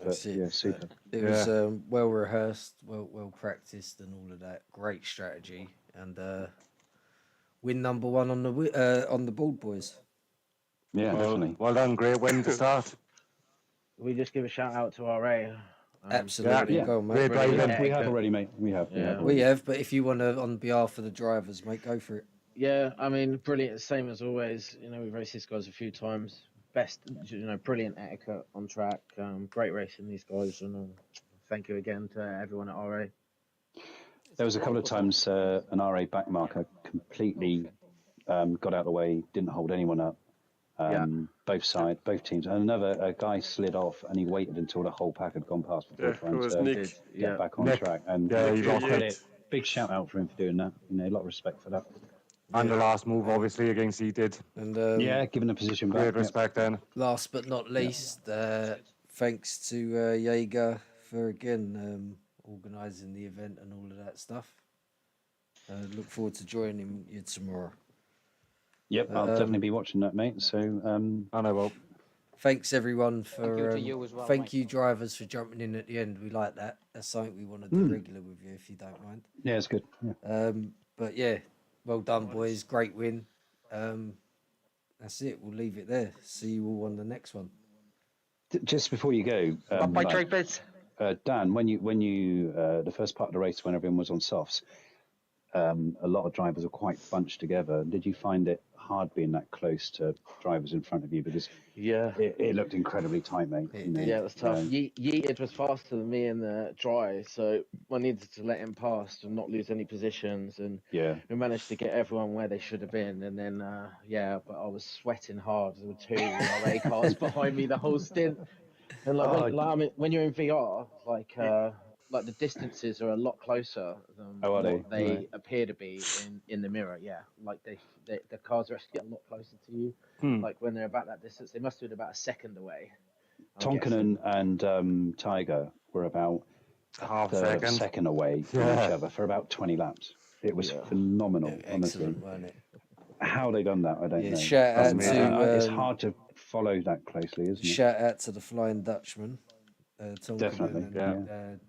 Speaker 1: That's it.
Speaker 2: Yeah, super.
Speaker 1: It was well rehearsed, well practiced, and all of that. Great strategy, and win number one on the board, boys.
Speaker 2: Yeah, definitely.
Speaker 4: Well done, great win to start.
Speaker 5: We just give a shout out to RA.
Speaker 1: Absolutely,
Speaker 2: Yeah.
Speaker 1: go on, mate.
Speaker 4: Great driving.
Speaker 2: We have already, mate. We have.
Speaker 1: We have, but if you want to, on behalf of the drivers, mate, go for it.
Speaker 5: Yeah, I mean, brilliant. Same as always. We've raced these guys a few times. Best, brilliant etiquette on track. Great racing these guys, and thank you again to everyone at RA.
Speaker 2: There was a couple of times an RA backmarker completely got out of the way, didn't hold anyone up. Both teams. And a guy slid off, and he waited until the whole pack had gone past before trying to get back on track. And big shout out for him for doing that. A lot of respect for that.
Speaker 4: And the last move, obviously, against he did.
Speaker 1: And
Speaker 2: giving the position back.
Speaker 4: Great respect then.
Speaker 1: Last but not least, thanks to Jaeger for again organising the event and all of that stuff. Look forward to joining you tomorrow.
Speaker 2: Yep, I'll definitely be watching that, mate. So,
Speaker 4: and I will.
Speaker 1: Thanks everyone for.
Speaker 8: Thank you to you as well,
Speaker 1: thank
Speaker 8: mate.
Speaker 1: you drivers for jumping in at the end. We like that. That's something we want to do regular with you, if you don't mind.
Speaker 2: Yeah, it's good. Yeah.
Speaker 1: But yeah, well done, boys. Great win. That's it. We'll leave it there. See you all on the next one.
Speaker 2: Just before you go,
Speaker 5: Bye, drivers.
Speaker 2: Dan, when you the first part of the race when everyone was on softs, a lot of drivers are quite bunched together. Did you find it hard being that close to drivers in front of you? Because it looked incredibly tight, mate.
Speaker 5: Yeah, it was tough. Yeated was faster than me in the dry, so I needed to let him pass and not lose any positions. And we managed to get everyone where they should have been. And then, but I was sweating hard. There were two RA cars behind me the whole stint. And when you're in VR, like the distances are a lot closer than what they appear to be in the mirror. Yeah, like the cars are actually a lot closer to you. Like when they're about that distance, they must have been about a second away.
Speaker 2: Tonkin and Tiger were about
Speaker 4: half
Speaker 2: a second away from each other for about 20 laps. It was phenomenal, honestly.
Speaker 1: Excellent, wasn't it?
Speaker 2: How they done that, I don't know.
Speaker 1: Shout out to,
Speaker 2: it's hard to follow that closely, isn't it?
Speaker 1: Shout out to the Flying Dutchman.
Speaker 2: Definitely,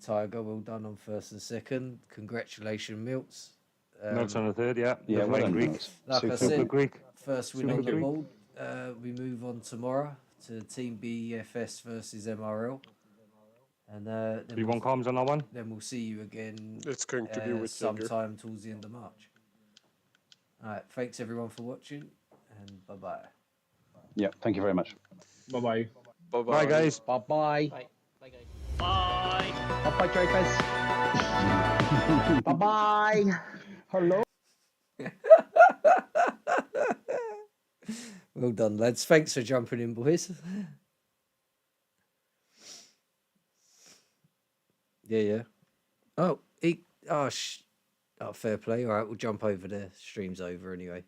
Speaker 1: Tiger, well done on first and second. Congratulations, Milts.
Speaker 4: Milts on the third,
Speaker 2: well done,
Speaker 4: Greek.
Speaker 1: Like I said, first win
Speaker 4: Super
Speaker 1: on the
Speaker 4: Greek.
Speaker 1: board. We move on tomorrow to Team BFS versus MRL. And then
Speaker 4: V1 comms on that one.
Speaker 1: Then we'll see you again.
Speaker 3: It's going to be with
Speaker 1: sometime towards the end of March. All right, thanks everyone for watching, and bye bye.
Speaker 2: Yeah, thank you very much.
Speaker 7: Bye bye.
Speaker 3: Bye
Speaker 4: Bye, guys.
Speaker 5: Bye bye.
Speaker 8: Bye. Bye, guys.
Speaker 9: Bye.
Speaker 5: Bye, drivers. Bye bye.
Speaker 6: Hello.
Speaker 1: Well done, lads. Thanks for jumping in, boys. Yeah. Oh, fair play. All right, we'll jump over there. Stream's over anyway.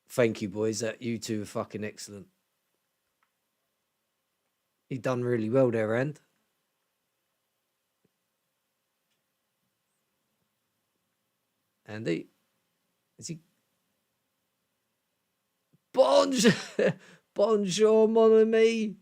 Speaker 1: Thank you, boys. You two are fucking excellent. You done really well there, Rand. Andy, is he? Bonjour, mon ami.